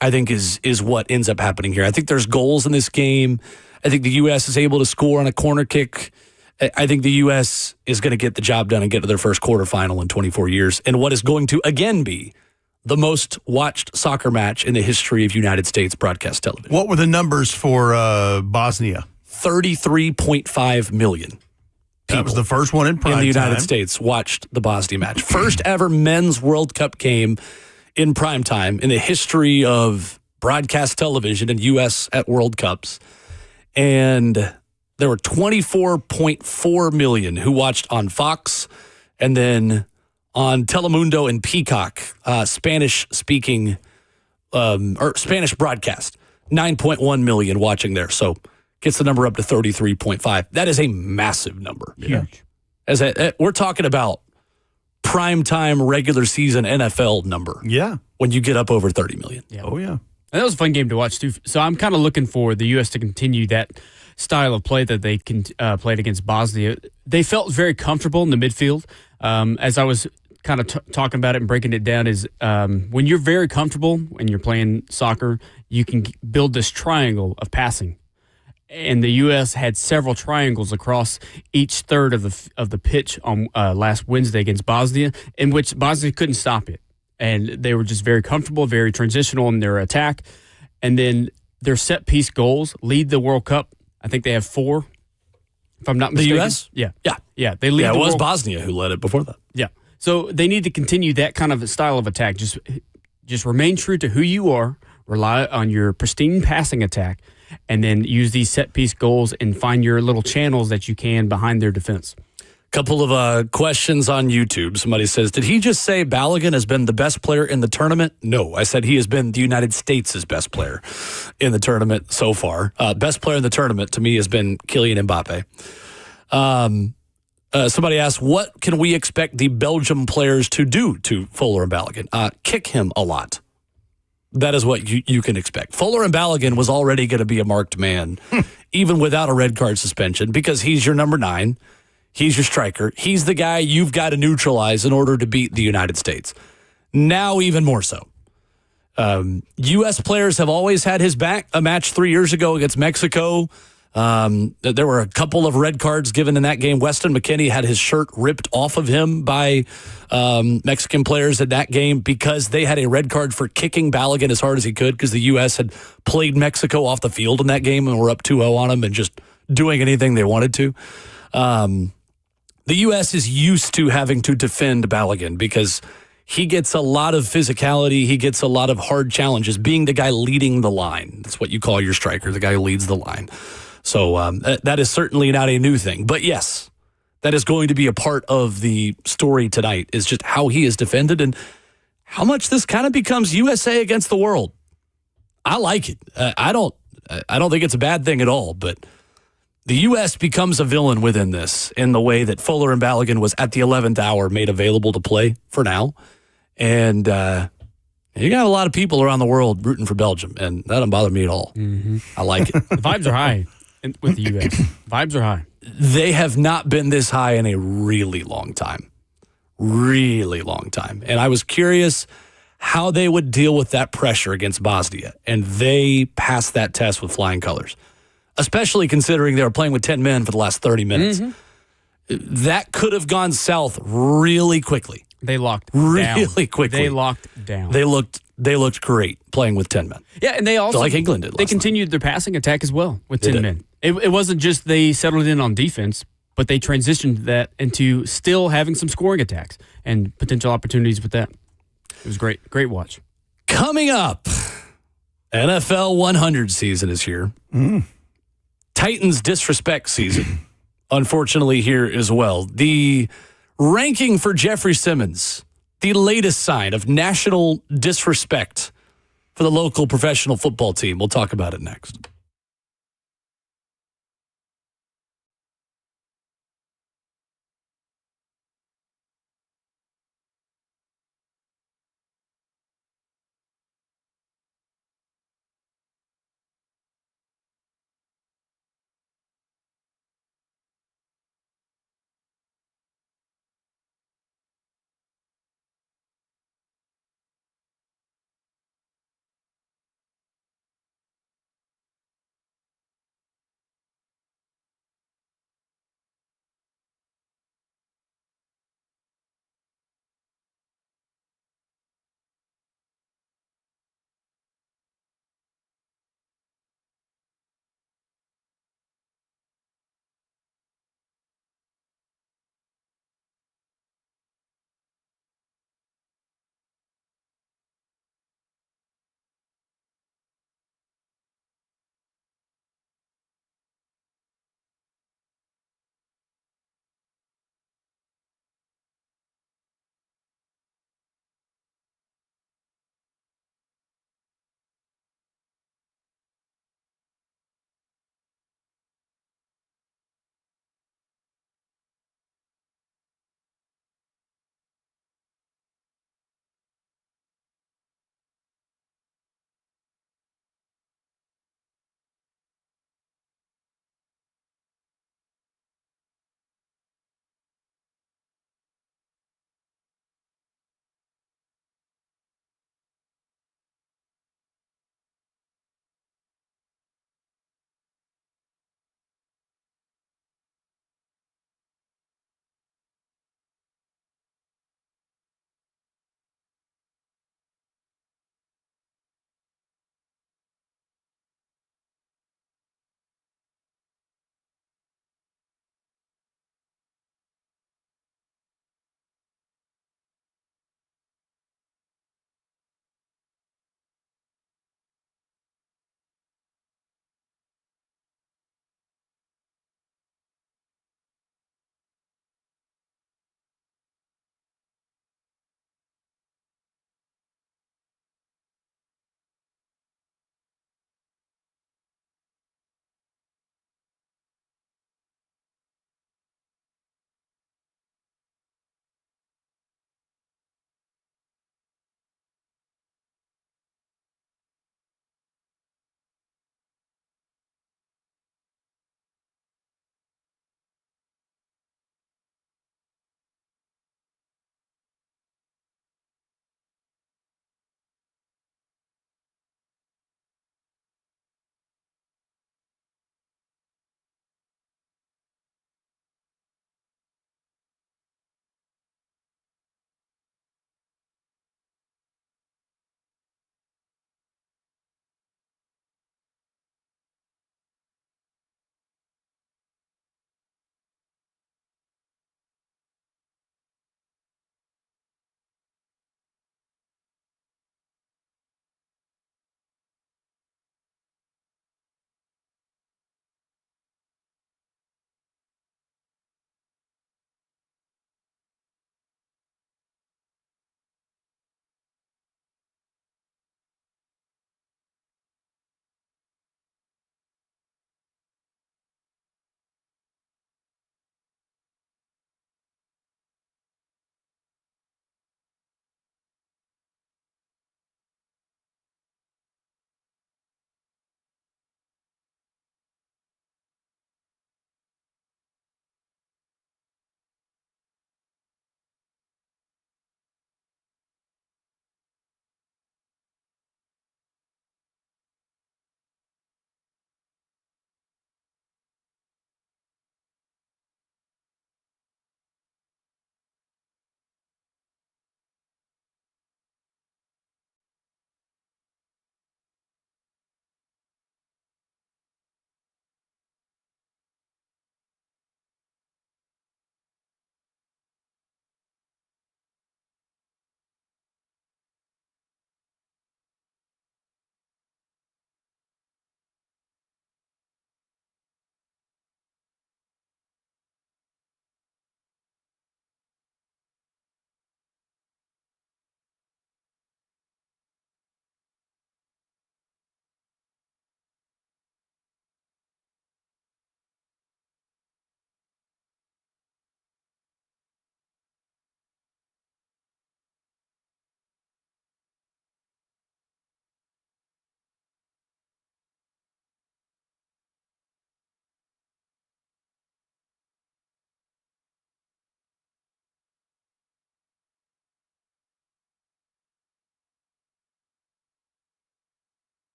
I think is what ends up happening here. I think there's goals in this game. I think the U.S. is able to score on a corner kick. I think the U.S. is going to get the job done and get to their first quarterfinal in 24 years in what is going to, again, be the most watched soccer match in the history of United States broadcast television. What were the numbers for Bosnia? 33.5 million. That was the first one in prime in the United time. States watched the Bosnia match. First ever men's World Cup game in prime time in the history of broadcast television and U.S. at World Cups. And there were 24.4 million who watched on Fox and then on Telemundo and Peacock, Spanish-speaking or Spanish broadcast. 9.1 million watching there. So gets the number up to 33.5. That is a massive number. Huge. We're talking about primetime regular season NFL number. Yeah. When you get up over 30 million. Yeah. Oh, yeah. And that was a fun game to watch, too. So I'm kind of looking for the U.S. to continue that style of play that they played against Bosnia. They felt very comfortable in the midfield. As I was kind of talking about it and breaking it down is when you're very comfortable when you're playing soccer, you can build this triangle of passing. And the U.S. had several triangles across each third of the pitch on last Wednesday against Bosnia, in which Bosnia couldn't stop it. And they were just very comfortable, very transitional in their attack. And then their set-piece goals lead the World Cup. I think they have 4, if I'm not mistaken. The U.S.? Yeah. Yeah. Yeah, they lead Yeah, the it was World Bosnia who led it before that. Yeah. So they need to continue that kind of style of attack. Just remain true to who you are, rely on your pristine passing attack, and then use these set-piece goals and find your little channels that you can behind their defense. Couple of questions on YouTube. Somebody says, did he just say Balogun has been the best player in the tournament? No, I said he has been the United States' best player in the tournament so far. Best player in the tournament to me has been Kylian Mbappe. Somebody asked, what can we expect the Belgium players to do to Fuller and Balogun? Kick him a lot. That is what you can expect. Fuller and Balogun was already going to be a marked man, even without a red card suspension, because he's your number 9. He's your striker. He's the guy you've got to neutralize in order to beat the United States. Now even more so. U.S. players have always had his back. A match 3 years ago against Mexico. There were a couple of red cards given in that game. Weston McKennie had his shirt ripped off of him by Mexican players in that game because they had a red card for kicking Balogun as hard as he could because the U.S. had played Mexico off the field in that game and were up 2-0 on them and just doing anything they wanted to. The U.S. is used to having to defend Balogun because he gets a lot of physicality. He gets a lot of hard challenges, being the guy leading the line. That's what you call your striker, the guy who leads the line. So that is certainly not a new thing. But yes, that is going to be a part of the story tonight, is just how he is defended and how much this kind of becomes USA against the world. I like it. I don't think it's a bad thing at all, but the U.S. becomes a villain within this in the way that Fuller and Balogun was at the 11th hour made available to play for now. And you got a lot of people around the world rooting for Belgium, and that doesn't bother me at all. Mm-hmm. I like it. The vibes are high with the U.S. Vibes are high. They have not been this high in a really long time. Really long time. And I was curious how they would deal with that pressure against Bosnia, and they passed that test with flying colors. Especially considering they were playing with 10 men for the last 30 minutes. Mm-hmm. That could have gone south really quickly. They locked really quickly. They locked down. They looked great playing with 10 men. Yeah, and they also, like England did. They continued their passing attack as well with 10 men. It wasn't just they settled in on defense, but they transitioned that into still having some scoring attacks and potential opportunities with that. It was great. Great watch. Coming up, NFL 100 season is here. Titans disrespect season, unfortunately, here as well. The ranking for Jeffery Simmons, the latest sign of national disrespect for the local professional football team. We'll talk about it next.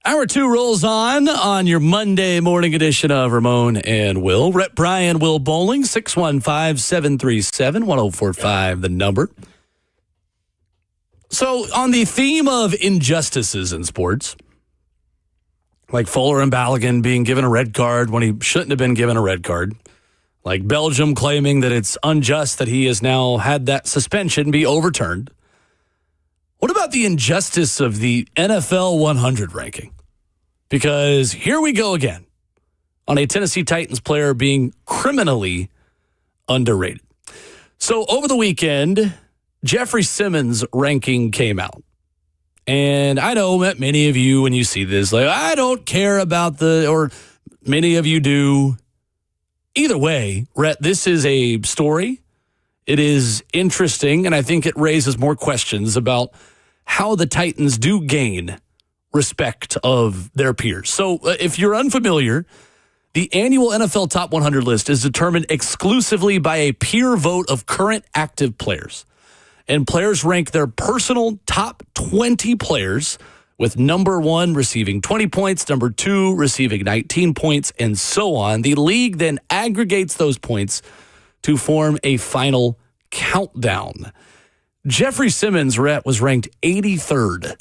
Hour 2 rolls on your Monday morning edition of Ramon and Will. Rep Brian Will Bowling, 615-737-1045, the number. So on the theme of injustices in sports, like Fuller and Balogun being given a red card when he shouldn't have been given a red card, like Belgium claiming that it's unjust that he has now had that suspension be overturned. What about the injustice of the NFL 100 ranking? Because here we go again on a Tennessee Titans player being criminally underrated. So over the weekend, Jeffery Simmons' ranking came out. And I know that many of you, when you see this, like, I don't care about or many of you do. Either way, Rhett, this is a story. It is interesting, and I think it raises more questions about how the Titans do gain respect of their peers. So if you're unfamiliar, the annual NFL Top 100 list is determined exclusively by a peer vote of current active players. And players rank their personal top 20 players, with number 1 receiving 20 points, number 2 receiving 19 points, and so on. The league then aggregates those points to form a final countdown. Jeffery Simmons was ranked 83rd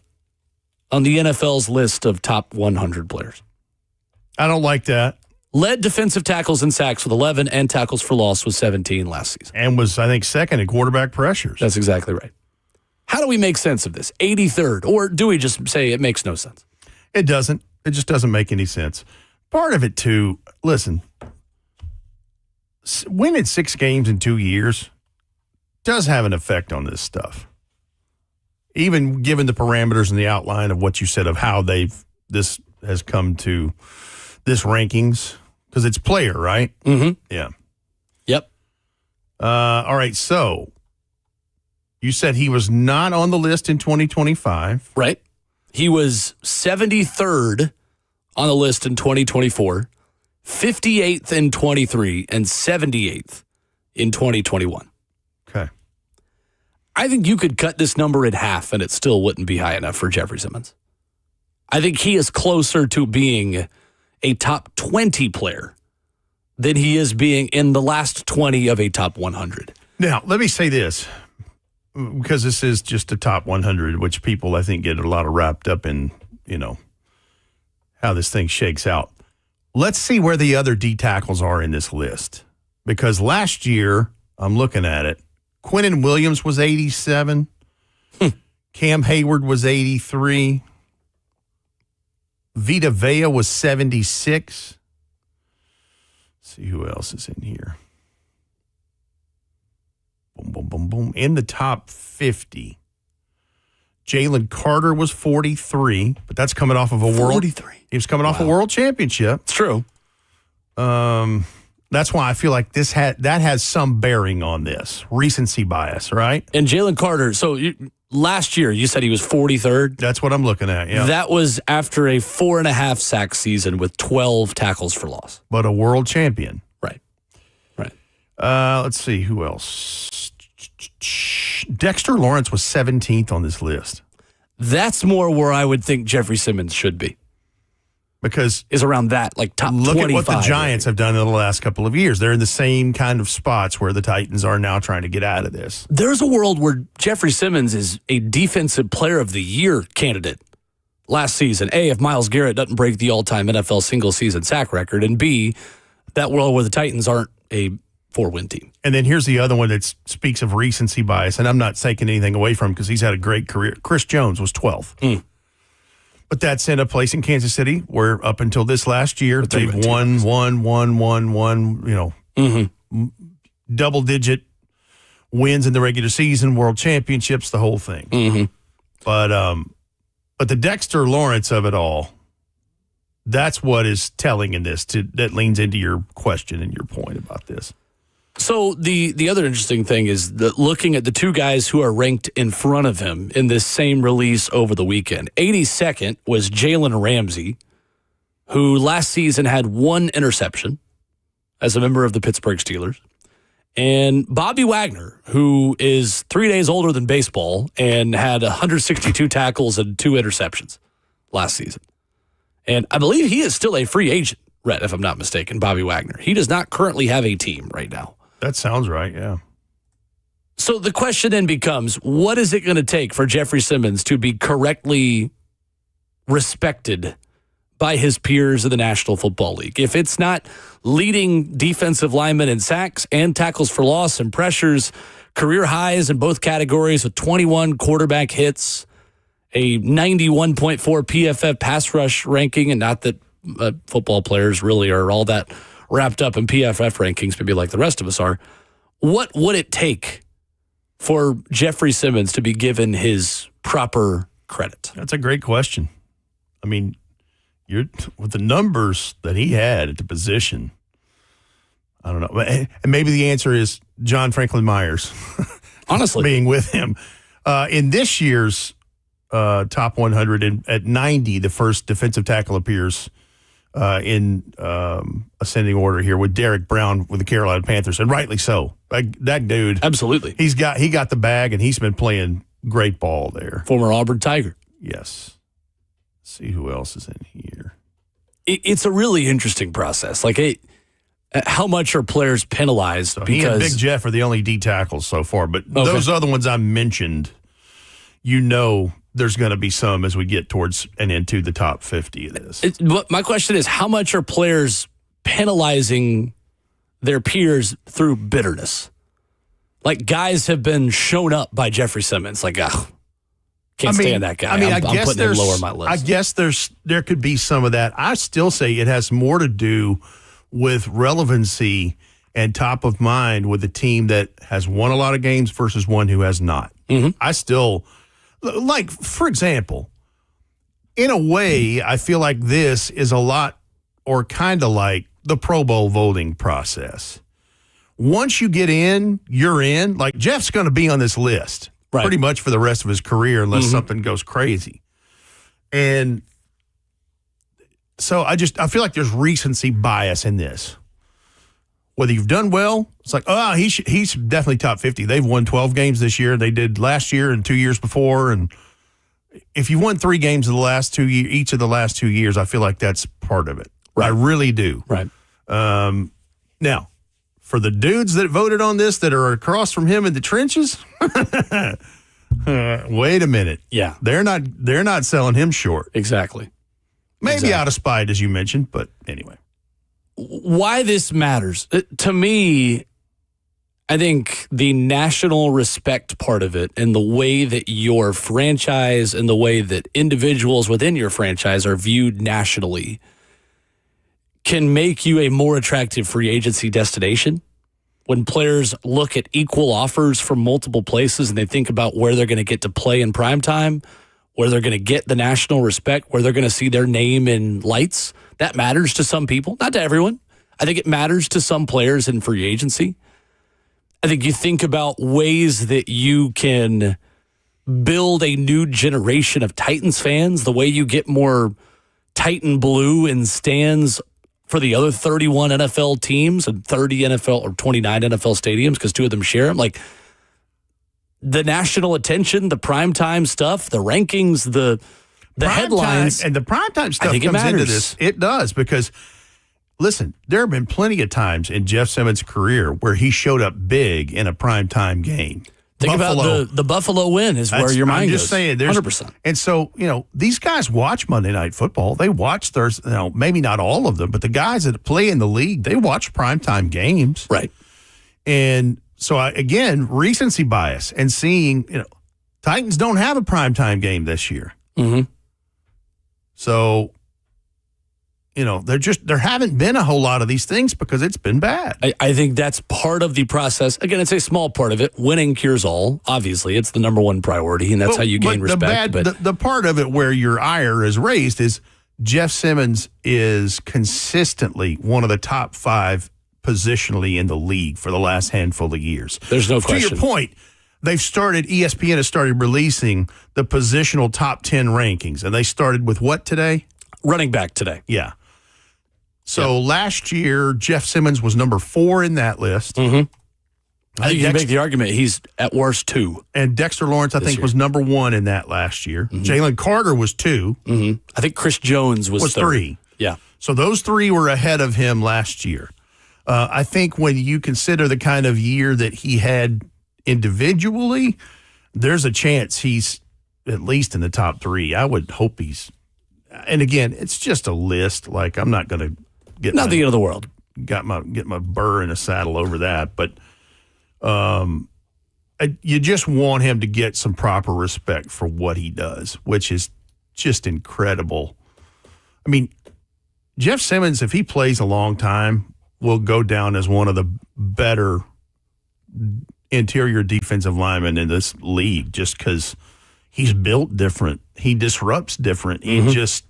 on the NFL's list of top 100 players. I don't like that. Led defensive tackles and sacks with 11 and tackles for loss with 17 last season. And was, I think, second in quarterback pressures. That's exactly right. How do we make sense of this? 83rd, or do we just say it makes no sense? It doesn't. It just doesn't make any sense. Part of it, too, listen, winning 6 games in 2 years does have an effect on this stuff. Even given the parameters and the outline of what you said of how this has come to this rankings, because it's player, right? Mm-hmm. Yeah. Yep. All right, so you said he was not on the list in 2025. Right. He was 73rd on the list in 2024, 58th in 23, and 78th in 2021. Okay. I think you could cut this number in half and it still wouldn't be high enough for Jeffery Simmons. I think he is closer to being a top 20 player than he is being in the last 20 of a top 100. Now, let me say this, because this is just a top 100, which people, I think, get a lot of wrapped up in, how this thing shakes out. Let's see where the other D tackles are in this list. Because last year, I'm looking at it, Quinnen Williams was 87. Cam Hayward was 83. Vita Vea was 76. Let's see who else is in here. Boom, boom, boom, boom. In the top 50, Jalen Carter was 43, but that's coming off of a world. 43. He was coming off a world championship. It's true. That's why I feel like that has some bearing on this recency bias, right? And Jalen Carter. So last year you said he was 43rd. That's what I'm looking at. Yeah, that was after a 4.5 sack season with 12 tackles for loss. But a world champion, right? Let's see who else. Dexter Lawrence was 17th on this list. That's more where I would think Jeffery Simmons should be. Because is around that, like top 25. Look at what the Giants have done in the last couple of years. They're in the same kind of spots where the Titans are now trying to get out of this. There's a world where Jeffery Simmons is a defensive player of the year candidate last season. A, if Myles Garrett doesn't break the all-time NFL single-season sack record, and B, that world where the Titans aren't a 4-win team. And then here's the other one that speaks of recency bias, and I'm not taking anything away from him because he's had a great career. Chris Jones was 12th. But that's in a place in Kansas City where up until this last year, they've won, double-digit wins in the regular season, world championships, the whole thing. But the Dexter Lawrence of it all, that's what is telling in this. That leans into your question and your point about this. So the other interesting thing is that looking at the two guys who are ranked in front of him in this same release over the weekend. 82nd was Jalen Ramsey, who last season had 1 interception as a member of the Pittsburgh Steelers. And Bobby Wagner, who is 3 days older than baseball and had 162 tackles and 2 interceptions last season. And I believe he is still a free agent, Rhett, if I'm not mistaken, Bobby Wagner. He does not currently have a team right now. That sounds right, yeah. So the question then becomes, what is it going to take for Jeffery Simmons to be correctly respected by his peers in the National Football League? If it's not leading defensive linemen in sacks and tackles for loss and pressures, career highs in both categories with 21 quarterback hits, a 91.4 PFF pass rush ranking, and not that football players really are all that wrapped up in PFF rankings, maybe like the rest of us are, what would it take for Jeffery Simmons to be given his proper credit? That's a great question. I mean, you're with the numbers that he had at the position, I don't know. And maybe the answer is John Franklin Myers. Honestly. Being with him. In this year's top 100 at 90, the first defensive tackle appears in ascending order here with Derek Brown with the Carolina Panthers, and rightly so. That dude. Absolutely. He got the bag, and he's been playing great ball there. Former Auburn Tiger. Yes. Let's see who else is in here. It's a really interesting process. Like, how much are players penalized? So he and Big Jeff are the only D tackles so far, but those other ones I mentioned, there's going to be some as we get towards and into the top 50 of this. But my question is, how much are players penalizing their peers through bitterness? Like, guys have been shown up by Jeffery Simmons. Like, can't stand that guy. I'm putting him lower on my list. I guess there could be some of that. I still say it has more to do with relevancy and top of mind with a team that has won a lot of games versus one who has not. Mm-hmm. I still, like, for example, in a way, I feel like this is a lot or kind of like the Pro Bowl voting process. Once you get in, you're in. Like, Jeff's going to be on this list pretty much for the rest of his career unless something goes crazy. And so I feel like there's recency bias in this. Whether you've done well, it's like, he's definitely top 50. They've won 12 games this year. They did last year and 2 years before. And if you won 3 games of the last 2 years, each of the last 2 years, I feel like that's part of it. Right. I really do. Right. Now, for the dudes that voted on this that are across from him in the trenches, wait a minute. Yeah. They're not selling him short. Exactly. Maybe out of spite, as you mentioned, but anyway. Why this matters, to me, I think the national respect part of it and the way that your franchise and the way that individuals within your franchise are viewed nationally can make you a more attractive free agency destination. When players look at equal offers from multiple places and they think about where they're going to get to play in prime time, where they're going to get the national respect, where they're going to see their name in lights, that matters to some people, not to everyone. I think it matters to some players in free agency. I think you think about ways that you can build a new generation of Titans fans, the way you get more Titan blue in stands for the other 31 NFL teams and 30 NFL or 29 NFL stadiums because 2 of them share them. Like, the national attention, the primetime stuff, the rankings, the headlines. And the primetime stuff comes into this. It does, because, listen, there have been plenty of times in Jeff Simmons' career where he showed up big in a primetime game. Think about the Buffalo win is where your mind goes. I'm just saying. 100%. And so, these guys watch Monday Night Football. They watch Thursday, maybe not all of them, but the guys that play in the league, they watch primetime games. Right. And so, again, recency bias and seeing, Titans don't have a primetime game this year. Mm-hmm. So, there haven't been a whole lot of these things because it's been bad. I think that's part of the process. Again, it's a small part of it. Winning cures all. Obviously, it's the number one priority, and that's how you gain respect. The part of it where your ire is raised is Jeff Simmons is consistently one of the top 5 positionally in the league for the last handful of years. There's no question. To your point, ESPN has started releasing the positional top 10 rankings, and they started with what today? Running back today. Yeah. So last year, Jeff Simmons was number 4 in that list. Mm-hmm. I think you can make the argument he's at worst 2. And Dexter Lawrence, I think, was number 1 in that last year. Mm-hmm. Jalen Carter was 2. Mm-hmm. I think Chris Jones was 3. Yeah. So those 3 were ahead of him last year. I think when you consider the kind of year that he had individually, there's a chance he's at least in the top 3. I would hope he's. And again, it's just a list. Like, I'm not going to get not the end of the world. Get my burr in a saddle over that, but you just want him to get some proper respect for what he does, which is just incredible. I mean, Jeff Simmons, if he plays a long time, will go down as one of the better interior defensive linemen in this league just because he's built different. He disrupts different. He just,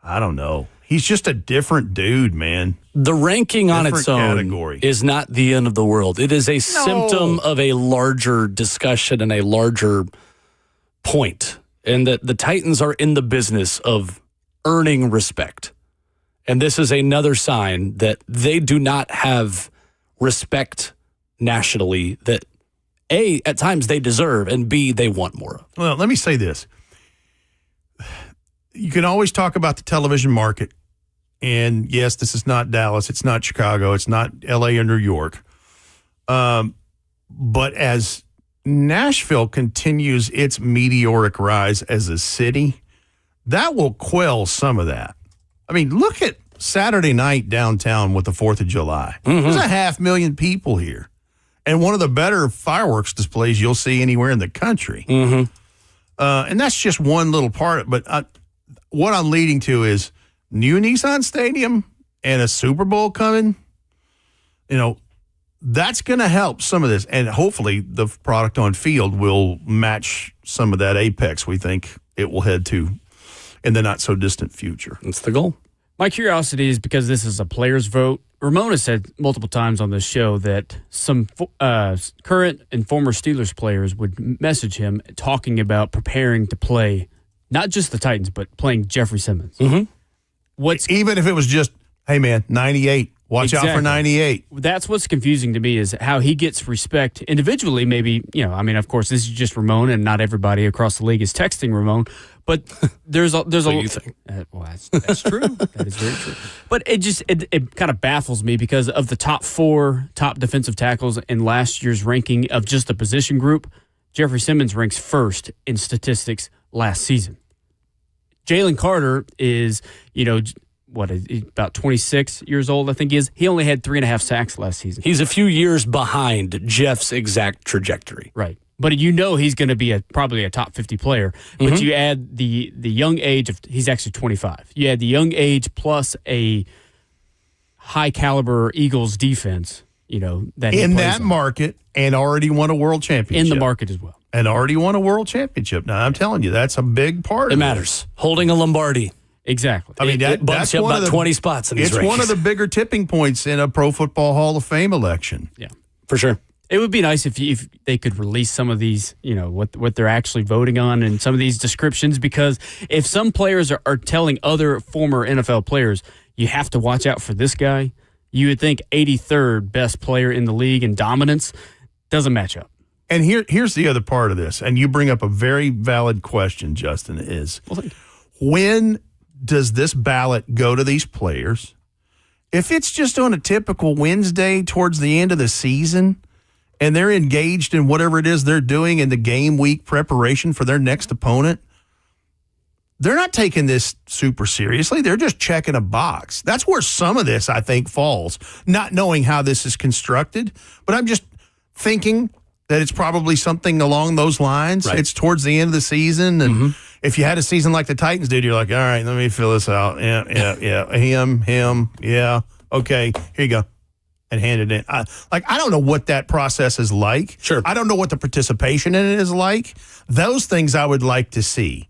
I don't know. He's just a different dude, man. The ranking on its own category is not the end of the world. It is a symptom of a larger discussion and a larger point. And that the Titans are in the business of earning respect. And this is another sign that they do not have respect nationally that, A, at times they deserve, and B, they want more of. Well, let me say this. You can always talk about the television market. And yes, this is not Dallas. It's not Chicago. It's not L.A. or New York. But as Nashville continues its meteoric rise as a city, that will quell some of that. I mean, look at Saturday night downtown with the 4th of July. Mm-hmm. There's 500,000 people here. And one of the better fireworks displays you'll see anywhere in the country. Mm-hmm. And that's just one little part. But what I'm leading to is new Nissan Stadium and a Super Bowl coming. You know, that's going to help some of this. And hopefully the product on field will match some of that apex we think it will head to in the not-so-distant future. That's the goal. My curiosity is because this is a player's vote. Ramon has said multiple times on this show that some current and former Steelers players would message him talking about preparing to play not just the Titans, but playing Jeffery Simmons. Mm-hmm. Even if it was just, hey, man, 98. Watch out for 98. That's what's confusing to me is how he gets respect individually. Maybe, of course, this is just Ramon, and not everybody across the league is texting Ramon. But there's a you think? Well, that's true. That is very true. But it kind of baffles me because of the top 4 top defensive tackles in last year's ranking of just the position group. Jeffery Simmons ranks first in statistics last season. Jalen Carter is, about 26 years old, I think he is. He only had 3.5 sacks last season. He's a few years behind Jeff's exact trajectory. Right. But he's going to be probably a top 50 player. But you add the young age of, he's actually 25. You add the young age plus a high caliber Eagles defense, that in that market, and already won a world championship. In the market as well. And already won a world championship. Now, I'm telling you, that's a big part It of matters. Holding a Lombardi. Exactly. I mean, it bumps you up about 20 spots in these rankings. It's one of the bigger tipping points in a Pro Football Hall of Fame election. Yeah, for sure. It would be nice if they could release some of these, what they're actually voting on and some of these descriptions, because if some players are telling other former NFL players, you have to watch out for this guy, you would think 83rd best player in the league in dominance doesn't match up. And here's the other part of this, and you bring up a very valid question, Justin, is when does this ballot go to these players? If it's just on a typical Wednesday towards the end of the season and they're engaged in whatever it is they're doing in the game week preparation for their next opponent, they're not taking this super seriously. They're just checking a box. That's where some of this, I think, falls, not knowing how this is constructed. But I'm just thinking that it's probably something along those lines. Right. It's towards the end of the season. And if you had a season like the Titans did, you're like, all right, let me fill this out. Yeah. Him. Yeah. Okay, here you go. And hand it in. I don't know what that process is like. Sure. I don't know what the participation in it is like. Those things I would like to see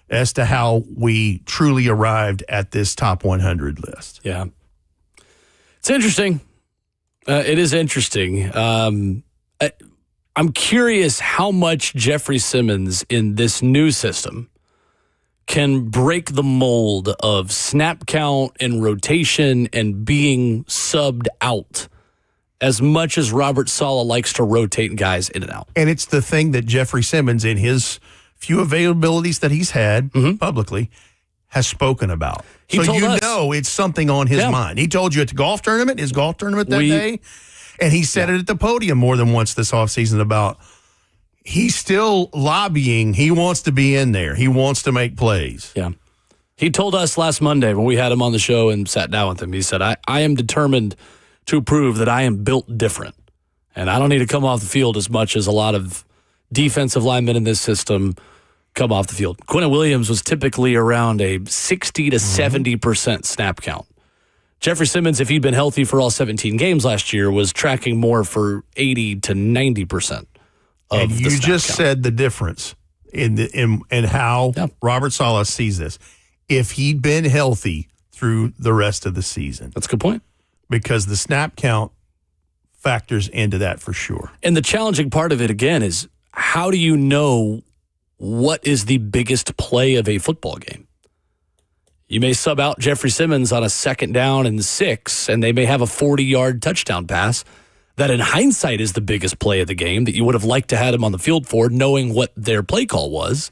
as to how we truly arrived at this top 100 list. Yeah. It's interesting. It is interesting. I'm curious how much Jeffery Simmons in this new system can break the mold of snap count and rotation and being subbed out as much as Robert Saleh likes to rotate guys in and out. And it's the thing that Jeffery Simmons, in his few availabilities that he's had publicly, has spoken about. He so told you us. know it's something on his mind. He told you at the golf tournament, his golf tournament that day, and he said it at the podium more than once this offseason about he's still lobbying. He wants to be in there. He wants to make plays. Yeah. He told us last Monday when we had him on the show and sat down with him, he said, I am determined to prove that I am built different. And I don't need to come off the field as much as a lot of defensive linemen in this system come off the field. Quinnen Williams was typically around a 60 to 70% snap count. Jeffery Simmons, if he'd been healthy for all 17 games last year, was tracking more for 80 to 90% of and the you snap just count. said the difference in how Robert Saleh sees this. If he'd been healthy through the rest of the season. That's a good point. Because the snap count factors into that for sure. And the challenging part of it, again, is how do you know what is the biggest play of a football game? You may sub out Jeffery Simmons on a 2nd down and 6, and they may have a 40-yard touchdown pass that in hindsight is the biggest play of the game that you would have liked to have him on the field for, knowing what their play call was.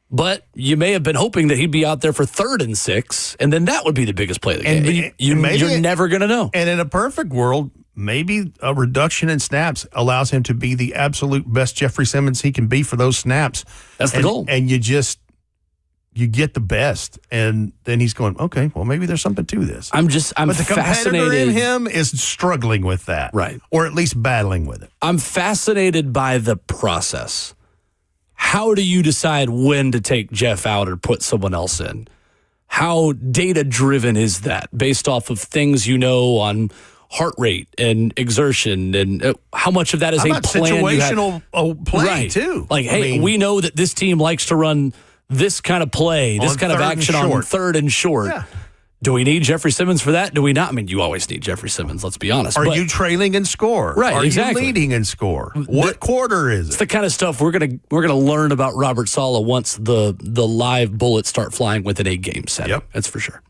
But you may have been hoping that he'd be out there for 3rd and 6, and then that would be the biggest play of the game. You're never going to know. And in a perfect world, maybe a reduction in snaps allows him to be the absolute best Jeffery Simmons he can be for those snaps. That's the goal. And you get the best. And then he's going, okay, well, maybe there's something to this. I'm but the competitor fascinated. in him is struggling with that. Right. Or at least battling with it. I'm fascinated by the process. How do you decide when to take Jeff out or put someone else in? How data-driven is that based off of things you know on heart rate and exertion and how much of that is a plan you have? Situational play, too. Like, hey, we know that this team likes to run this kind of play, this kind of action on 3rd and short. Yeah. Do we need Jeffery Simmons for that? Do we not? I mean, you always need Jeffery Simmons, let's be honest. Are you trailing in score? Right, Are exactly. you leading in score? What quarter is It's it? the kind of stuff we're gonna learn about Robert Saleh once the live bullets start flying with an 8-game setting. Yep. That's for sure.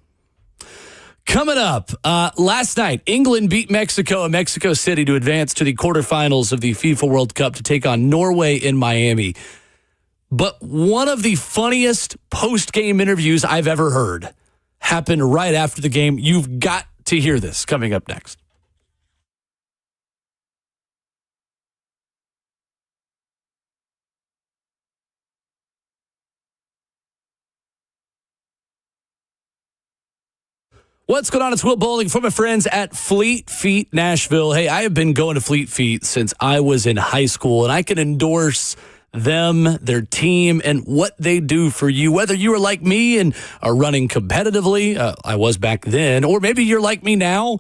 Coming up, last night, England beat Mexico in Mexico City to advance to the quarterfinals of the FIFA World Cup to take on Norway in Miami. But one of the funniest post-game interviews I've ever heard happened right after the game. You've got to hear this coming up next. What's going on? It's Will Bowling from my friends at Fleet Feet Nashville. Hey, I have been going to Fleet Feet since I was in high school, and I can endorse them, their team, and what they do for you. Whether you are like me and are running competitively, I was back then, or maybe you're like me now,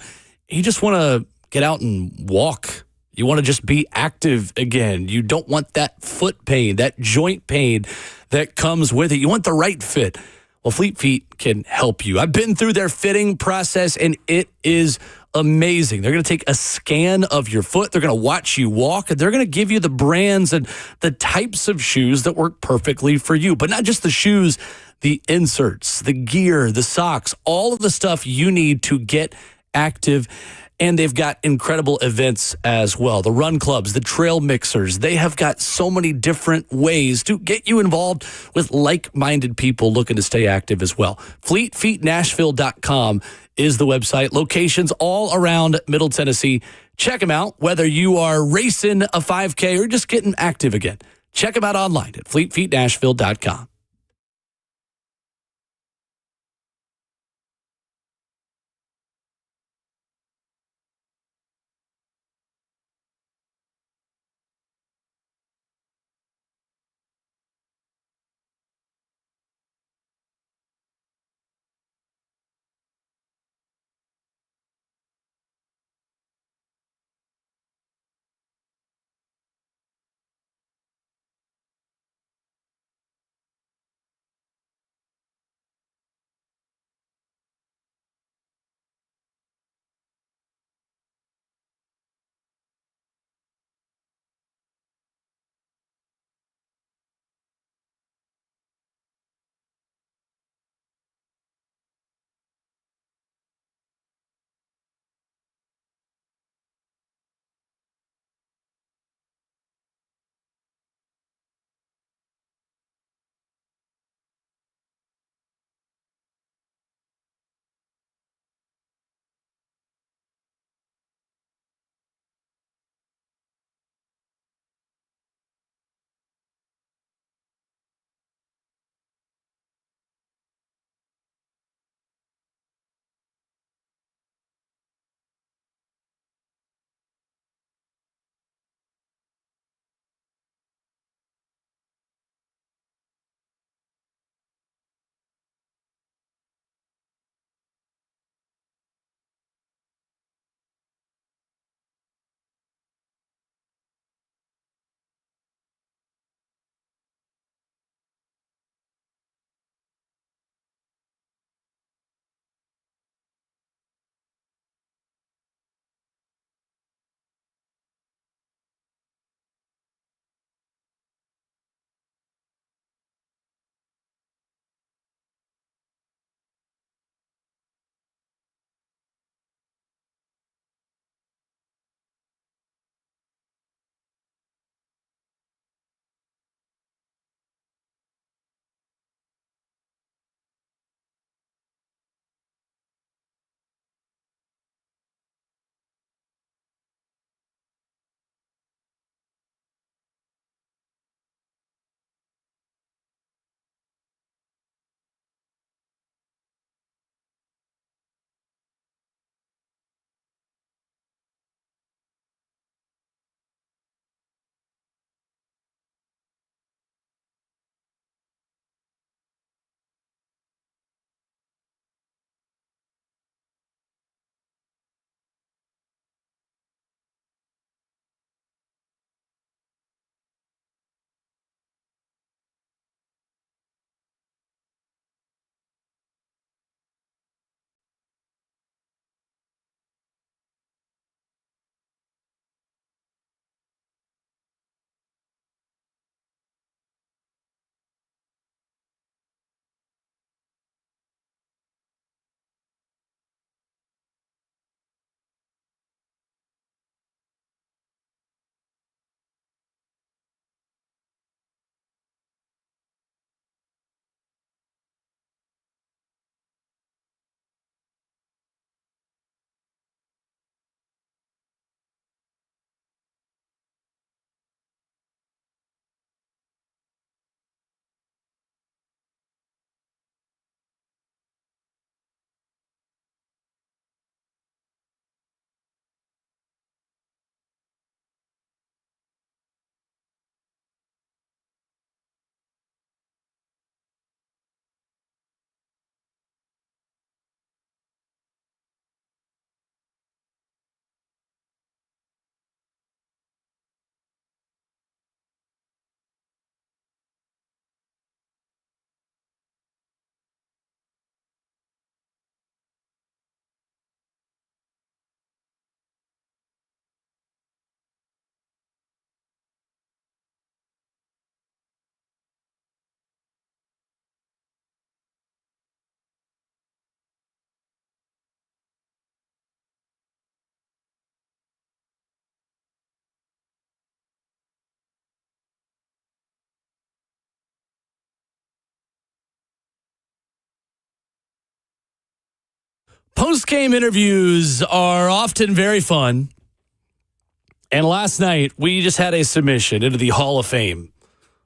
you just want to get out and walk. You want to just be active again. You don't want that foot pain, that joint pain that comes with it. You want the right fit. Well, Fleet Feet can help you. I've been through their fitting process, and it is amazing. They're going to take a scan of your foot. They're going to watch you walk, and they're going to give you the brands and the types of shoes that work perfectly for you. But not just the shoes, the inserts, the gear, the socks, all of the stuff you need to get active. And they've got incredible events as well. The run clubs, the trail mixers, they have got so many different ways to get you involved with like-minded people looking to stay active as well. FleetFeetNashville.com is the website. Locations all around Middle Tennessee. Check them out, whether you are racing a 5K or just getting active again. Check them out online at FleetFeetNashville.com. Post-game interviews are often very fun. And last night, we just had a submission into the Hall of Fame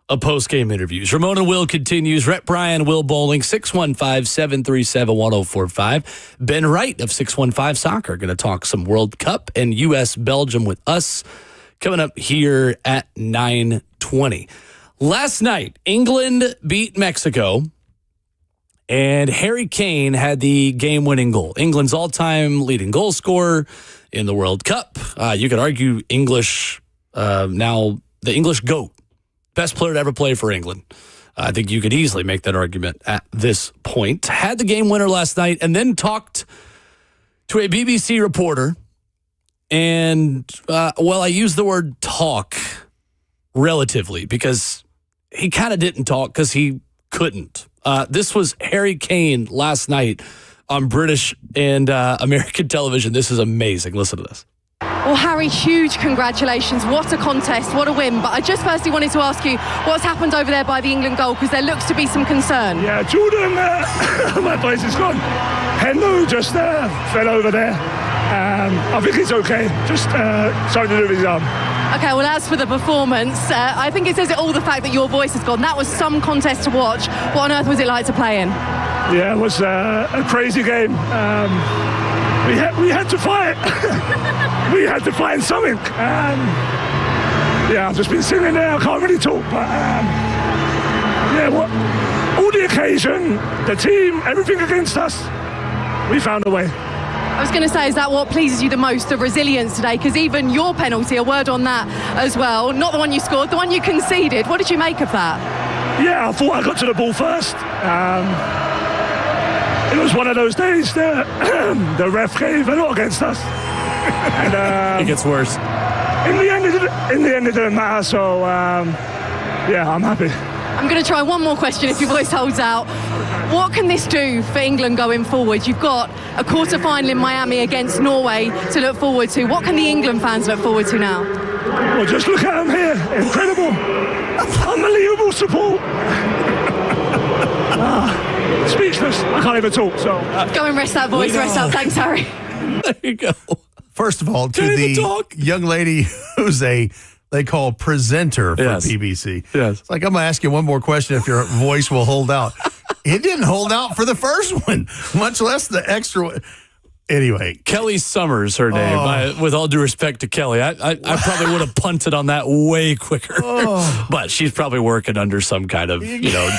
of post-game interviews. Ramon Will continues. Rhett Bryan, Will Bowling, 615-737-1045. Ben Wright of 615 Soccer going to talk some World Cup and U.S.-Belgium with us coming up here at 9:20. Last night, England beat Mexico, and Harry Kane had the game-winning goal. England's all-time leading goal scorer in the World Cup. You could argue English, now the English GOAT, best player to ever play for England. I think you could easily make that argument at this point. Had the game winner last night and then talked to a BBC reporter. And, I use the word talk relatively because he kind of didn't talk because he couldn't. This was Harry Kane last night on British and American television. This is amazing. Listen to this. Well, Harry, huge congratulations. What a contest, what a win. But I just firstly wanted to ask you what's happened over there by the England goal, because there looks to be some concern. Yeah, Jordan, my place is gone. Hendo just fell over there. I think he's okay. Just something to do with his arm. Okay, well, as for the performance, I think it says it all, the fact that your voice has gone. That was some contest to watch. What on earth was it like to play in? Yeah, it was a crazy game. We had to fight. We had to find something. I've just been sitting there. I can't really talk, but all the occasion, the team, everything against us, we found a way. I was going to say, is that what pleases you the most, the resilience today? Because even your penalty, a word on that as well, not the one you scored, the one you conceded. What did you make of that? Yeah, I thought I got to the ball first. It was one of those days that the ref gave a lot against us. And, it gets worse. In the end, it didn't matter. So, I'm happy. I'm going to try one more question if your voice holds out. What can this do for England going forward? You've got a quarter-final in Miami against Norway to look forward to. What can the England fans look forward to now? Well, just look at them here. Incredible. Unbelievable support. Speechless. I can't even talk. So go and rest that voice. Rest up. Thanks, Harry. There you go. First of all, to the young lady who's they call presenter for BBC. Yes. It's like, I'm going to ask you one more question if your voice will hold out. It didn't hold out for the first one, much less the extra one. Anyway. Kelly Summers, her name. With all due respect to Kelly, I probably would have punted on that way quicker. But she's probably working under some kind of,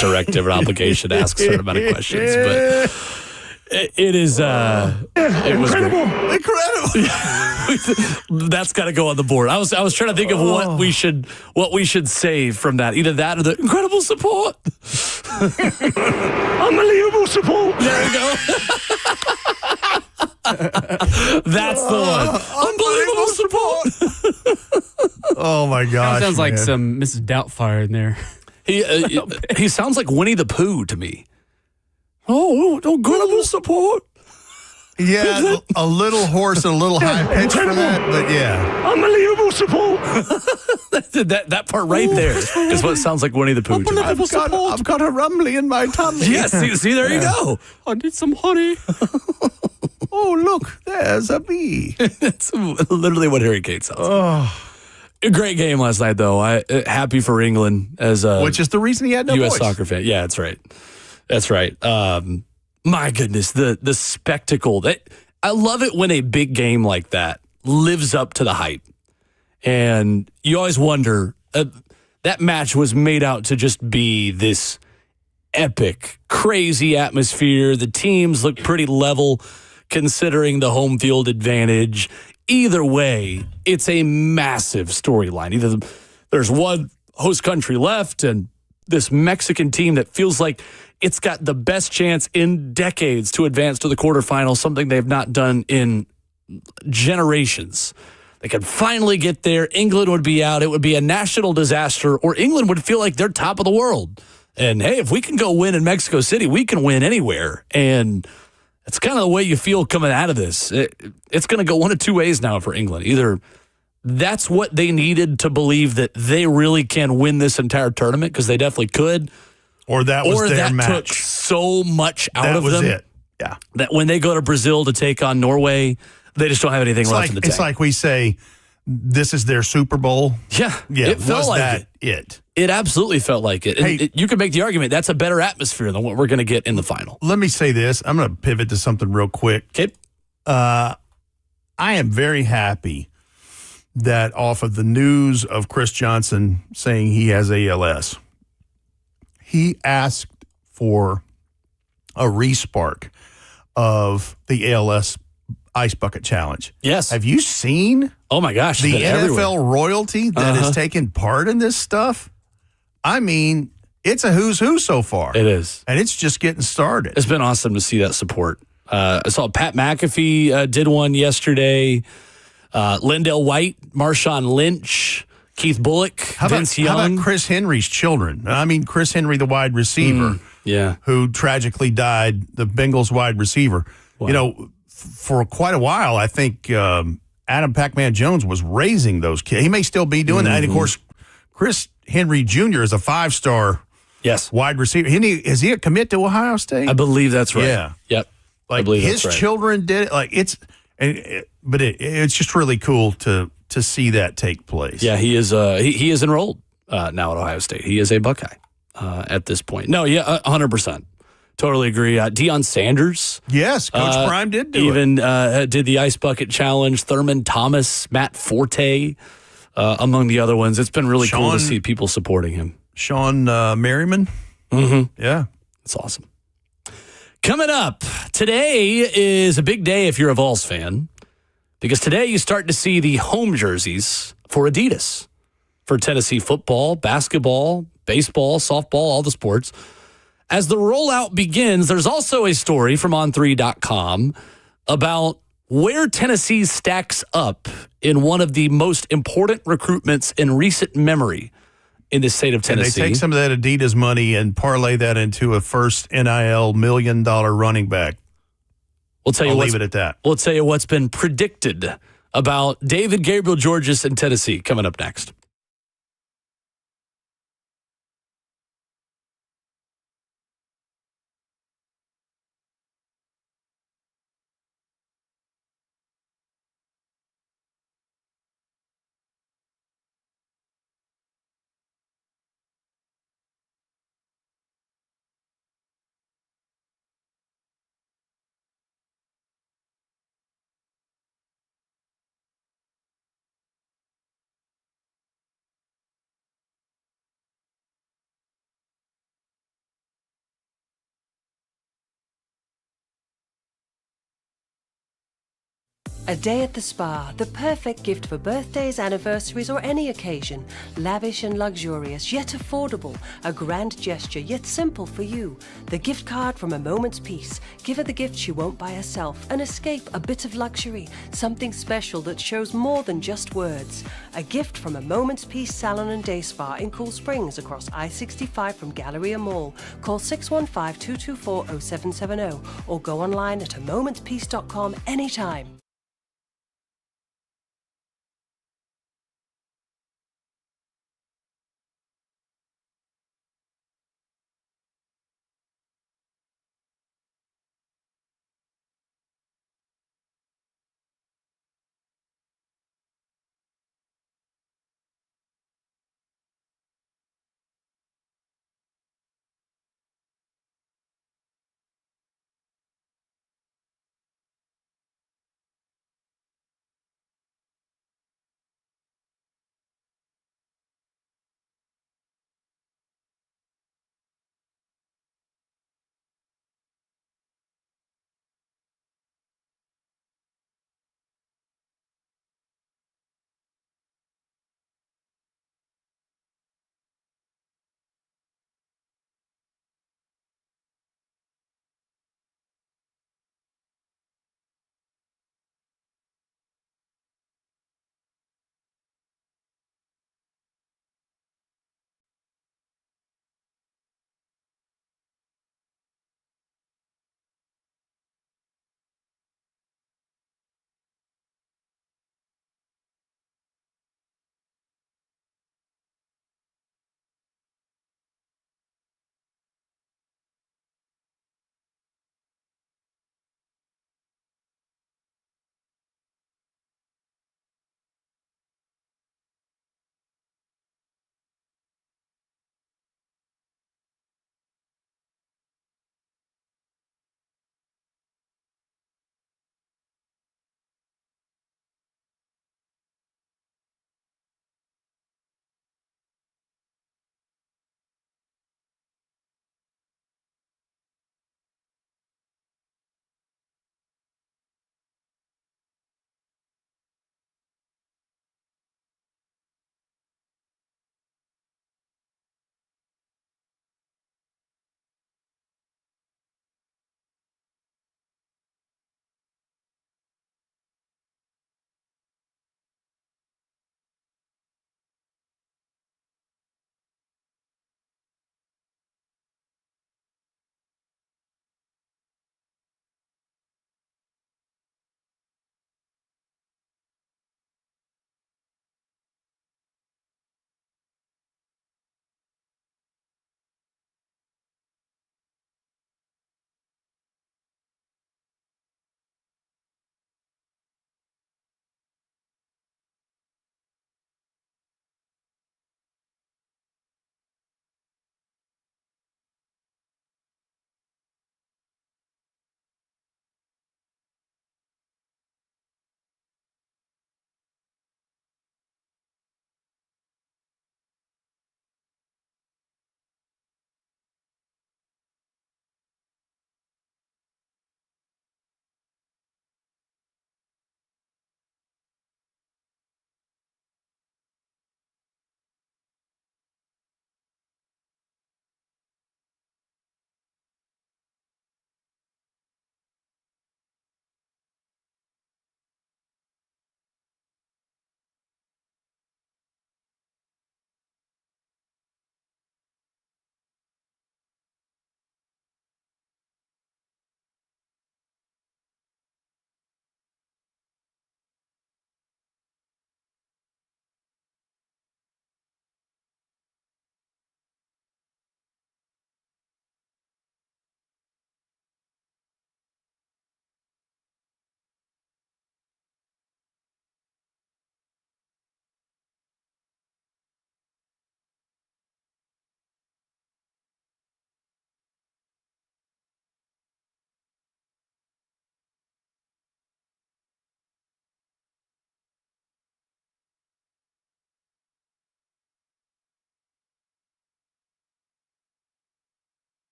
directive or obligation to ask a certain amount of questions. But it is incredible. That's got to go on the board. I was trying to think of what we should say from that. Either that or the incredible support. Unbelievable support. There you go. That's the one. Unbelievable support. Oh my gosh. That sounds like some Mrs. Doubtfire in there. He sounds like Winnie the Pooh to me. Oh, incredible support. Yeah, a little hoarse and a little high pitch for that, but yeah. Unbelievable support. that part right there is what sounds like Winnie the Pooh. I've got a rumbly in my tummy. Yes, see, there you go. I need some honey. Oh, look, there's a bee. That's literally what Harry Kane sounds like. A great game last night, though. Happy for England as which is the reason he had no U.S. voice. soccer fan. Yeah, that's right. That's right. My goodness, the spectacle. I love it when a big game like that lives up to the hype. And you always wonder, that match was made out to just be this epic, crazy atmosphere. The teams look pretty level considering the home field advantage. Either way, it's a massive storyline. Either there's one host country left and this Mexican team that feels like it's got the best chance in decades to advance to the quarterfinals, something they've not done in generations. They could finally get there. England would be out. It would be a national disaster, or England would feel like they're top of the world. And, hey, if we can go win in Mexico City, we can win anywhere. And it's kind of the way you feel coming out of this. It's going to go one of two ways now for England. Either that's what they needed to believe that they really can win this entire tournament, because they definitely could. Or that was their that match. took so much out of them. That was it. Yeah. That when they go to Brazil to take on Norway, they just don't have anything left in the tank. It's like we say, this is their Super Bowl. Yeah. Yeah. It felt was like that it? It absolutely felt like it. Hey, And you could make the argument that's a better atmosphere than what we're going to get in the final. Let me say this. I'm going to pivot to something real quick. Okay. I am very happy that off of the news of Chris Johnson saying he has ALS, he asked for a respark of the ALS Ice Bucket Challenge. Yes. Have you seen Oh, my gosh. the it's been NFL everywhere. royalty that has taken part in this stuff? I mean, it's a who's who so far. It is. And it's just getting started. It's been awesome to see that support. I saw Pat McAfee did one yesterday. Lindell White, Marshawn Lynch, Keith Bullock, Vince Young. How about Chris Henry's children? I mean, Chris Henry, the wide receiver, Yeah. who tragically died, the Bengals wide receiver. Wow. You know, for quite a while, I think Adam Pac-Man Jones was raising those kids. He may still be doing that. And, of course, Chris Henry Jr. is a 5-star Yes. wide receiver. Is he a commit to Ohio State? I believe that's right. Yeah. Yep. Like I believe his that's right. children did it. Like it's just really cool to see that take place. Yeah, he is. He is enrolled now at Ohio State. He is a Buckeye at this point. No, yeah, 100%. Totally agree. Deion Sanders. Yes, Coach Prime did do even did the Ice Bucket Challenge. Thurman Thomas, Matt Forte, among the other ones. It's been really cool to see people supporting him. Sean Merriman. Mm-hmm. Yeah. That's awesome. Coming up, today is a big day if you're a Vols fan, because today you start to see the home jerseys for Adidas for Tennessee football, basketball, baseball, softball, all the sports. As the rollout begins, there's also a story from on3.com about where Tennessee stacks up in one of the most important recruitments in recent memory in the state of Tennessee. And they take some of that Adidas money and parlay that into a first NIL $1 million running back. We'll tell you I'll leave it at that. We'll tell you what's been predicted about David Gabriel Georges in Tennessee coming up next. A day at the spa, the perfect gift for birthdays, anniversaries, or any occasion. Lavish and luxurious, yet affordable. A grand gesture, yet simple for you. The gift card from A Moment's Peace. Give her the gift she won't buy herself. An escape, a bit of luxury. Something special that shows more than just words. A gift from A Moment's Peace Salon and Day Spa in Cool Springs across I-65 from Galleria Mall. Call 615-224-0770 or go online at amomentspeace.com anytime.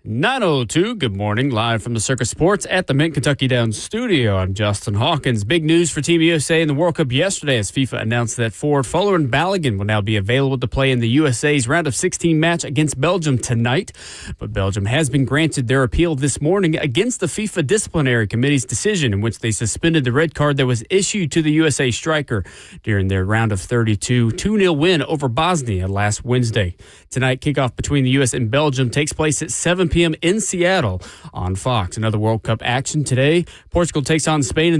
9:02. Good morning. Live from the Circus Sports at the Mint Kentucky Downs studio. I'm Justin Hawkins. Big news for Team USA in the World Cup yesterday as FIFA announced that forward Fuller and Balogun will now be available to play in the USA's round of 16 match against Belgium tonight. But Belgium has been granted their appeal this morning against the FIFA Disciplinary Committee's decision in which they suspended the red card that was issued to the USA striker during their round of 32 2-0 win over Bosnia last Wednesday. Tonight, kickoff between the U.S. and Belgium takes place at 7 p.m. in Seattle on Fox. Another World Cup action today. Portugal takes on Spain in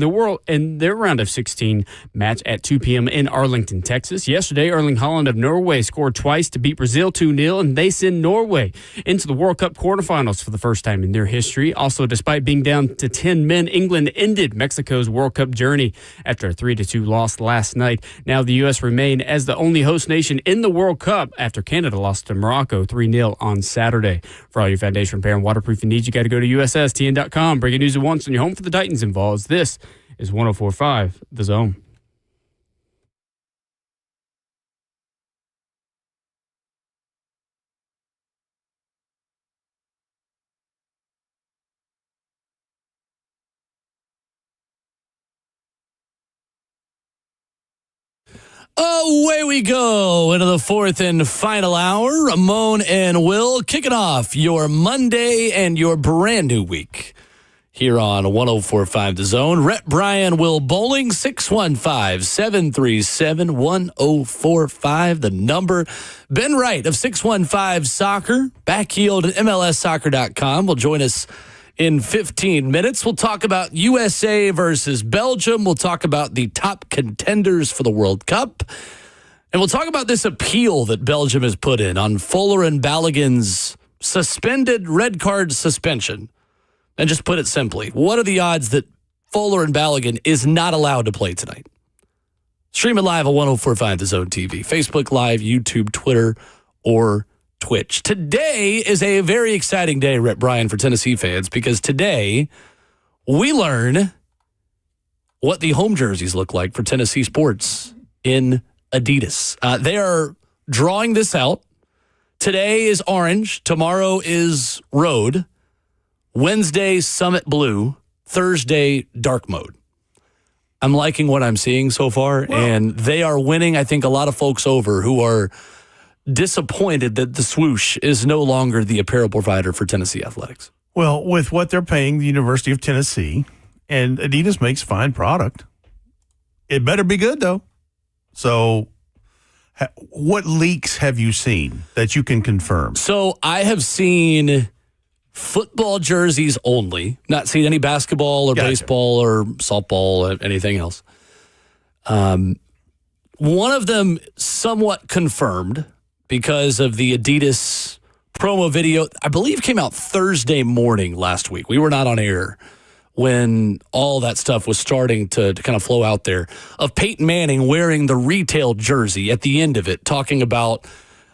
their round of 16 match at 2 p.m. in Arlington, Texas. Yesterday, Erling Haaland of Norway scored twice to beat Brazil 2-0, and they send Norway into the World Cup quarterfinals for the first time in their history. Also, despite being down to 10 men, England ended Mexico's World Cup journey after a 3-2 loss last night. Now the U.S. remain as the only host nation in the World Cup after Canada lost to Morocco 3-0 on Saturday. For all your foundation repair and waterproofing needs, you got to go to USSTN.com. Breaking news at once on your home for the Titans involves. This is 104.5 The Zone. Away we go into the fourth and final hour. Ramon and Will kicking off your Monday and your brand new week here on 104.5 The Zone. Rhett Bryan, Will Bowling, 615-737-1045. The number. Ben Wright of 615 Soccer, backheeled at MLSsoccer.com, will join us in 15 minutes. We'll talk about USA versus Belgium. We'll talk about the top contenders for the World Cup. And we'll talk about this appeal that Belgium has put in on Fuller and Balogun's suspended red card suspension. And just put it simply, what are the odds that Fuller and Balogun is not allowed to play tonight? Stream it live on 104.5 The Zone TV, Facebook Live, YouTube, Twitter, or Twitch. Today is a very exciting day, Rhett Bryan, for Tennessee fans, because today we learn what the home jerseys look like for Tennessee sports in Adidas. They are drawing this out. Today is orange. Tomorrow is road. Wednesday, Summit Blue. Thursday, dark mode. I'm liking what I'm seeing so far, and they are winning, I think, a lot of folks over who are disappointed that the swoosh is no longer the apparel provider for Tennessee athletics. Well, with what they're paying the University of Tennessee, and Adidas makes fine product, it better be good, though. So what leaks have you seen that you can confirm? So I have seen football jerseys only, not seen any basketball or baseball or softball or anything else. One of them somewhat confirmed because of the Adidas promo video, I believe came out Thursday morning last week. We were not on air when all that stuff was starting to kind of flow out there, of Peyton Manning wearing the retail jersey at the end of it, talking about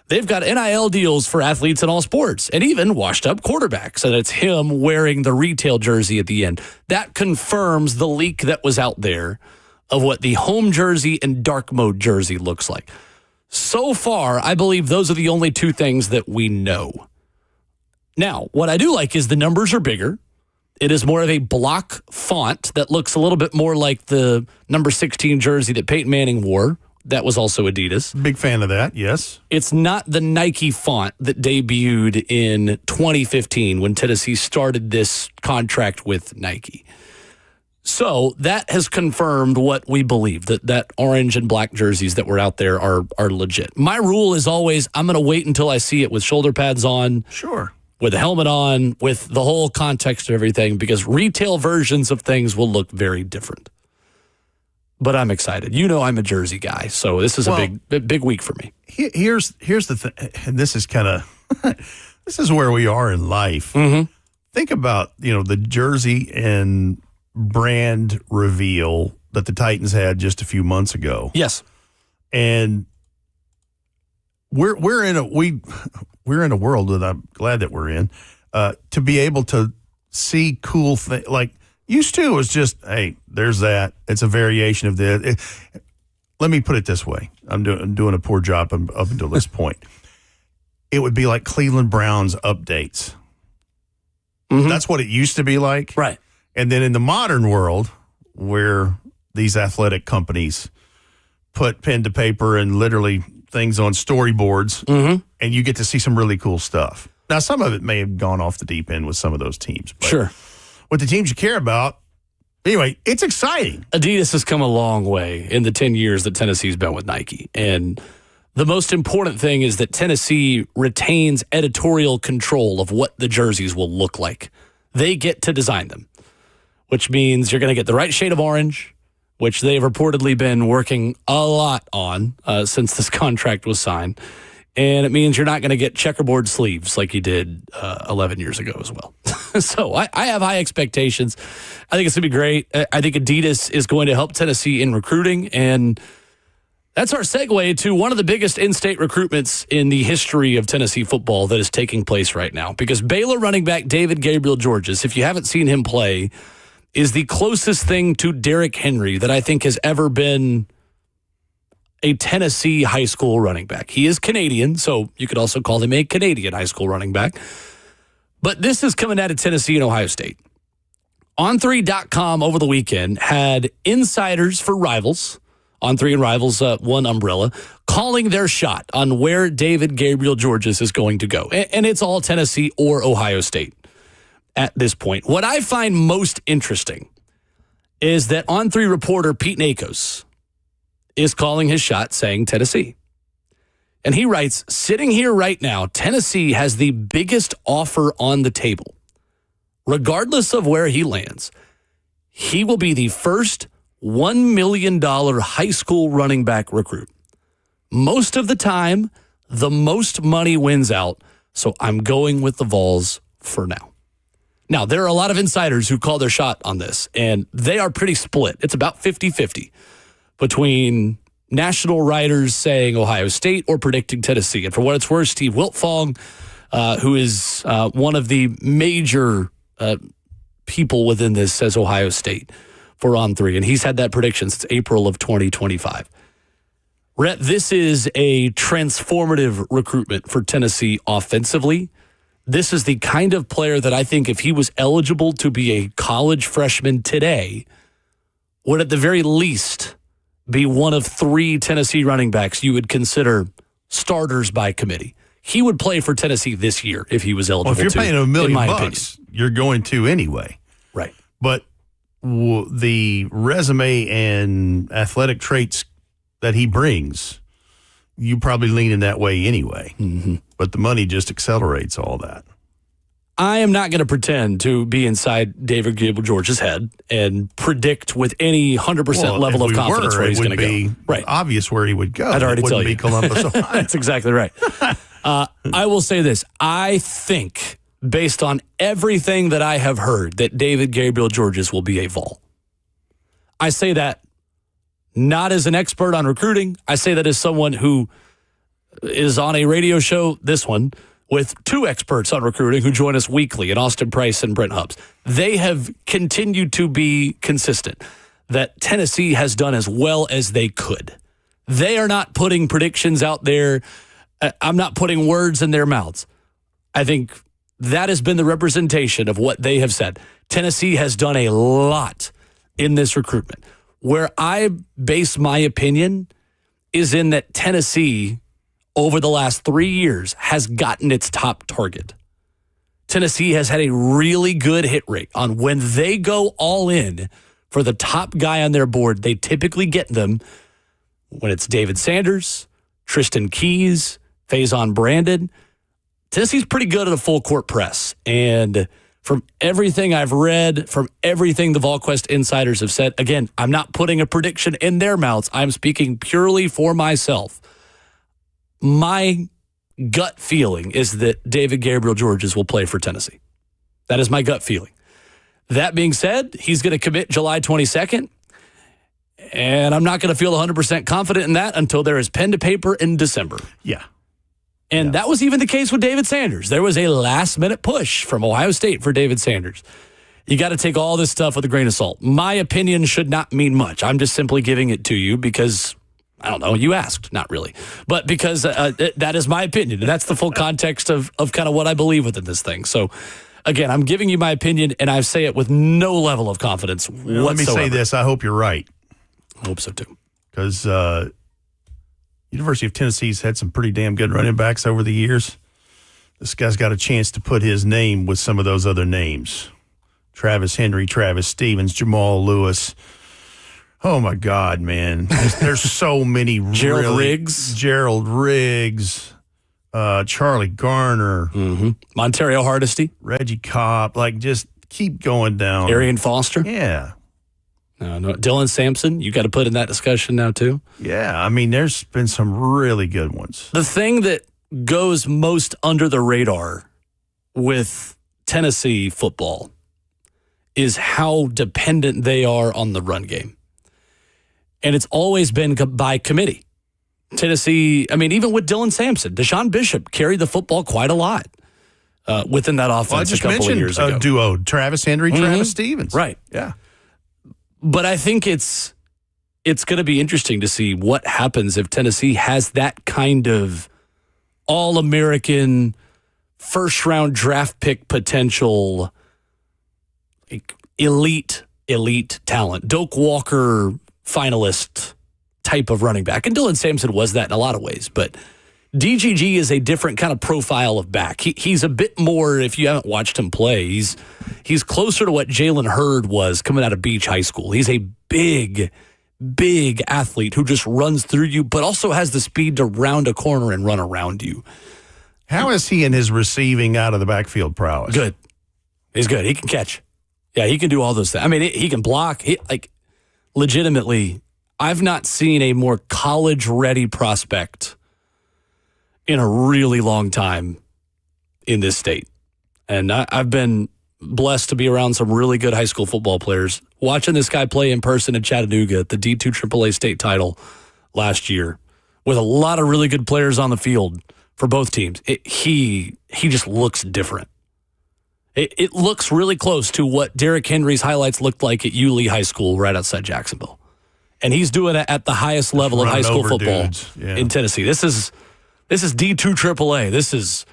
they've got NIL deals for athletes in all sports and even washed up quarterbacks. And it's him wearing the retail jersey at the end. That confirms the leak that was out there of what the home jersey and dark mode jersey looks like. So far, I believe those are the only two things that we know. Now, what I do like is the numbers are bigger. It is more of a block font that looks a little bit more like the number 16 jersey that Peyton Manning wore. That was also Adidas. Big fan of that, yes. It's not the Nike font that debuted in 2015 when Tennessee started this contract with Nike. So that has confirmed what we believe, that orange and black jerseys that were out there are legit. My rule is always, I'm going to wait until I see it with shoulder pads on. Sure. With a helmet on, with the whole context of everything, because retail versions of things will look very different. But I'm excited. You know I'm a jersey guy, so this is a big week for me. Here's the thing, and this is kind of this is where we are in life. Mm-hmm. Think about the jersey and brand reveal that the Titans had just a few months ago. Yes, and we're in a world that I'm glad that we're in to be able to see cool things like. Used to was just, hey, there's that. It's a variation of this. Let me put it this way. I'm doing a poor job up until this point. It would be like Cleveland Browns updates. That's what it used to be like. Right. And then in the modern world, where these athletic companies put pen to paper and literally things on storyboards, and you get to see some really cool stuff. Now, some of it may have gone off the deep end with some of those teams. But Sure. with the teams you care about, anyway, it's exciting. Adidas has come a long way in the 10 years that Tennessee's been with Nike. And the most important thing is that Tennessee retains editorial control of what the jerseys will look like. They get to design them, which means you're going to get the right shade of orange, which they've reportedly been working a lot on since this contract was signed. And it means you're not going to get checkerboard sleeves like you did 11 years ago as well. So I have high expectations. I think it's going to be great. I think Adidas is going to help Tennessee in recruiting. And that's our segue to one of the biggest in-state recruitments in the history of Tennessee football that is taking place right now. Because Baylor running back David Gabriel-Georges, if you haven't seen him play, is the closest thing to Derrick Henry that I think has ever been a Tennessee high school running back. He is Canadian, so you could also call him a Canadian high school running back. But this is coming out of Tennessee and Ohio State. On3.com over the weekend had insiders for Rivals, On3 and Rivals, one umbrella, calling their shot on where David Gabriel-Georges is going to go. And it's all Tennessee or Ohio State at this point. What I find most interesting is that On3 reporter Pete Nakos is calling his shot saying Tennessee. And he writes, sitting here right now, Tennessee has the biggest offer on the table. Regardless of where he lands, he will be the first $1 million high school running back recruit. Most of the time, the most money wins out, so I'm going with the Vols for now. Now, there are a lot of insiders who call their shot on this, and they are pretty split. It's about 50-50 between national writers saying Ohio State or predicting Tennessee. And for what it's worth, Steve Wiltfong, who is one of the major people within this, says Ohio State for On3. And he's had that prediction since April of 2025. Rhett, this is a transformative recruitment for Tennessee offensively. This is the kind of player that I think if he was eligible to be a college freshman today, would at the very least be one of 3 Tennessee running backs you would consider starters by committee. He would play for Tennessee this year if he was eligible. Well, if you're paying him $1 million, opinion. you're going to anyway. Right. But the resume and athletic traits that he brings, you probably lean in that way anyway. Mm-hmm. But the money just accelerates all that. I am not going to pretend to be inside David Gabriel-Georges' head and predict with any 100% level of confidence where he's going to go. Right. Obvious where he would go. I'd already tell you. It wouldn't be Columbus, Ohio. That's exactly right. I will say this. I think, based on everything that I have heard, that David Gabriel-Georges will be a Vol. I say that not as an expert on recruiting. I say that as someone who is on a radio show, this one, with 2 experts on recruiting who join us weekly, in Austin Price and Brent Hubbs. They have continued to be consistent that Tennessee has done as well as they could. They are not putting predictions out there. I'm not putting words in their mouths. I think that has been the representation of what they have said. Tennessee has done a lot in this recruitment. Where I base my opinion is in that Tennessee, over the last 3 years, has gotten its top target. Tennessee has had a really good hit rate on when they go all in for the top guy on their board. They typically get them when it's David Sanders, Tristan Keys, Faison Brandon. Tennessee's pretty good at a full court press. And from everything I've read, from everything the VolQuest insiders have said, again, I'm not putting a prediction in their mouths. I'm speaking purely for myself. My gut feeling is that David Gabriel-Georges will play for Tennessee. That is my gut feeling. That being said, he's going to commit July 22nd, and I'm not going to feel 100% confident in that until there is pen to paper in December. Yeah. And that was even the case with David Sanders. There was a last-minute push from Ohio State for David Sanders. You got to take all this stuff with a grain of salt. My opinion should not mean much. I'm just simply giving it to you because, I don't know, you asked. Not really. But because that is my opinion. And that's the full context of kind of what I believe within this thing. So Again, I'm giving you my opinion, and I say it with no level of confidence whatsoever. Let me say this. I hope you're right. I hope so, too. Because University of Tennessee's had some pretty damn good running backs over the years. This guy's got a chance to put his name with some of those other names. Travis Henry, Travis Stevens, Jamal Lewis. Oh, my God, man. There's so many. Gerald Riggs. Charlie Garner. Mm-hmm. Montario Hardesty. Reggie Cobb. Like, just keep going down. Arian Foster. Yeah. No. Dylan Sampson, you got to put in that discussion now, too. Yeah, I mean, there's been some really good ones. The thing that goes most under the radar with Tennessee football is how dependent they are on the run game. And it's always been by committee. Tennessee, I mean, even with Dylan Sampson, Deshaun Bishop carried the football quite a lot within that offense a couple of years ago. Duo, Travis Henry, Travis Stevens. Right. Yeah. But I think it's going to be interesting to see what happens if Tennessee has that kind of all-American, first-round draft pick potential, like elite talent. Doak Walker finalist type of running back. And Dylan Sampson was that in a lot of ways. But DGG is a different kind of profile of back. He's a bit more, if you haven't watched him play, he's closer to what Jalen Hurd was coming out of Beach High School. He's a big athlete who just runs through you, but also has the speed to round a corner and run around you. How is he in his receiving out of the backfield prowess? Good. He's good. He can catch. Yeah, he can do all those things. I mean, he can block. Legitimately, I've not seen a more college-ready prospect in a really long time in this state. And I've been blessed to be around some really good high school football players. Watching this guy play in person in Chattanooga at the D2 AAA state title last year with a lot of really good players on the field for both teams, he just looks different. It looks really close to what Derrick Henry's highlights looked like at Yulee High School right outside Jacksonville. And he's doing it at the highest level of high school football in Tennessee. This is D2 AAA. This is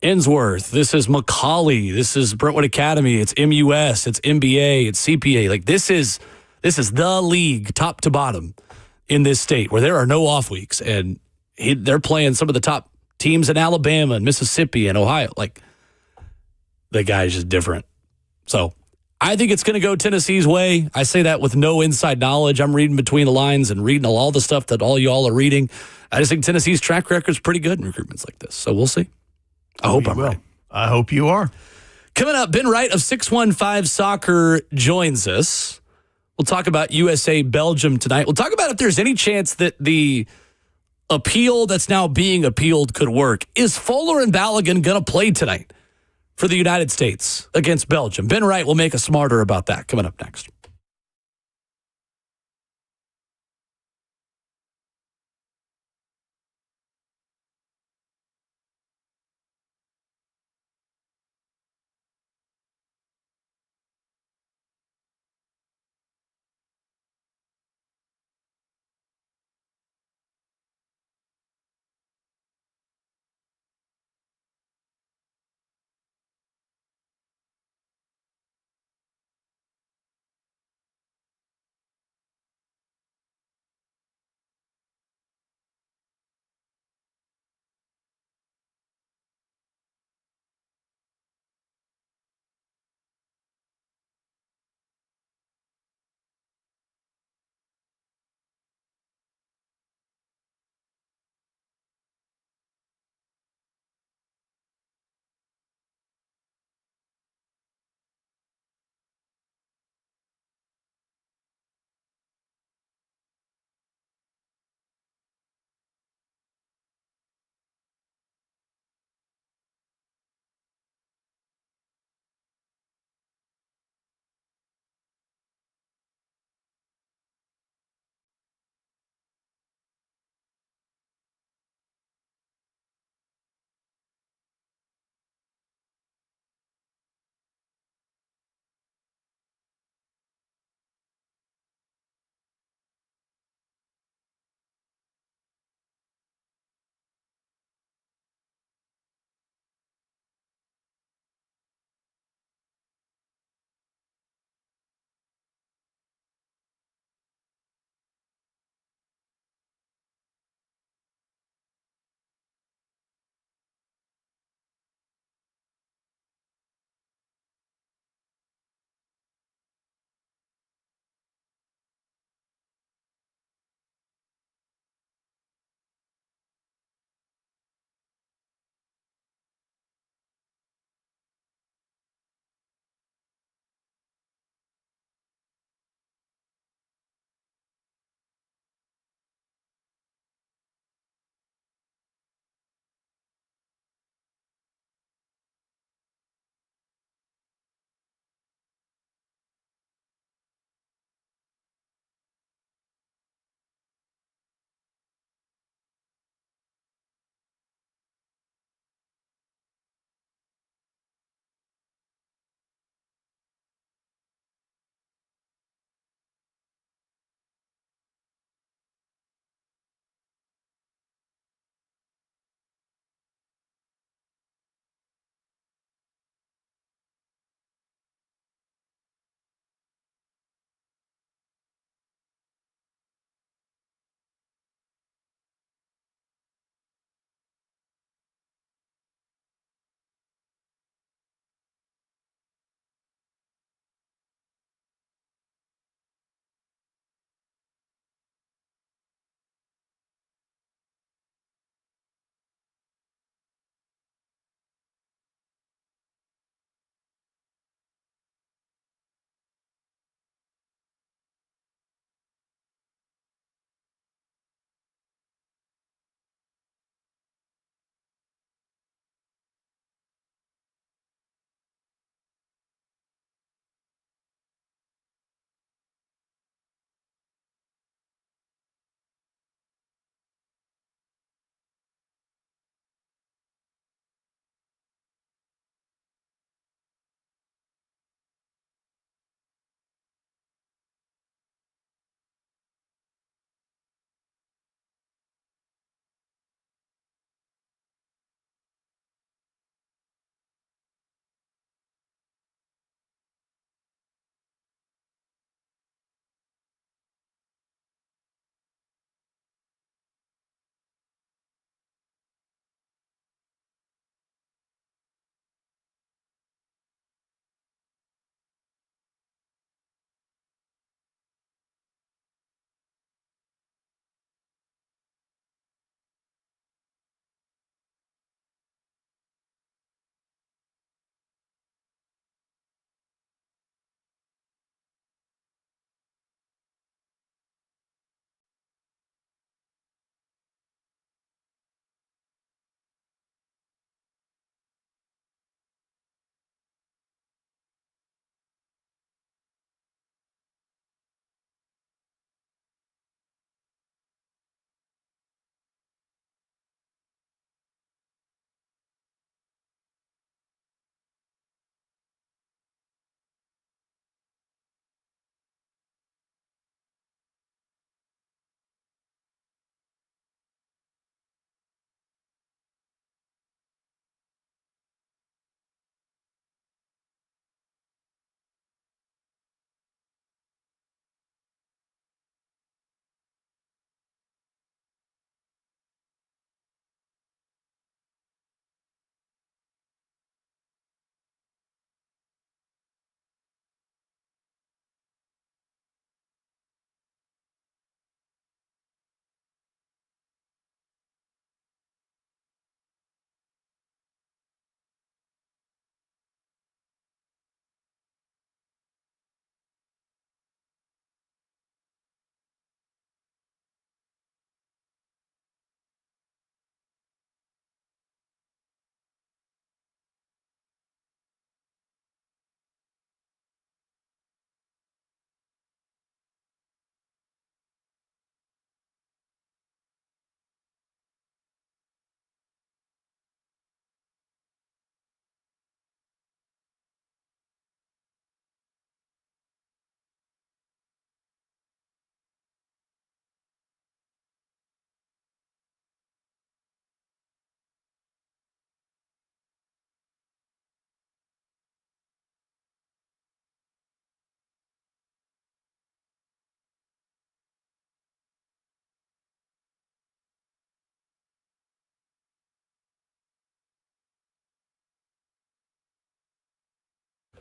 Ensworth. This is McCallie. This is Brentwood Academy. It's MUS. It's MBA. It's CPA. Like this is the league, top to bottom, in this state where there are no off weeks, and they're playing some of the top teams in Alabama and Mississippi and Ohio. Like the guy's just different. So I think it's going to go Tennessee's way. I say that with no inside knowledge. I'm reading between the lines and reading all the stuff that all y'all are reading. I just think Tennessee's track record is pretty good in recruitments like this. So we'll see. I hope I'm right. I hope you are. Coming up, Ben Wright of 615 Soccer joins us. We'll talk about USA Belgium tonight. We'll talk about if there's any chance that the appeal that's now being appealed could work. Is Fuller and Balogun going to play tonight for the United States against Belgium? Ben Wright will make us smarter about that coming up next.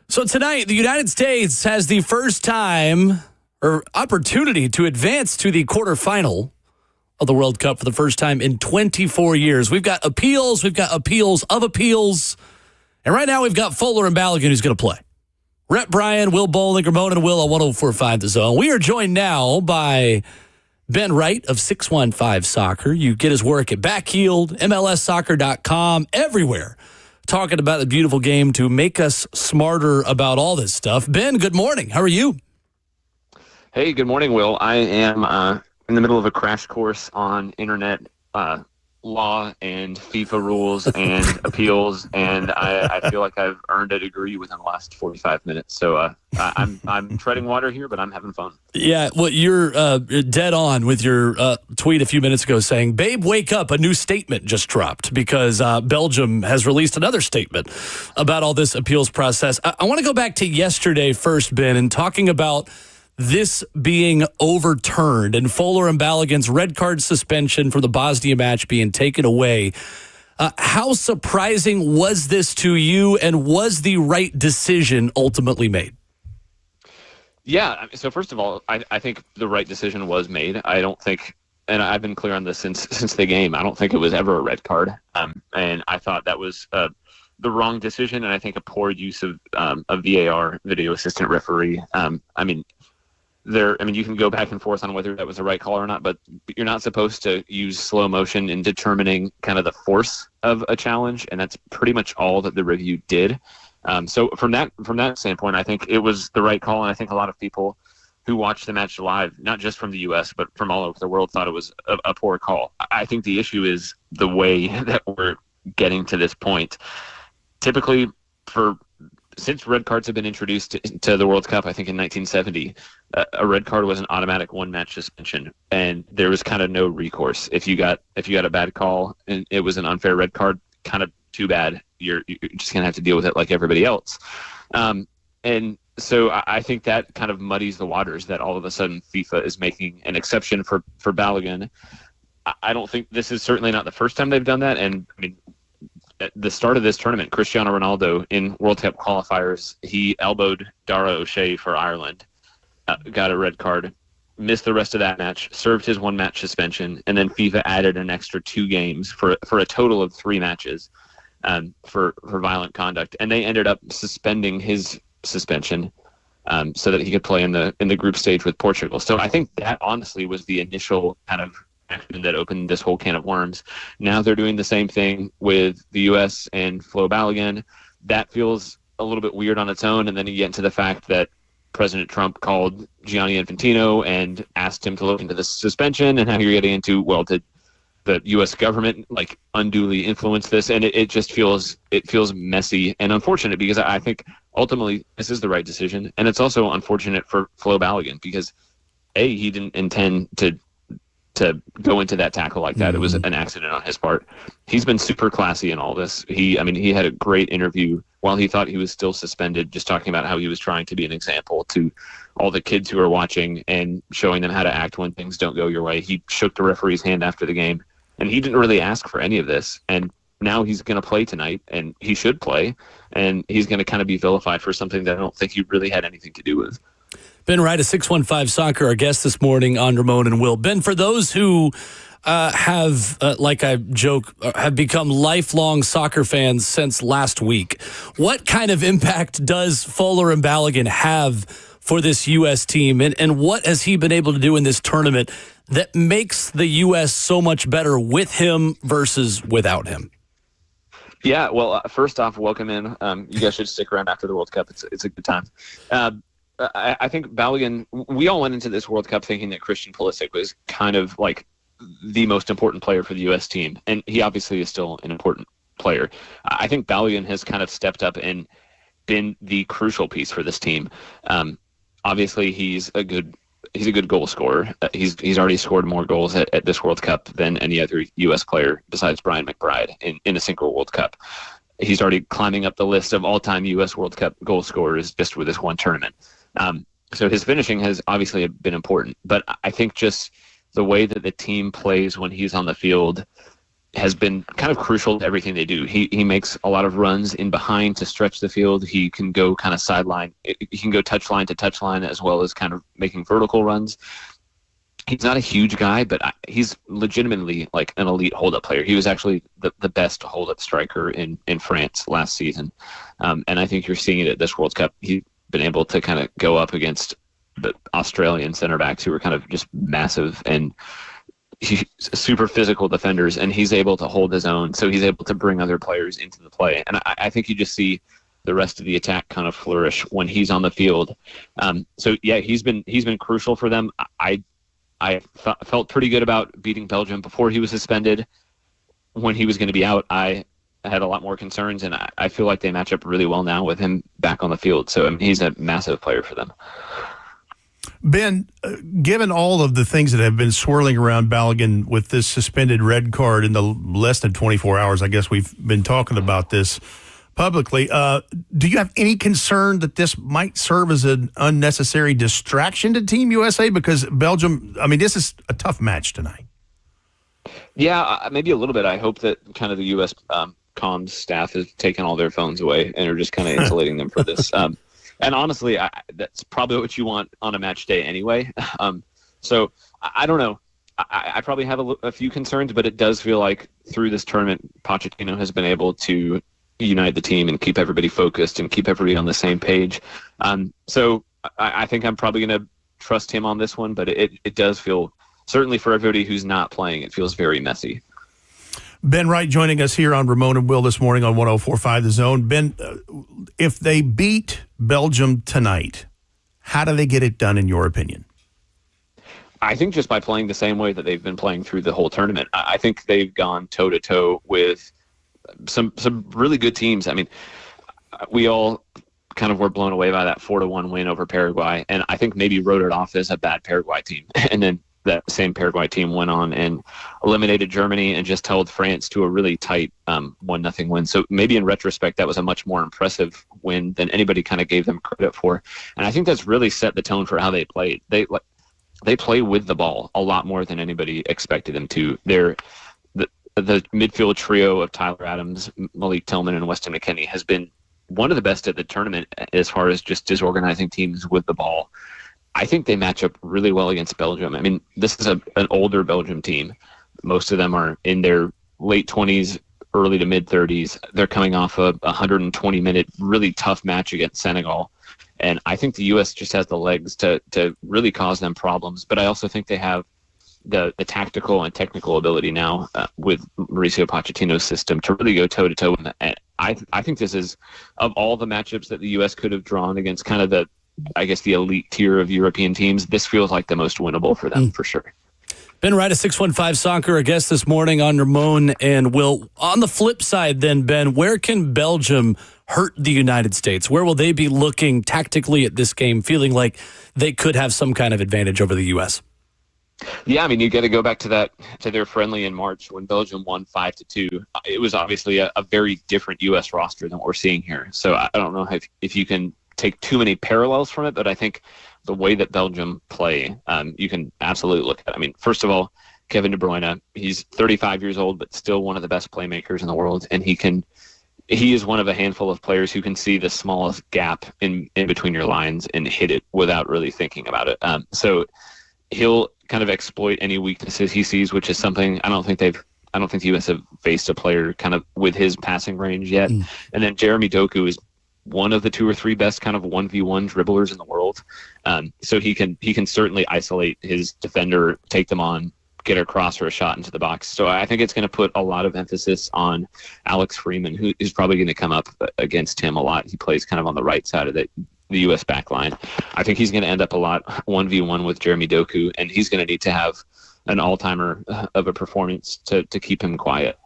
So tonight, the United States has the first time or opportunity to advance to the quarterfinal of the World Cup for the first time in 24 years. We've got appeals of appeals. And right now we've got Fuller and Balogun who's going to play. Rhett Bryan, Will Bowling, Ramon and Will on 104.5 The Zone. We are joined now by Ben Wright of 615 Soccer. You get his work at Backheeled, MLSsoccer.com, everywhere. Talking about the beautiful game to make us smarter about all this stuff. Ben, good morning. How are you? Hey, good morning, Will. I am in the middle of a crash course on internet law and FIFA rules and appeals, and I feel like I've earned a degree within the last 45 minutes. So I'm treading water here, but I'm having fun. Yeah, well, you're dead on with your tweet a few minutes ago saying, "Babe, wake up, a new statement just dropped," because Belgium has released another statement about all this appeals process. I want to go back to yesterday first, Ben, and talking about this being overturned and Fuller and Balogun's red card suspension for the Bosnia match being taken away. How surprising was this to you, and was the right decision ultimately made? Yeah, so first of all, I think the right decision was made. I don't think, and I've been clear on this since the game, I don't think it was ever a red card. And I thought that was the wrong decision, and I think a poor use of a VAR, video assistant referee. You can go back and forth on whether that was the right call or not, but you're not supposed to use slow motion in determining kind of the force of a challenge, and that's pretty much all that the review did. So from that standpoint, I think it was the right call, and I think a lot of people who watched the match live, not just from the U.S., but from all over the world, thought it was a poor call. I think the issue is the way that we're getting to this point. Typically, since red cards have been introduced to the World Cup, I think in 1970, a red card was an automatic one-match suspension, and there was kind of no recourse. If you got a bad call and it was an unfair red card, kind of too bad. You're just gonna have to deal with it like everybody else. And so I think that kind of muddies the waters. That all of a sudden FIFA is making an exception for Balogun. I don't think this is certainly not the first time they've done that, and I mean, at the start of this tournament, Cristiano Ronaldo in World Cup qualifiers, he elbowed Dara O'Shea for Ireland, got a red card, missed the rest of that match, served his one-match suspension, and then FIFA added an extra 2 games for a total of 3 matches for violent conduct, and they ended up suspending his suspension so that he could play in the group stage with Portugal. So I think that honestly was the initial kind of action that opened this whole can of worms. Now they're doing the same thing with the U.S. and Flo Balogun. That feels a little bit weird on its own, and then you get into the fact that President Trump called Gianni Infantino and asked him to look into the suspension, and how you're getting into, well, did the U.S. government like unduly influence this? And it just feels messy and unfortunate, because I think ultimately this is the right decision, and it's also unfortunate for Flo Balogun because he didn't intend to go into that tackle like that. It was an accident on his part. He's been super classy in all this. He had a great interview while he thought he was still suspended, just talking about how he was trying to be an example to all the kids who are watching and showing them how to act when things don't go your way. He shook the referee's hand after the game, and he didn't really ask for any of this. And now he's going to play tonight, and he should play, and he's going to kind of be vilified for something that I don't think he really had anything to do with. Ben Wright of 615 Soccer, our guest this morning on Ramon and Will. Ben, for those who have, like I joke, have become lifelong soccer fans since last week, what kind of impact does Fuller and Balogun have for this U.S. team? And what has he been able to do in this tournament that makes the U.S. so much better with him versus without him? Yeah, well, first off, welcome in. You guys should stick around after the World Cup. It's a good time. I think Balogun, we all went into this World Cup thinking that Christian Pulisic was kind of like the most important player for the U.S. team, and he obviously is still an important player. I think Balogun has kind of stepped up and been the crucial piece for this team. Obviously, he's a good goal scorer. He's already scored more goals at this World Cup than any other U.S. player besides Brian McBride in a single World Cup. He's already climbing up the list of all-time U.S. World Cup goal scorers just with this one tournament. So his finishing has obviously been important, but I think just the way that the team plays when he's on the field, has been kind of crucial to everything they do. He makes a lot of runs in behind to stretch the field. He can go kind of sideline. He can go touchline to touchline as well as kind of making vertical runs. He's not a huge guy, but he's legitimately like an elite hold-up player. He was actually the best hold-up striker in France last season. And I think you're seeing it at this World Cup. He's been able to kind of go up against the Australian center backs who are kind of just massive and super physical defenders, and he's able to hold his own. So he's able to bring other players into the play. And I think you just see the rest of the attack kind of flourish when he's on the field. So yeah, he's been crucial for them. I felt pretty good about beating Belgium before he was suspended. When he was going to be out, I had a lot more concerns, and I feel like they match up really well now with him back on the field. So I mean, he's a massive player for them. Ben, given all of the things that have been swirling around Balogun with this suspended red card in the less than 24 hours, I guess we've been talking about this publicly. Do you have any concern that this might serve as an unnecessary distraction to Team USA? Because Belgium, I mean, this is a tough match tonight. Yeah, maybe a little bit. I hope that kind of the U.S. comms staff has taken all their phones away and are just kind of insulating them for this. And honestly, that's probably what you want on a match day anyway. So I don't know. I probably have a few concerns, but it does feel like through this tournament, Pochettino has been able to unite the team and keep everybody focused and keep everybody on the same page. So I think I'm probably going to trust him on this one, but it does feel, certainly for everybody who's not playing, it feels very messy. Ben Wright joining us here on Ramon and Will this morning on 104.5 The Zone. Ben, if they beat Belgium tonight, how do they get it done in your opinion? I think just by playing the same way that they've been playing through the whole tournament. I think they've gone toe-to-toe with some really good teams. I mean, we all kind of were blown away by that 4-1 win over Paraguay, and I think maybe wrote it off as a bad Paraguay team. And then that same Paraguay team went on and eliminated Germany and just held France to a really tight 1-0 win. So maybe in retrospect, that was a much more impressive win than anybody kind of gave them credit for. And I think that's really set the tone for how they played. They play with the ball a lot more than anybody expected them to. They're the midfield trio of Tyler Adams, Malik Tillman, and Weston McKennie has been one of the best at the tournament as far as just disorganizing teams with the ball. I think they match up really well against Belgium. I mean, this is an older Belgium team. Most of them are in their late 20s, early to mid-30s. They're coming off a 120-minute, really tough match against Senegal. And I think the U.S. just has the legs to really cause them problems. But I also think they have the tactical and technical ability now with Mauricio Pochettino's system to really go toe-to-toe with them. And I think this is, of all the matchups that the U.S. could have drawn against kind of the elite tier of European teams, this feels like the most winnable for them, for sure. Ben Wright of 615 Soccer, a guest this morning on Ramon and Will. On the flip side then, Ben, where can Belgium hurt the United States? Where will they be looking tactically at this game, feeling like they could have some kind of advantage over the U.S.? Yeah, I mean, you got to go back to their friendly in March when Belgium won 5-2. It was obviously a very different U.S. roster than what we're seeing here. So I don't know if you can take too many parallels from it, but I think the way that Belgium play, you can absolutely look at. I mean, first of all, Kevin De Bruyne, he's 35 years old, but still one of the best playmakers in the world, and he is one of a handful of players who can see the smallest gap in between your lines and hit it without really thinking about it. So he'll kind of exploit any weaknesses he sees, which is something I don't think the U.S. have faced a player kind of with his passing range yet. And then Jeremy Doku is one of the 2 or 3 best kind of 1v1 dribblers in the world. So he can certainly isolate his defender, take them on, get a cross or a shot into the box. So I think it's going to put a lot of emphasis on Alex Freeman, who is probably going to come up against him a lot. He plays kind of on the right side of the U.S. back line. I think he's going to end up a lot 1v1 with Jeremy Doku, and he's going to need to have an all-timer of a performance to keep him quiet.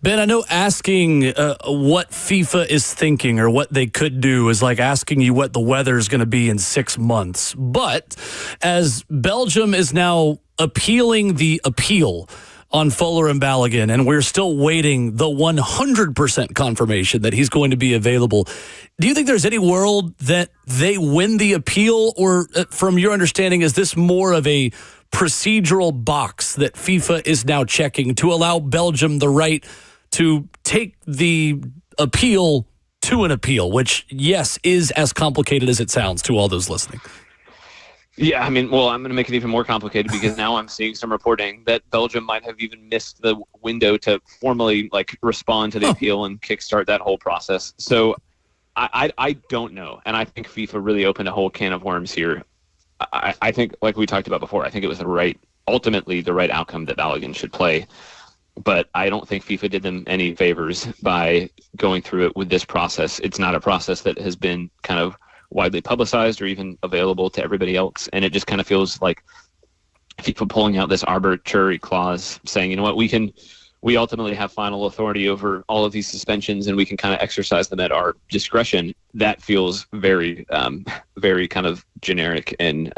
Ben, I know asking what FIFA is thinking or what they could do is like asking you what the weather is going to be in 6 months. But as Belgium is now appealing the appeal on Fuller and Balogun, and we're still waiting the 100% confirmation that he's going to be available, do you think there's any world that they win the appeal? Or from your understanding, is this more of a procedural box that FIFA is now checking to allow Belgium the right to take the appeal to an appeal, which, yes, is as complicated as it sounds to all those listening. Yeah, I mean, well, I'm going to make it even more complicated because now I'm seeing some reporting that Belgium might have even missed the window to formally respond to the appeal and kickstart that whole process. So I don't know, and I think FIFA really opened a whole can of worms here. I think, like we talked about before, I think it was ultimately the right outcome that Balogun should play. But I don't think FIFA did them any favors by going through it with this process. It's not a process that has been kind of widely publicized or even available to everybody else. And it just kind of feels like FIFA pulling out this arbitrary clause saying, you know what, we ultimately have final authority over all of these suspensions and we can kind of exercise them at our discretion. That feels very, very kind of generic and,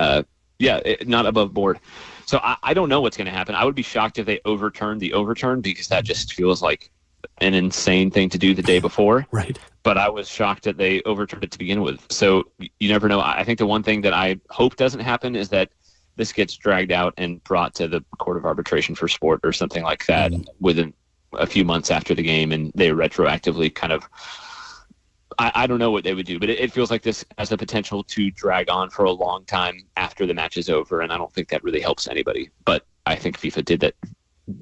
not above board. So I don't know what's going to happen. I would be shocked if they overturned the overturn because that just feels like an insane thing to do the day before. Right. But I was shocked that they overturned it to begin with. So you never know. I think the one thing that I hope doesn't happen is that this gets dragged out and brought to the Court of Arbitration for Sport or something like that within a few months after the game, and they retroactively kind of I don't know what they would do, but it feels like this has the potential to drag on for a long time after the match is over, and I don't think that really helps anybody. But I think FIFA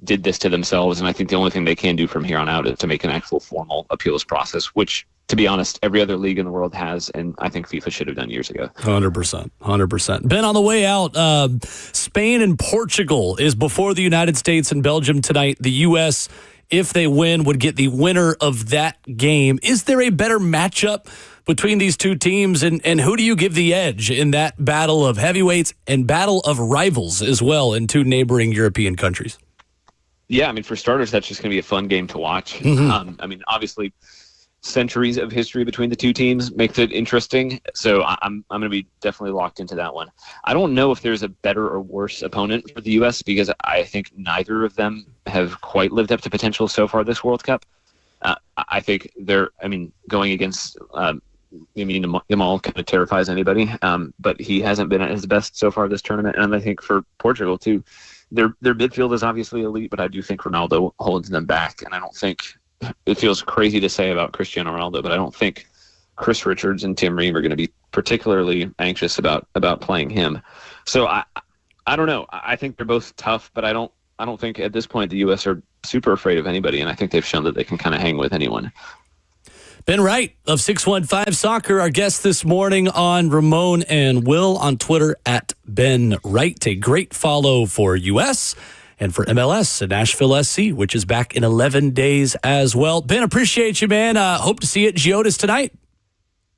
did this to themselves, and I think the only thing they can do from here on out is to make an actual formal appeals process, which, to be honest, every other league in the world has, and I think FIFA should have done years ago. 100%. Ben, on the way out, Spain and Portugal is before the United States and Belgium tonight. The U.S., if they win, would get the winner of that game. Is there a better matchup between these two teams, and who do you give the edge in that battle of heavyweights and battle of rivals as well in two neighboring European countries? Yeah, I mean, for starters, that's just going to be a fun game to watch. I mean, obviously, centuries of history between the two teams makes it interesting. So I'm going to be definitely locked into that one. I don't know if there's a better or worse opponent for the U.S. because I think neither of them have quite lived up to potential so far this World Cup. I think going against Jamal kind of terrifies anybody, but he hasn't been at his best so far this tournament. And I think for Portugal, too, their midfield is obviously elite, but I do think Ronaldo holds them back. And I don't think it feels crazy to say about Cristiano Ronaldo, but I don't think Chris Richards and Tim Ream are going to be particularly anxious about playing him. So I don't know. I think they're both tough, but I don't think at this point the U.S. are super afraid of anybody, and I think they've shown that they can kind of hang with anyone. Ben Wright of 615 Soccer, our guest this morning on Ramon and Will on Twitter at Ben Wright. A great follow for U.S. and for MLS and Nashville SC, which is back in 11 days as well. Ben, appreciate you, man. Hope to see you at Geodis tonight.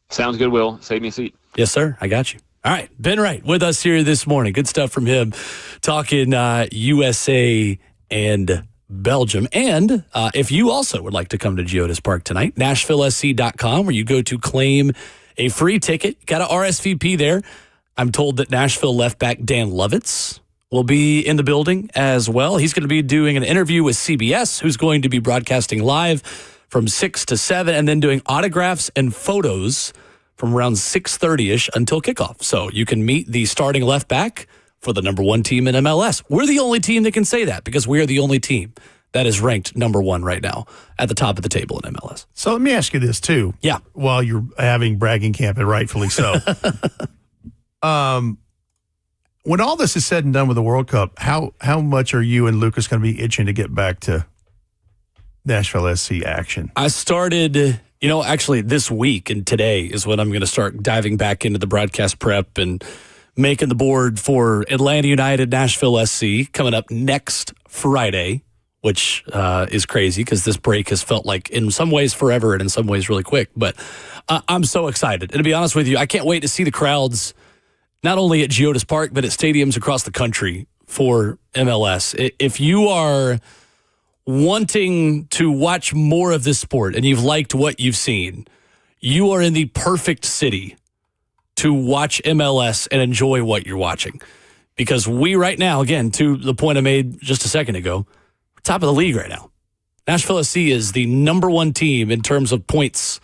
Sounds good, Will. Save me a seat. Yes, sir. I got you. All right. Ben Wright with us here this morning. Good stuff from him talking USA and Belgium. And if you also would like to come to Geodis Park tonight, NashvilleSC.com, where you go to claim a free ticket. Got to RSVP there. I'm told that Nashville left back Dan Lovitz will be in the building as well. He's going to be doing an interview with CBS, who's going to be broadcasting live from 6 to 7, and then doing autographs and photos from around 6:30-ish until kickoff. So you can meet the starting left back for the number one team in MLS. We're the only team that can say that because we are the only team that is ranked number one right now at the top of the table in MLS. So let me ask you this, too. Yeah. While you're having bragging camp, and rightfully so. When all this is said and done with the World Cup, how much are you and Lucas going to be itching to get back to Nashville SC action? I started, actually this week and today is when I'm going to start diving back into the broadcast prep and making the board for Atlanta United, Nashville SC coming up next Friday, which is crazy because this break has felt like in some ways forever and in some ways really quick. But I'm so excited. And to be honest with you, I can't wait to see the crowds not only at Geodis Park, but at stadiums across the country for MLS. If you are wanting to watch more of this sport and you've liked what you've seen, you are in the perfect city to watch MLS and enjoy what you're watching. Because we right now, again, to the point I made just a second ago, we're top of the league right now. Nashville SC is the number one team in terms of points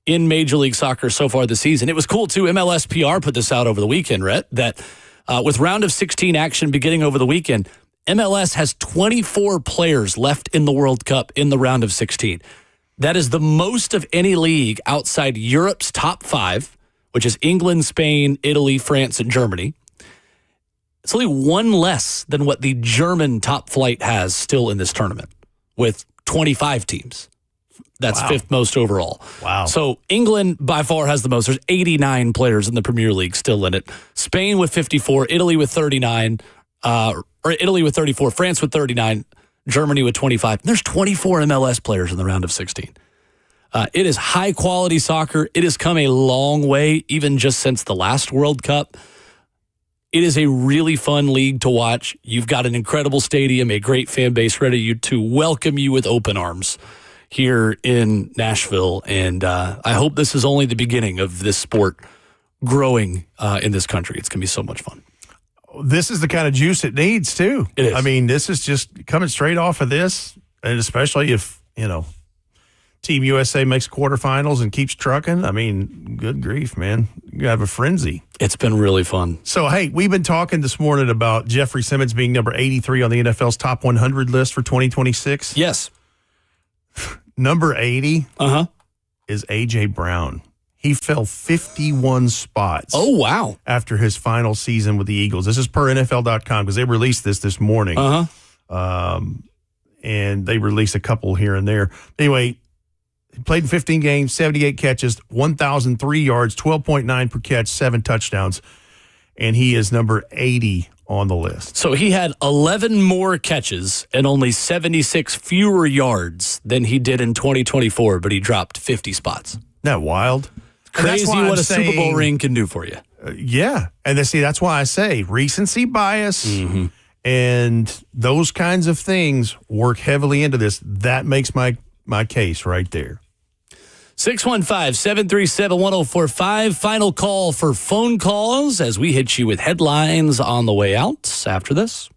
in Major League Soccer so far this season. It was cool, too. MLS PR put this out over the weekend, Rhett, that With round of 16 action beginning over the weekend, MLS has 24 players left in the World Cup in the round of 16. That is the most of any league outside Europe's top 5, which is England, Spain, Italy, France, and Germany. It's only one less than what the German top flight has still in this tournament, with 25 teams. That's fifth most overall. Wow. So England by far has the most. There's 89 players in the Premier League still in it. Spain with 54, Italy with 39, or Italy with 34, France with 39, Germany with 25. There's 24 MLS players in the round of 16. It is high-quality soccer. It has come a long way, even just since the last World Cup. It is a really fun league to watch. You've got an incredible stadium, a great fan base ready to welcome you with open arms here in Nashville. And I hope this is only the beginning of this sport growing in this country. It's going to be so much fun. This is the kind of juice it needs, too. It is. I mean, this is just coming straight off of this, and especially if, Team USA makes quarterfinals and keeps trucking. I mean, good grief, man. You have a frenzy. It's been really fun. So, hey, we've been talking this morning about Jeffery Simmons being number 83 on the NFL's top 100 list for 2026. Yes. Number 80 is A.J. Brown. He fell 51 spots. Oh, wow. After his final season with the Eagles. This is per NFL.com because they released this morning. And they released a couple here and there. Anyway, he played in 15 games, 78 catches, 1,003 yards, 12.9 per catch, 7 touchdowns. And he is number 80 on the list. So he had 11 more catches and only 76 fewer yards than he did in 2024, but he dropped 50 spots. Isn't that wild? Crazy what a Super Bowl ring can do for you. Yeah. And that's why I say recency bias and those kinds of things work heavily into this. That makes my case right there. 615-737-1045. Final call for phone calls as we hit you with headlines on the way out after this.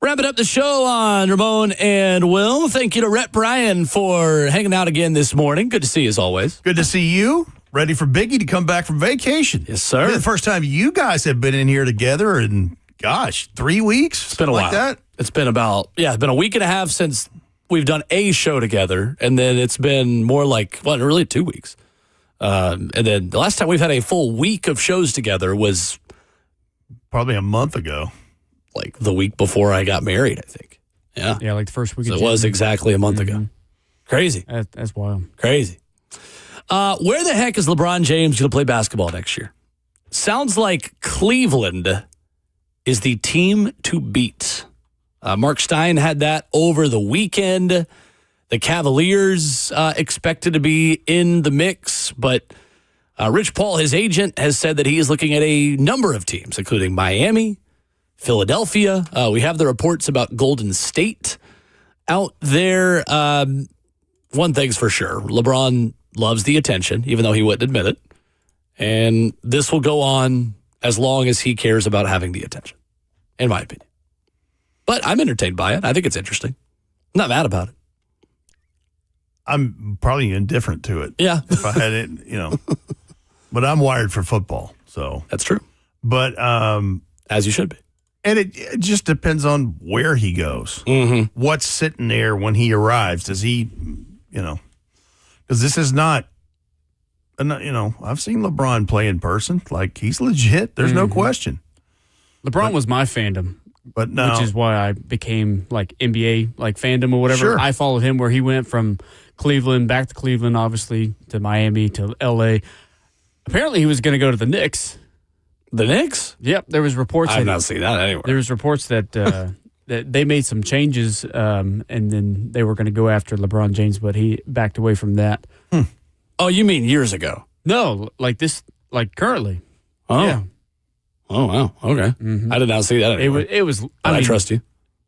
Wrapping up the show on Ramon and Will. Thank you to Rhett Bryan for hanging out again this morning. Good to see you as always. Good to see you. Ready for Biggie to come back from vacation. Yes, sir. The first time you guys have been in here together in, 3 weeks? It's been a while. That? It's been it's been a week and a half since we've done a show together. And then it's been more like, really 2 weeks. And then the last time we've had a full week of shows together was probably a month ago. Like the week before I got married, I think. Yeah. Yeah, like the first week So of it was June. exactly a month ago. Crazy. That's wild. Crazy. Where the heck is LeBron James going to play basketball next year? Sounds like Cleveland is the team to beat. Mark Stein had that over the weekend. The Cavaliers expected to be in the mix, but Rich Paul, his agent, has said that he is looking at a number of teams, including Miami, Philadelphia. We have the reports about Golden State out there. One thing's for sure. LeBron loves the attention, even though he wouldn't admit it. And this will go on as long as he cares about having the attention, in my opinion. But I'm entertained by it. I think it's interesting. I'm not mad about it. I'm probably indifferent to it. Yeah. If I had it, But I'm wired for football, so. That's true. But as you should be. And it just depends on where he goes. Mm-hmm. What's sitting there when he arrives? Does he, because this is not, I've seen LeBron play in person. Like, he's legit. There's no question. LeBron was my fandom. But no. Which is why I became like NBA, like fandom or whatever. Sure. I followed him where he went from Cleveland, back to Cleveland, obviously, to Miami, to LA. Apparently he was going to go to the Knicks. The Knicks? Yep, there was reports. I've not seen that anywhere. There was reports that that they made some changes, and then they were going to go after LeBron James, but he backed away from that. Oh, you mean years ago? No, like currently. Oh. Yeah. Oh, wow. Okay. I did not see that anywhere. It was. I trust you.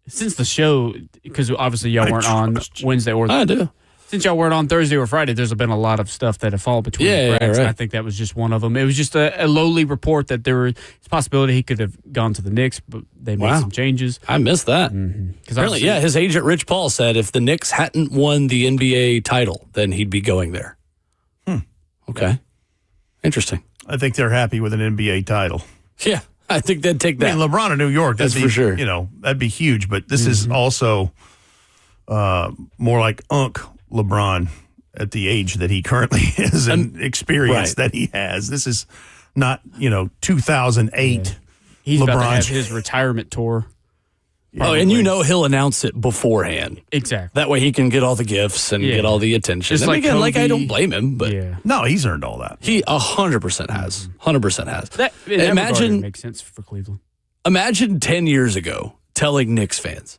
Since the show, because obviously y'all weren't on Wednesday or I do. Since y'all weren't on Thursday or Friday, there's been a lot of stuff that have fallen between the cracks. Right. I think that was just one of them. It was just a lowly report that there was a possibility he could have gone to the Knicks, but they made some changes. I missed that. Apparently, his agent Rich Paul said if the Knicks hadn't won the NBA title, then he'd be going there. Okay. Interesting. I think they're happy with an NBA title. Yeah, I think they'd take that. I mean, LeBron in New York, that's for sure. That'd be huge. But this is also more like LeBron at the age that he currently is and experience that he has. This is not, 2008 He's LeBron. about to have his retirement tour. Probably. Oh, and he'll announce it beforehand. Exactly. That way he can get all the gifts and get all the attention. Just and like again, Kobe, I don't blame him, but no, he's earned all that. He 100% has. 100% has. That makes sense for Cleveland. Imagine 10 years ago telling Knicks fans,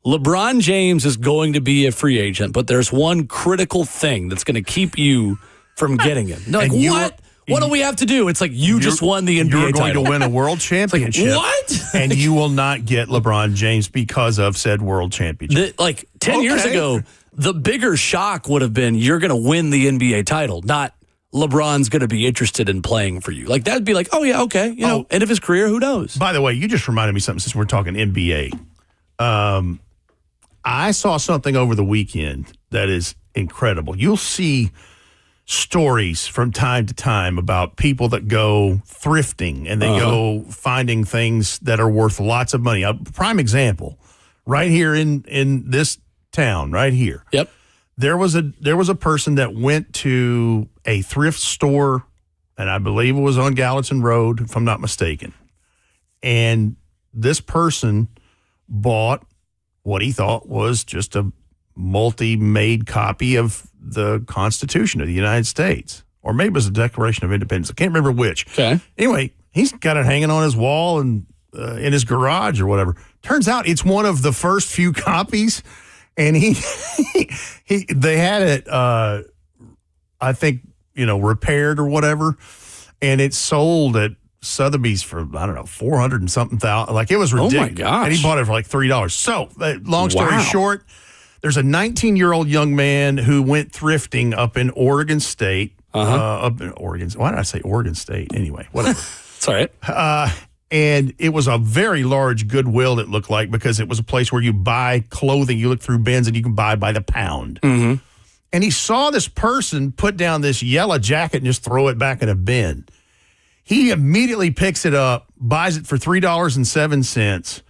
LeBron James is going to be a free agent, but there's one critical thing that's going to keep you from getting him. They're like, what? What do we have to do? It's like you just won the NBA title. You're going to win a world championship. Like, what? And you will not get LeBron James because of said world championship. 10 years ago, the bigger shock would have been you're going to win the NBA title, not LeBron's going to be interested in playing for you. Like, that'd be like, oh, yeah, okay. End of his career, who knows? By the way, you just reminded me something since we're talking NBA. I saw something over the weekend that is incredible. You'll see stories from time to time about people that go thrifting and they go finding things that are worth lots of money. A prime example, right here in this town, right here. Yep. There was a person that went to a thrift store, and I believe it was on Gallatin Road, if I'm not mistaken. And this person bought what he thought was just a multi-made copy of the Constitution of the United States. Or maybe it was the Declaration of Independence. I can't remember which. Okay. Anyway, he's got it hanging on his wall and in his garage or whatever. Turns out it's one of the first few copies, and they had it, I think, repaired or whatever, and it sold at Sotheby's for, I don't know, 400 and something thousand. Like, it was ridiculous. Oh, my gosh. And he bought it for like $3. So, long story short, there's a 19-year-old young man who went thrifting up in Oregon State. Up in Oregon. Why did I say Oregon State? Anyway, whatever. It's all right. And it was a very large Goodwill, it looked like, because it was a place where you buy clothing. You look through bins and you can buy by the pound. Mm-hmm. And he saw this person put down this yellow jacket and just throw it back in a bin. He immediately picks it up, buys it for $3.07,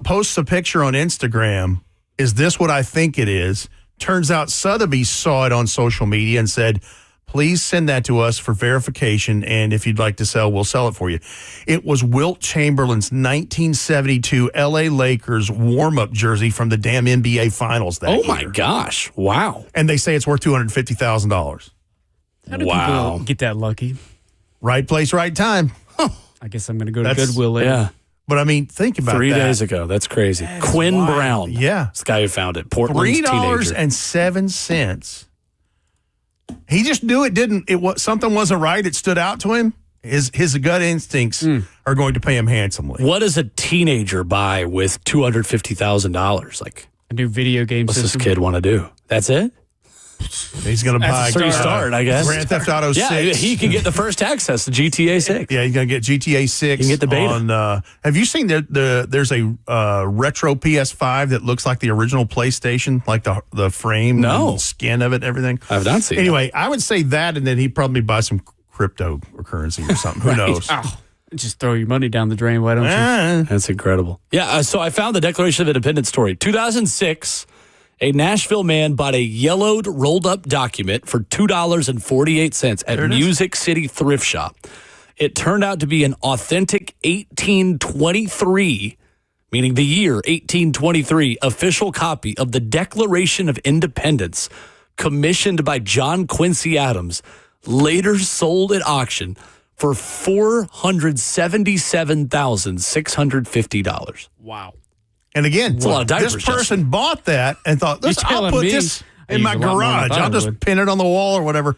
posts a picture on Instagram. Is this what I think it is? Turns out Sotheby's saw it on social media and said, please send that to us for verification, and if you'd like to sell, we'll sell it for you. It was Wilt Chamberlain's 1972 L.A. Lakers warm-up jersey from the damn NBA Finals that year. Oh, my gosh. Wow. And they say it's worth $250,000. How do people get that lucky? Right place, right time. I guess I'm going to go to Goodwill later. Yeah. But, I mean, think about 3 that. days ago. That's crazy. Quinn wild. Brown. Yeah. This guy who found it. Portland's teenager. $3.07. He just knew something wasn't right. It stood out to him. His gut instincts are going to pay him handsomely. What does a teenager buy with $250,000? Like, A new video game what's system. this kid want to do? That's it? He's going to buy That's where you start, I guess. Grand Theft Auto 6. Yeah, he can get the first access to GTA 6. Yeah, he's going to get GTA 6. You can get the beta. Have you seen there's a retro PS5 that looks like the original PlayStation, like the frame and skin of it and everything? I've not seen Anyway, I would say that, and then he'd probably buy some cryptocurrency or something. Who knows? Oh, just throw your money down the drain. Why don't you? That's incredible. Yeah, so I found the Declaration of Independence story. 2006, a Nashville man bought a yellowed, rolled-up document for $2.48 at Music City Thrift Shop. It turned out to be an authentic 1823, meaning the year 1823, official copy of the Declaration of Independence, commissioned by John Quincy Adams, later sold at auction for $477,650. Wow. And again, a lot of diapers, this person bought that and thought, listen, I'll telling put me this I in use my a lot more than I garage. thought I'll I just would. pin it on the wall or whatever.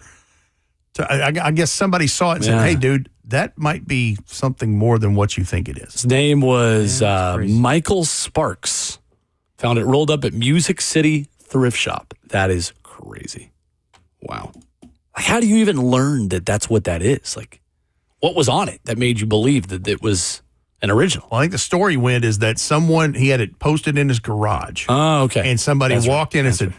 I guess somebody saw it and said, hey, dude, that might be something more than what you think it is. His name was Michael Sparks. Found it rolled up at Music City Thrift Shop. That is crazy. Wow. Like, how do you even learn that that's what that is? Like, what was on it that made you believe that it was an original? Well, I think the story went is that he had it posted in his garage. Oh, okay. And somebody walked in and said,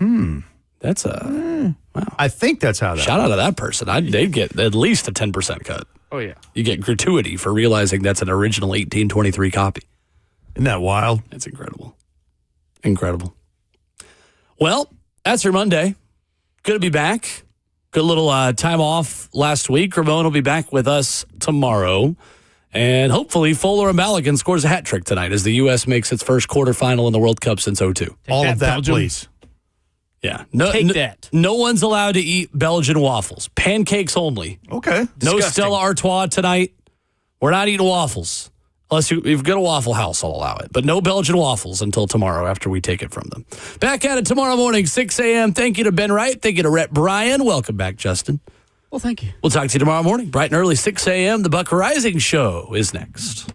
That's wow. I think that's how that Shout out to that person. They'd get at least a 10% cut. Oh, yeah. You get gratuity for realizing that's an original 1823 copy. Isn't that wild? That's incredible. Incredible. Well, that's your Monday. Good to be back. Good little time off last week. Ramon will be back with us tomorrow. And hopefully Fuller and Balogun scores a hat trick tonight as the U.S. makes its first quarterfinal in the World Cup since 2002. All of that, Belgium. please. Yeah. Take that. No one's allowed to eat Belgian waffles. Pancakes only. Okay. No Disgusting. Stella Artois tonight. We're not eating waffles. Unless you've got a Waffle House, I'll allow it. But no Belgian waffles until tomorrow after we take it from them. Back at it tomorrow morning, 6 a.m. Thank you to Ben Wright. Thank you to Rhett Bryan. Welcome back, Justin. Well, thank you. We'll talk to you tomorrow morning, bright and early, 6 a.m. The Buck Rising Show is next.